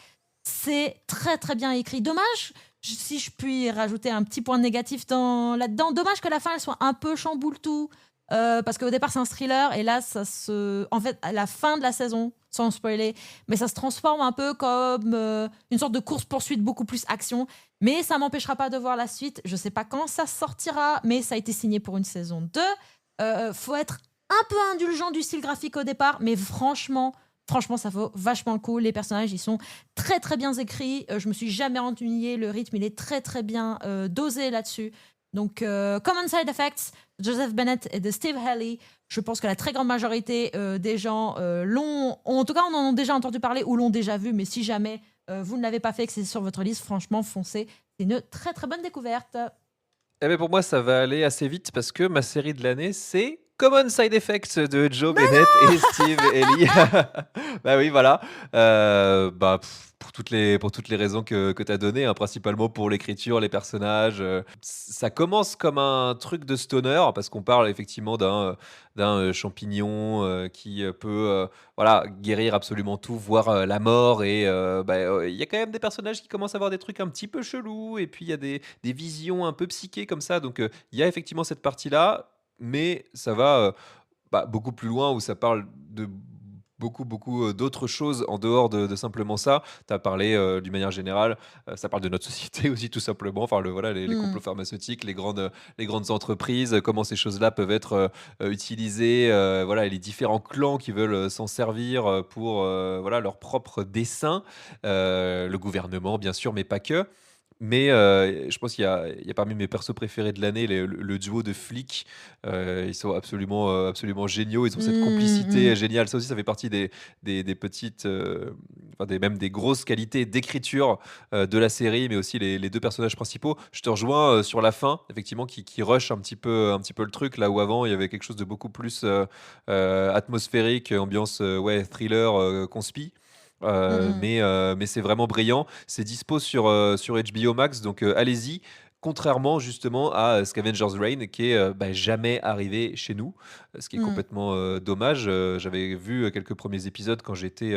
C'est très très bien écrit. Dommage, si je puis rajouter un petit point négatif là-dedans, dommage que la fin elle soit un peu chamboule tout. Parce qu'au départ c'est un thriller et là en fait à la fin de la saison, sans spoiler, mais ça se transforme un peu comme une sorte de course poursuite beaucoup plus action, mais ça m'empêchera pas de voir la suite. Je sais pas quand ça sortira, mais ça a été signé pour une saison 2. Faut être un peu indulgent du style graphique au départ, mais franchement, ça vaut vachement le coup. Les personnages, ils sont très très bien écrits. Je me suis jamais ennuyée. Le rythme, il est très très bien dosé là-dessus. Donc, Common Side Effects, Joseph Bennett et de Steve Halley. Je pense que la très grande majorité des gens en tout cas, on en a déjà entendu parler ou l'ont déjà vu. Mais si jamais vous ne l'avez pas fait et que c'est sur votre liste, franchement, foncez. C'est une très très bonne découverte. Eh ben pour moi, ça va aller assez vite parce que ma série de l'année, c'est Common Side Effects de Joe Bennett et Steve Ellie. Bah oui, voilà. Bah, pour toutes les raisons que tu as données, hein, principalement pour l'écriture, les personnages. Ça commence comme un truc de stoner parce qu'on parle effectivement d'un champignon qui peut voilà, guérir absolument tout, voire la mort. Et bah, il y a quand même des personnages qui commencent à avoir des trucs un petit peu chelous. Et puis il y a des visions un peu psychées comme ça. Donc il y a effectivement cette partie-là, mais ça va bah, beaucoup plus loin où ça parle de beaucoup, d'autres choses en dehors de simplement ça. Tu as parlé, d'une manière générale, ça parle de notre société aussi tout simplement, enfin voilà les Mmh. complots pharmaceutiques, les grandes entreprises, comment ces choses-là peuvent être, utilisées, voilà et les différents clans qui veulent, s'en servir, pour, voilà leurs propres desseins. Le gouvernement bien sûr, mais pas que. Mais, je pense qu'il y a parmi mes persos préférés de l'année le duo de flics, ils sont absolument géniaux. Ils ont cette Mmh, complicité mmh. géniale. Ça aussi, ça fait partie des petites, enfin même des grosses qualités d'écriture, de la série, mais aussi les 2 personnages principaux. Je te rejoins, sur la fin, effectivement, qui rush un petit peu le truc, là où avant il y avait quelque chose de beaucoup plus, atmosphérique, ambiance, ouais, thriller, conspi. Mmh mh. Mais c'est vraiment brillant. C'est dispo sur HBO Max, donc allez-y. Contrairement justement à, Scavenger's Reign qui est, jamais arrivé chez nous, ce qui est Mmh. complètement, dommage. J'avais vu, quelques premiers épisodes quand j'étais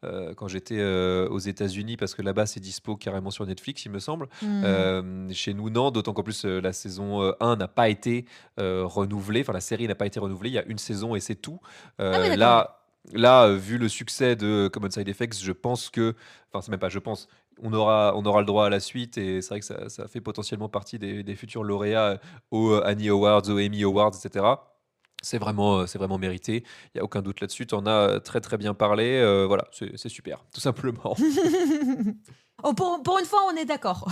aux États-Unis parce que là-bas c'est dispo carrément sur Netflix, il me semble. Mmh. Chez nous non, d'autant qu'en plus, la saison, 1 n'a pas été, renouvelée, enfin la série n'a pas été renouvelée. Il y a une saison et c'est tout. Ah oui, Heu, d'accord, OK. là Là, vu le succès de Common Side Effects, je pense que enfin, c'est même pas je pense, on aura le droit à la suite et c'est vrai que ça fait potentiellement partie des futurs lauréats, aux, Annie Awards, aux Emmy Awards et cetera. C'est vraiment mérité. Il y a aucun doute là-dessus. Tu en as, très, très bien parlé, voilà, c'est super, tout simplement. Oh, pour une fois, on est d'accord.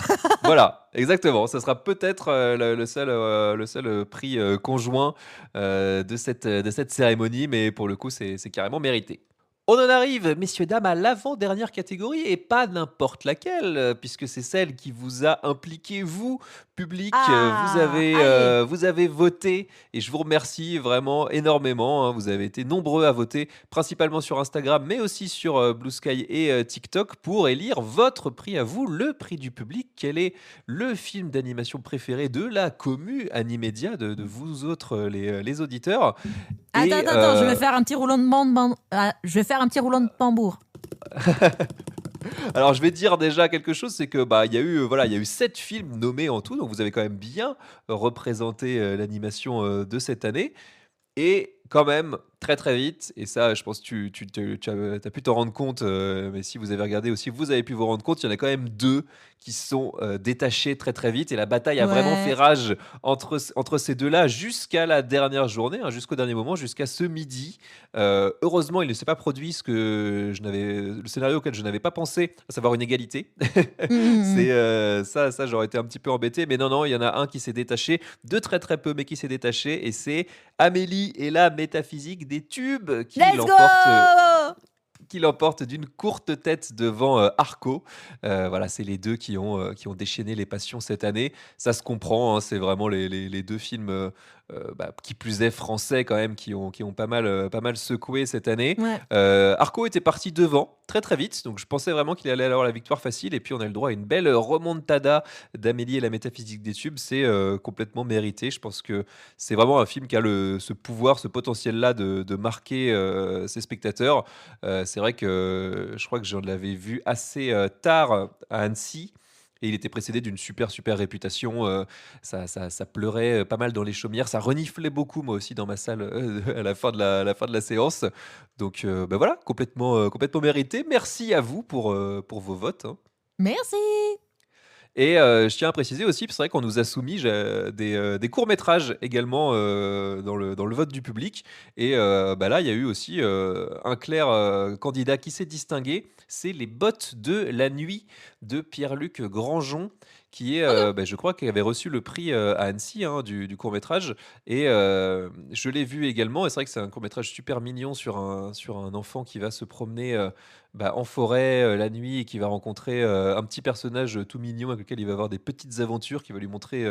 Voilà, exactement. Ça sera peut-être, le seul, prix, conjoint, de cette cérémonie, mais pour le coup, c'est carrément mérité. On en arrive, messieurs, dames, à l'avant-dernière catégorie et pas n'importe laquelle, puisque c'est celle qui vous a impliqué, vous, public. Vous Ah! avez, Allez! vous avez voté et je vous remercie vraiment énormément, hein. Vous avez été nombreux à voter, principalement sur Instagram, mais aussi sur, Blue Sky et TikTok pour élire votre prix à vous, le prix du public. Quel est le film d'animation préféré de la commu Animédia, de vous autres, les auditeurs? Attends, Et attends, attends, je vais faire un petit roulement de je vais faire un petit roulement de tambour. alors je vais dire déjà quelque chose, c'est que, il y a eu, voilà, il y a eu 7 films nommés en tout, donc vous avez quand même bien représenté, l'animation, de cette année. Et quand même, très, très vite et ça, je pense que tu as pu t'en rendre compte, mais si vous avez regardé aussi, vous avez pu vous rendre compte, il y en a quand même 2 qui se sont, détachés très, très vite et la bataille a vraiment fait Ouais. rage entre ces 2 là jusqu'à la dernière journée, hein, jusqu'au dernier moment, jusqu'à ce midi. Heureusement, il ne s'est pas produit le scénario auquel je n'avais pas pensé, à savoir une égalité. Mmh mh, mmh. Ça j'aurais été un petit peu embêté, mais non, non, il y en a un qui s'est détaché, de très, très peu, mais qui s'est détaché et c'est Amélie et la métaphysique des tubes Let's go! qui l'emporte d'une courte tête devant, Arco. Voilà, c'est les 2 qui ont déchaîné les passions cette année. Ça se comprend, hein, c'est vraiment les 2 films, qui plus est français quand même, qui ont pas mal secoué cette année. Ouais. Arco était parti devant, très, très vite, donc je pensais vraiment qu'il allait avoir la victoire facile et puis on a le droit à une belle, remontada d'Amélie et la métaphysique des tubes. C'est, complètement mérité. Je pense que c'est vraiment un film qui a ce pouvoir, ce potentiel-là de marquer, ses spectateurs. C'est vrai que je crois que je l'avais vu assez, tard à Annecy et il était précédé d'une super, super réputation, ça pleurait, pas mal dans les chaumières, ça reniflait beaucoup moi aussi dans ma salle, à la fin de la séance. Donc voilà, complètement mérité. Merci à vous pour vos votes, hein. Merci! Et je tiens à préciser aussi, parce que c'est vrai qu'on nous a soumis des courts-métrages également, dans le vote du public et là, il y a eu aussi, un clair, candidat qui s'est distingué. C'est Les Bottes de la nuit de Pierre-Luc Grangeon qui est, OK. je crois qu'il avait reçu le prix, à Annecy, hein, du court-métrage et je l'ai vu également et c'est vrai que c'est un court-métrage super mignon sur un enfant qui va se promener, en forêt, la nuit et qui va rencontrer, un petit personnage, tout mignon avec lequel il va avoir des petites aventures, qui va lui montrer,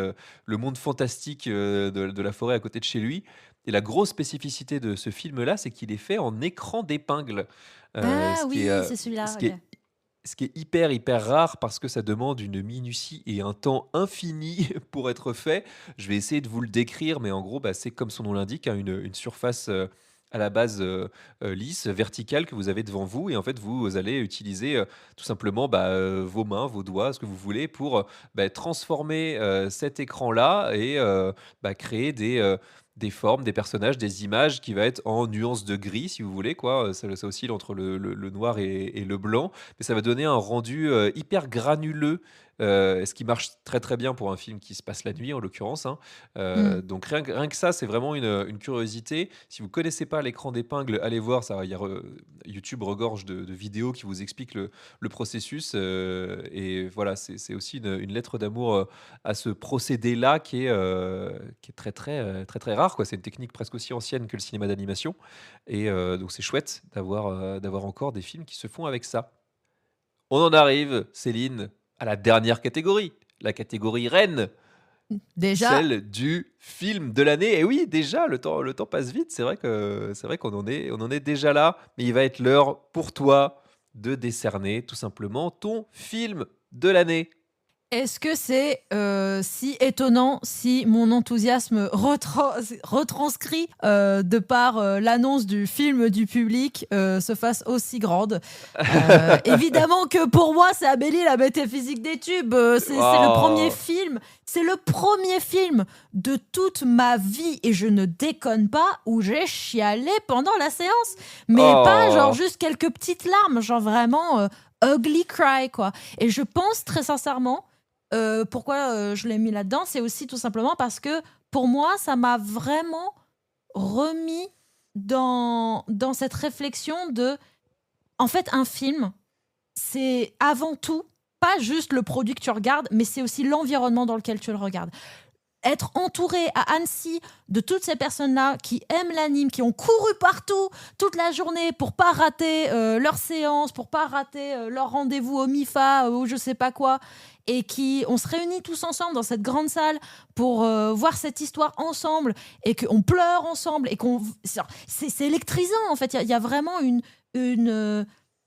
le monde fantastique, de la forêt à côté de chez lui et la grosse spécificité de ce film-là, c'est qu'il est fait en écran d'épingle, Ah ce qui est, oui, c'est celui-là, ce qui OK. est ce qui est hyper, hyper rare parce que ça demande une minutie et un temps infini pour être fait. Je vais essayer de vous le décrire, mais en gros, c'est comme son nom l'indique, hein, une surface, à la base, lisse, verticale que vous avez devant vous et en fait, vous allez utiliser, tout simplement, vos mains, vos doigts, ce que vous voulez pour, transformer, cet écran-là et créer des formes, des personnages, des images qui va être en nuances de gris, si vous voulez, quoi. Ça oscille entre le noir et le blanc, mais ça va donner un rendu hyper granuleux, ce qui marche très très bien pour un film qui se passe la nuit, en l'occurrence, hein. Mmh. Donc rien que ça, c'est vraiment une curiosité. Si vous connaissez pas l'écran d'épingle, allez voir, ça, YouTube regorge de vidéos qui vous expliquent le processus. Et voilà, c'est aussi une lettre d'amour à ce procédé-là qui est très, très, très, très rare, quoi. C'est une technique presque aussi ancienne que le cinéma d'animation et donc c'est chouette d'avoir encore des films qui se font avec ça. On en arrive, Céline, à la dernière catégorie, la catégorie reine, Déjà, celle du film de l'année. Et oui, déjà, le temps passe vite. C'est vrai qu'on en est déjà là, mais il va être l'heure pour toi de décerner tout simplement ton film de l'année. est-ce que c'est, si étonnant si mon enthousiasme retranscrit, de par, l'annonce du film du public, se fasse aussi grande? Évidemment que pour moi, c'est Amélie la métaphysique des tubes, c'est le premier Oh, film c'est le premier film de toute ma vie et je ne déconne pas, où j'ai chialé pendant la séance. Mais pas genre oh, juste quelques petites larmes, genre vraiment, ugly cry quoi. Et je pense très sincèrement, pourquoi, je l'ai mis là-dedans, c'est aussi tout simplement parce que pour moi, ça m'a vraiment remis dans cette réflexion de en fait, un film, c'est avant tout pas juste le produit que tu regardes, mais c'est aussi l'environnement dans lequel tu le regardes. Être entouré à Annecy de toutes ces personnes-là qui aiment l'anime, qui ont couru partout toute la journée pour pas rater leur séance, pour pas rater leur rendez-vous au MIFA ou je sais pas quoi, et qui on se réunit tous ensemble dans cette grande salle pour voir cette histoire ensemble et qu'on pleure ensemble et qu'on c'est électrisant en fait. Il y a vraiment une euh,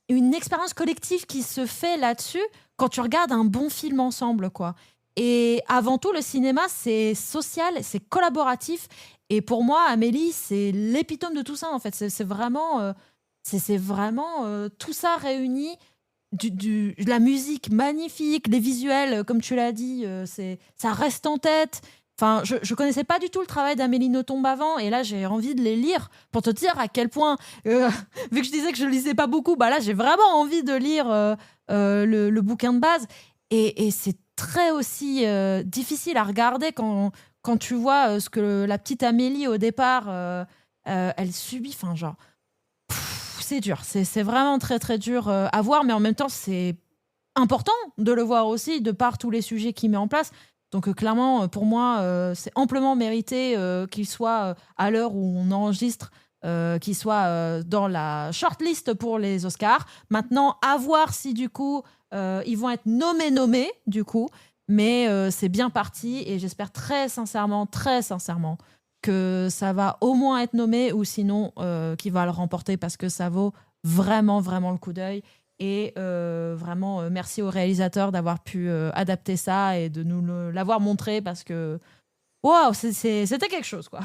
une expérience collective qui se fait là-dessus quand tu regardes un bon film ensemble, quoi. Et avant tout, le cinéma, c'est social, c'est collaboratif. Et pour moi, Amélie, c'est l'épitome de tout ça, en fait. C'est vraiment, c'est vraiment tout ça réuni. La musique magnifique, les visuels, comme tu l'as dit, ça reste en tête. Enfin, je connaissais pas du tout le travail d'Amélie Nothomb avant, et là j'ai envie de les lire pour te dire à quel point, euh, vu que je disais que je lisais pas beaucoup, bah là j'ai vraiment envie de lire le bouquin de base. Et c'est très aussi difficile à regarder quand tu vois ce que la petite Amélie au départ, elle subit. Enfin, genre, c'est dur. C'est vraiment très très dur à voir, mais en même temps, c'est important de le voir aussi, de par tous les sujets qu'il met en place. Donc clairement, pour moi, c'est amplement mérité qu'il soit à l'heure où on enregistre, qu'il soit dans la shortlist pour les Oscars. Maintenant, à voir si du coup, ils vont être nommés, du coup. Mais c'est bien parti et j'espère très sincèrement, que ça va au moins être nommé ou sinon qu'il va le remporter parce que ça vaut vraiment, vraiment le coup d'œil. Et vraiment, merci au réalisateur d'avoir pu adapter ça et de nous l'avoir montré parce que, waouh, c'était quelque chose, quoi.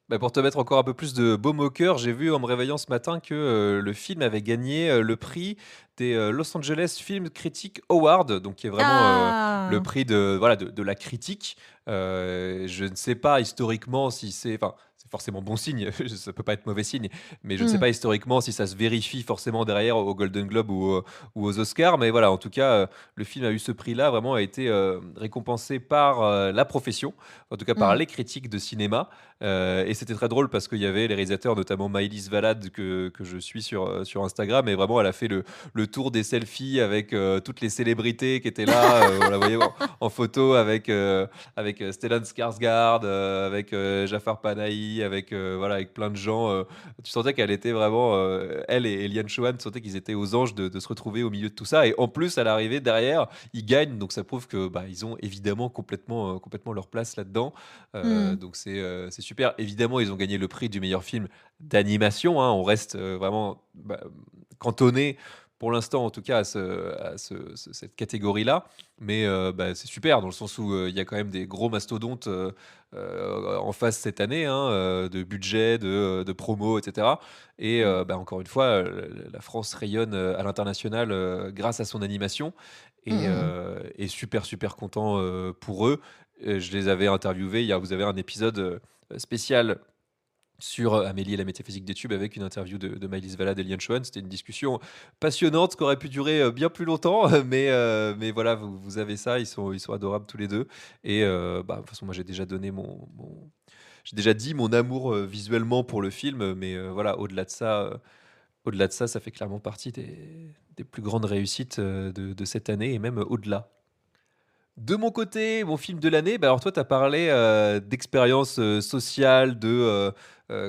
bah, pour te mettre encore un peu plus de baume au cœur, j'ai vu en me réveillant ce matin que le film avait gagné le prix des Los Angeles Film Critics Award, donc qui est vraiment le Ah. prix de la critique. Je ne sais pas historiquement si enfin, c'est forcément bon signe, ça peut pas être mauvais signe, mais je ne sais Hmm. pas historiquement si ça se vérifie forcément derrière au Golden Globe ou aux Oscars. Mais voilà, en tout cas, le film a eu ce prix-là, vraiment a été récompensé par la profession, en tout cas par Hmm. les critiques de cinéma. Et c'était très drôle parce qu'il y avait les réalisateurs, notamment Maëlys Valade, que je suis sur Instagram. Et vraiment, elle a fait le tour des selfies avec toutes les célébrités qui étaient là. On la voyait en photo avec Stellan Skarsgård, avec Jafar Panahi, voilà, avec plein de gens. Tu sentais qu'elle était vraiment, elle et Eliane Chouhan, tu sentais qu'ils étaient aux anges de se retrouver au milieu de tout ça. Et en plus, à l'arrivée, derrière, ils gagnent. Donc ça prouve que bah, ils ont évidemment complètement leur place là-dedans. Hmm. Donc c'est super. Évidemment, ils ont gagné le prix du meilleur film d'animation, hein. On reste vraiment cantonné pour l'instant en tout cas cette catégorie-là. Mais bah, c'est super dans le sens où il y a quand même des gros mastodontes en face cette année, hein, de budget, de promo, etc. Et Mm. bah, encore une fois, la France rayonne à l'international grâce à son animation. Mm, mm, mm. Et super, super content pour eux. Je les avais interviewés. Vous avez un épisode spécial sur Amélie et la métaphysique des tubes avec une interview de Maëlys Valade et Lian Schoen. C'était une discussion passionnante qui aurait pu durer bien plus longtemps, mais voilà, vous avez ça, ils sont adorables tous les deux. Et bah, de toute façon, moi j'ai déjà donné j'ai déjà dit mon amour visuellement pour le film, mais voilà, au-delà de ça, ça fait clairement partie des plus grandes réussites de cette année et même au-delà. De mon côté, mon film de l'année, bah, alors toi, tu as parlé, d'expérience, sociale,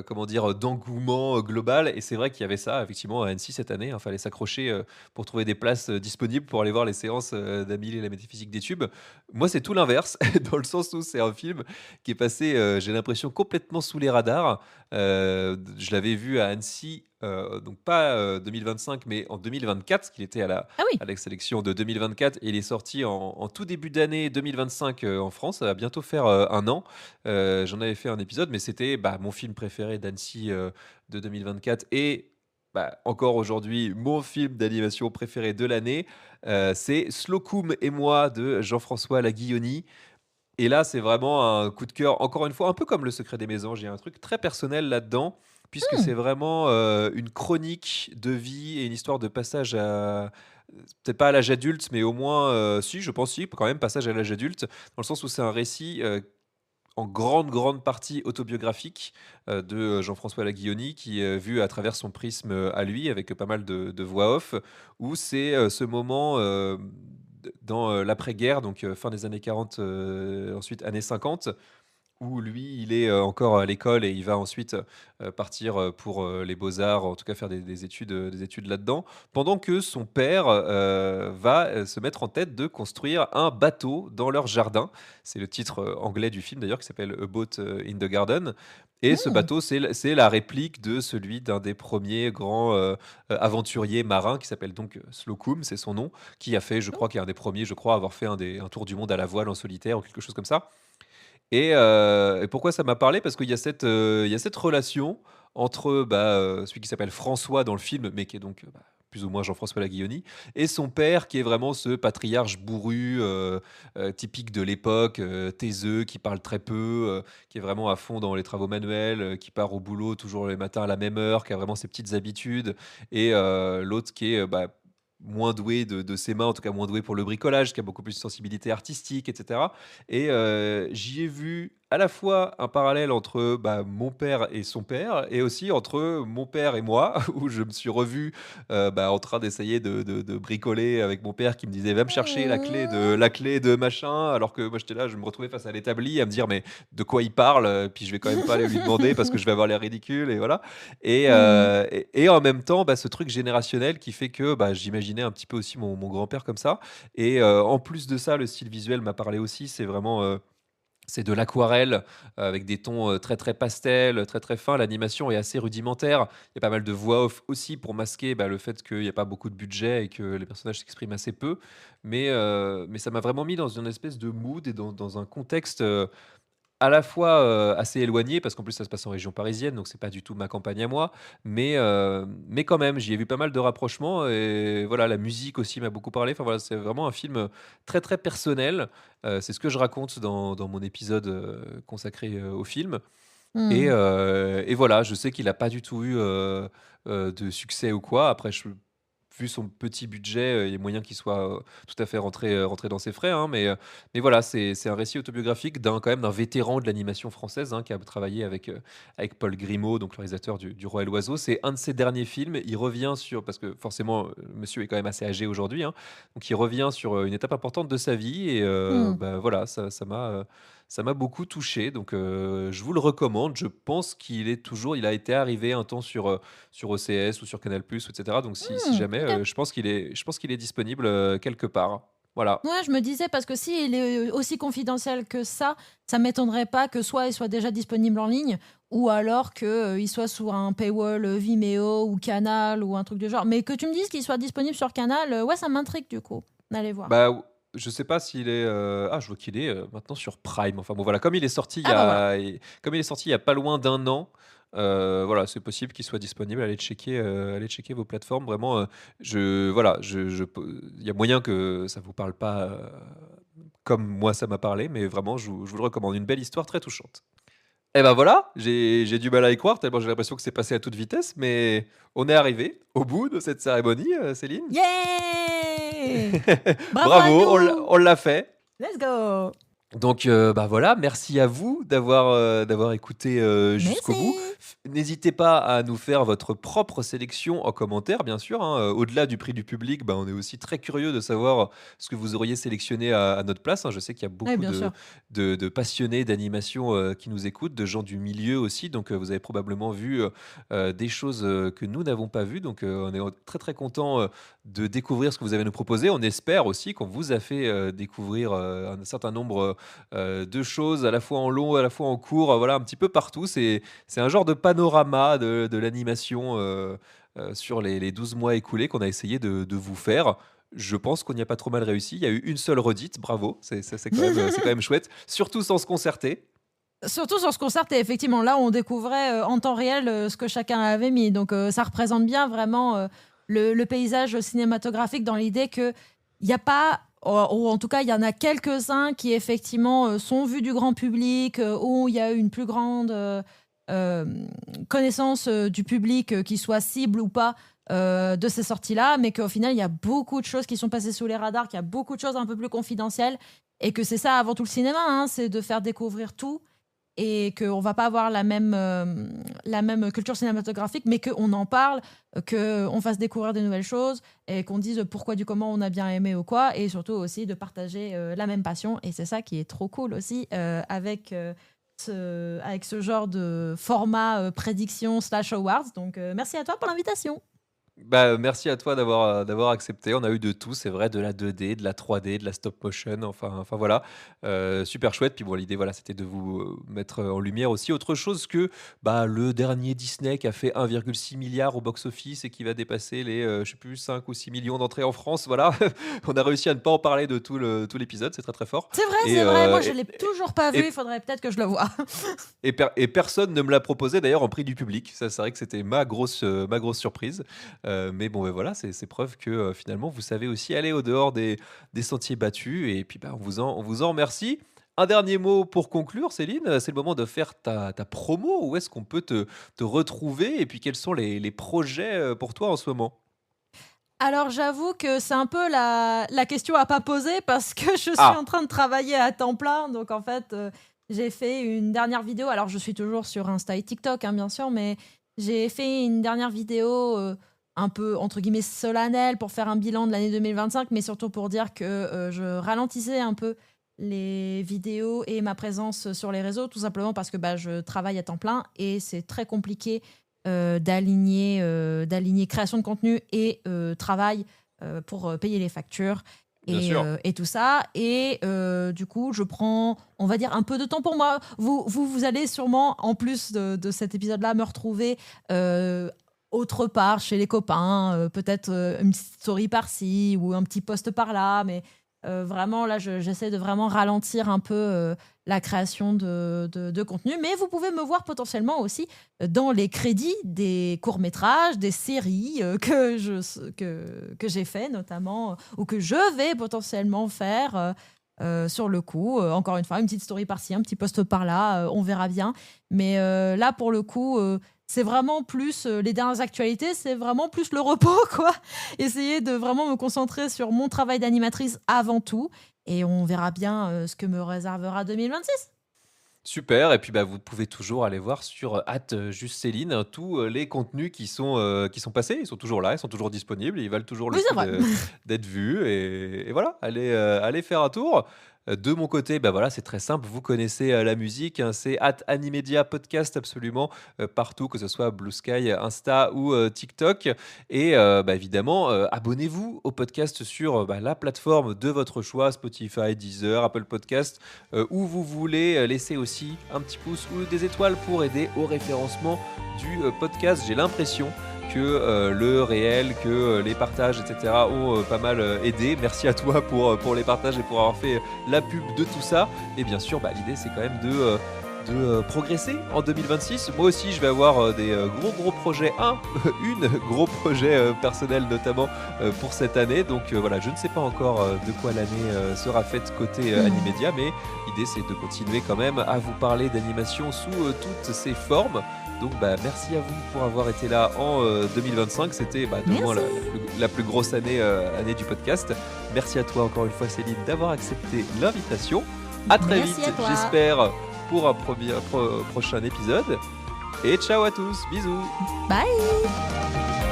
comment dire? D'engouement, global et c'est vrai qu'il y avait ça effectivement à Annecy cette année, hein. Fallait s'accrocher, pour trouver des places, disponibles pour aller voir les séances, d'Amélie et la métaphysique des tubes. Moi, c'est tout l'inverse, dans le sens où c'est un film qui est passé, j'ai l'impression complètement sous les radars. Je l'avais vu à Annecy, donc pas, 2025 mais en 2024, parce qu'il était Ah oui. à la sélection de 2024 et il est sorti en tout début d'année 2025 en France. Ça va bientôt faire 1 an. J'en avais fait un épisode, mais c'était bah, mon film préféré d'Annecy de 2024 et bah, encore aujourd'hui mon film d'animation préféré de l'année. C'est Slocum et moi de Jean-François Laguilloni. Et là, c'est vraiment un coup de cœur, encore une fois, un peu comme Le Secret des Mésanges. Il y a un truc très personnel là-dedans, puisque Mm. c'est vraiment une chronique de vie et une histoire de passage à. Peut-être pas à l'âge adulte, mais au moins, si, je pense, si, quand même, passage à l'âge adulte, dans le sens où c'est un récit en grande, grande partie autobiographique de Jean-François Laguilloni, qui est vu à travers son prisme à lui, avec pas mal de voix off, où c'est ce moment dans l'après-guerre, donc fin des années 40, ensuite années 50, où lui, il est encore à l'école et il va ensuite partir pour les beaux-arts, en tout cas faire des études là-dedans, pendant que son père va se mettre en tête de construire un bateau dans leur jardin. C'est le titre anglais du film d'ailleurs, qui s'appelle A Boat in the Garden. Et ce Mm. bateau, c'est la réplique de celui d'un des premiers grands aventuriers marins, qui s'appelle donc Slocum, c'est son nom, qui a fait, je crois, qui est un des premiers, je crois, à avoir fait un tour du monde à la voile en solitaire ou quelque chose comme ça. Et pourquoi ça m'a parlé? Parce qu'il y a il y a cette relation entre, bah, celui qui s'appelle François dans le film, mais qui est donc, bah, plus ou moins Jean-François Laguilloni et son père qui est vraiment ce patriarche bourru, typique de l'époque, taiseux, qui parle très peu, qui est vraiment à fond dans les travaux manuels, qui part au boulot toujours les matins à la même heure, qui a vraiment ses petites habitudes et l'autre qui est, bah, moins doué de ses mains, en tout cas moins doué pour le bricolage, qui a beaucoup plus de sensibilité artistique et cetera. Et j'y ai vu à la fois un parallèle entre, bah, mon père et son père et aussi entre mon père et moi, où je me suis revu, bah, en train d'essayer de bricoler avec mon père qui me disait: «Va me chercher la clé de machin», alors que moi j'étais là, je me retrouvais face à l'établi à me dire: «Mais de quoi il parle?» Puis je vais quand même pas aller lui demander parce que je vais avoir l'air ridicule et voilà. Mm. Et en même temps, bah, ce truc générationnel qui fait que, bah, j'imaginais un petit peu aussi mon grand-père comme ça. Et en plus de ça, le style visuel m'a parlé aussi. C'est vraiment, c'est de l'aquarelle, avec des tons, très, très pastels, très, très fins. L'animation est assez rudimentaire. Il y a pas mal de voix off aussi pour masquer, bah, le fait qu'il y a pas beaucoup de budget et que les personnages s'expriment assez peu. Mais ça m'a vraiment mis dans une espèce de mood et dans un contexte, à la fois, assez éloigné parce qu'en plus ça se passe en région parisienne, donc c'est pas du tout ma campagne à moi, mais quand même, j'y ai vu pas mal de rapprochements et voilà, la musique aussi m'a beaucoup parlé. Enfin voilà, c'est vraiment un film, très, très personnel. C'est ce que je raconte dans mon épisode, consacré, au film. Mm. Et voilà, je sais qu'il a pas du tout eu, de succès ou quoi. Après vu son petit budget, il y a moyen qu'il soit, tout à fait rentré dans ses frais, hein, mais voilà, c'est un récit autobiographique quand même d'un vétéran de l'animation française, hein, qui a travaillé avec Paul Grimaud, donc le réalisateur du Roi et l'Oiseau. C'est un de ses derniers films. Il revient sur parce que forcément, le monsieur est quand même assez âgé aujourd'hui, hein, donc il revient sur, une étape importante de sa vie et Mm. bah, voilà, ça m'a beaucoup touché, donc je vous le recommande. Je pense il a été arrivé un temps sur OCS ou sur Canal+, et cetera. Donc si Mm. jamais, Ok. je pense qu'il est disponible, quelque part. Voilà. Ouais, je me disais parce que si il est aussi confidentiel que ça m'étonnerait pas que soit il soit déjà disponible en ligne ou alors qu'il soit sur un paywall Vimeo ou Canal ou un truc du genre. Mais que tu me dises qu'il soit disponible sur Canal, ouais, ça m'intrigue du coup, d'aller voir. Bah, ou je sais pas s'il est, je vois qu'il est, maintenant sur Prime. Enfin bon, voilà, comme il est sorti Ah bah voilà. comme il est sorti il y a pas loin d'un an, voilà, c'est possible qu'il soit disponible. Allez checker vos plateformes. Vraiment, je pe il y a moyen que ça vous parle pas, comme moi ça m'a parlé, mais vraiment je vous le recommande. Une belle histoire très touchante. Et ben voilà, j'ai du mal à y croire tellement j'ai l'impression que c'est passé à toute vitesse, mais on est arrivé au bout de cette cérémonie, Céline. Yeah! Bravo à Bravo, nous! on l'a fait. Let's go! Donc, bah, voilà, merci à vous d'avoir écouté, jusqu'au bout. Merci! N'hésitez pas à nous faire votre propre sélection en commentaire, bien sûr, hein, au-delà du prix du public, bah, on est aussi très curieux de savoir ce que vous auriez sélectionné à notre place, hein. Je sais qu'il y a Oui, beaucoup bien sûr. de passionnés d'animation, qui nous écoutent, de gens du milieu aussi, donc, vous avez probablement vu, des choses, que nous n'avons pas vues, donc, on est très, très content de découvrir ce que vous avez à nous proposer. On espère aussi qu'on vous a fait, découvrir, un certain nombre, 2 choses à la fois en long, à la fois en court, voilà, un petit peu partout. C'est un genre de panorama de l'animation, sur les 12 mois écoulés qu'on a essayé de vous faire. Je pense qu'on n'y a pas trop mal réussi. Il y a eu une seule redite, bravo, c'est quand même chouette, surtout sans se concerter. Surtout sur ce concert et effectivement, là, on découvrait, en temps réel, ce que chacun avait mis. Donc, ça représente bien vraiment, le paysage cinématographique dans l'idée qu'il y a pas ou en tout cas, il y en a quelques-uns qui effectivement, sont vus du grand public, où il y a une plus grande, connaissance, du public, qui soit cible ou pas, de ces sorties-là, mais qu'au final, il y a beaucoup de choses qui sont passées sous les radars, qu'il y a beaucoup de choses un peu plus confidentielles et que c'est ça avant tout le cinéma, hein, c'est de faire découvrir tout et qu'on va pas avoir la même culture cinématographique, mais qu'on en parle, qu'on fasse découvrir des nouvelles choses et qu'on dise pourquoi du comment on a bien aimé ou quoi, et surtout aussi de partager la même passion. Et c'est ça qui est trop cool aussi avec ce genre de format prédiction slash awards. Donc merci à toi pour l'invitation. Bah, merci à toi d'avoir accepté. On a eu de tout, c'est vrai, de la 2D, de la 3D, de la stop motion, enfin voilà, super chouette. Puis bon, l'idée, voilà, c'était de vous, mettre, en lumière aussi autre chose que, bah, le dernier Disney qui a fait 1,6 milliard au box-office et qui va dépasser les, je sais plus 5 ou 6 millions d'entrées en France, voilà. On a réussi à ne pas en parler de tout l'épisode, c'est très, très fort et C'est vrai, moi heu je l'ai toujours pas vu, il et faudrait peut-être que je le voie. et personne ne me l'a proposé d'ailleurs en prix du public. Ça, c'est vrai que c'était ma grosse surprise. Mais bon, voilà, c'est preuve que, finalement, vous savez aussi aller au dehors des sentiers battus et puis, bah, on vous en remercie. Un dernier mot pour conclure, Céline, c'est le moment de faire ta promo. Où est-ce qu'on peut te retrouver et puis quels sont les projets, pour toi en ce moment? Alors j'avoue que c'est un peu la question à pas poser parce que je suis en Ah! train de travailler à temps plein. Donc en fait, j'ai fait une dernière vidéo. Alors je suis toujours sur Insta et TikTok, hein, bien sûr, mais j'ai fait une dernière vidéo un peu entre guillemets solennelle pour faire un bilan de l'année 2025, mais surtout pour dire que je ralentissais un peu les vidéos et ma présence sur les réseaux, tout simplement parce que bah, je travaille à temps plein et c'est très compliqué d'aligner création de contenu et travail pour payer les factures Bien sûr. et tout ça. Et du coup, je prends, on va dire, un peu de temps pour moi. Vous allez sûrement, en plus de cet épisode-là, me retrouver autre part, chez les copains, peut-être une petite story par-ci ou un petit post par-là. Mais vraiment, là, j'essaie de vraiment ralentir un peu la création de contenu. Mais vous pouvez me voir potentiellement aussi dans les crédits des courts-métrages, des séries que j'ai fait notamment, ou que je vais potentiellement faire sur le coup. Encore une fois, une petite story par-ci, un petit post par-là, on verra bien. Mais là, pour le coup, c'est vraiment plus les dernières actualités, c'est vraiment plus le repos, quoi. Essayer de vraiment me concentrer sur mon travail d'animatrice avant tout. Et on verra bien ce que me réservera 2026. Super et puis, bah, vous pouvez toujours aller voir sur, @juste Céline, hein, tous, les contenus qui sont passés. Ils sont toujours là, ils sont toujours disponibles, ils valent toujours le Oui, c'est coup vrai. d'être vus et voilà, allez faire un tour. De mon côté, bah, voilà, c'est très simple, vous connaissez, la musique, hein, c'est @animedia podcast absolument, partout, que ce soit Blue Sky, Insta ou, TikTok et bah, évidemment, abonnez-vous au podcast sur, bah, la plateforme de votre choix, Spotify, Deezer, Apple Podcast, où vous voulez. Laissez aussi un petit pouce ou des étoiles pour aider au référencement du, podcast. J'ai l'impression que, le réel, que, les partages et cetera ont, pas mal, aidé. Merci à toi pour les partages et pour avoir fait la pub de tout ça et bien sûr, bah, l'idée c'est quand même de progresser en 2026. Moi aussi, je vais avoir, des, gros projets, une gros projet, personnel notamment, pour cette année donc voilà, je ne sais pas encore, de quoi l'année, sera faite côté, Animedia mais l'idée c'est de continuer quand même à vous parler d'animation sous, toutes ses formes donc bah, merci à vous pour avoir été là en, 2025. C'était, bah, de loin Merci. la plus grosse année du podcast. Merci à toi encore une fois Céline d'avoir accepté l'invitation. À très Merci vite, à toi. j'espère, pour un prochain épisode et ciao à tous, bisous. Bye.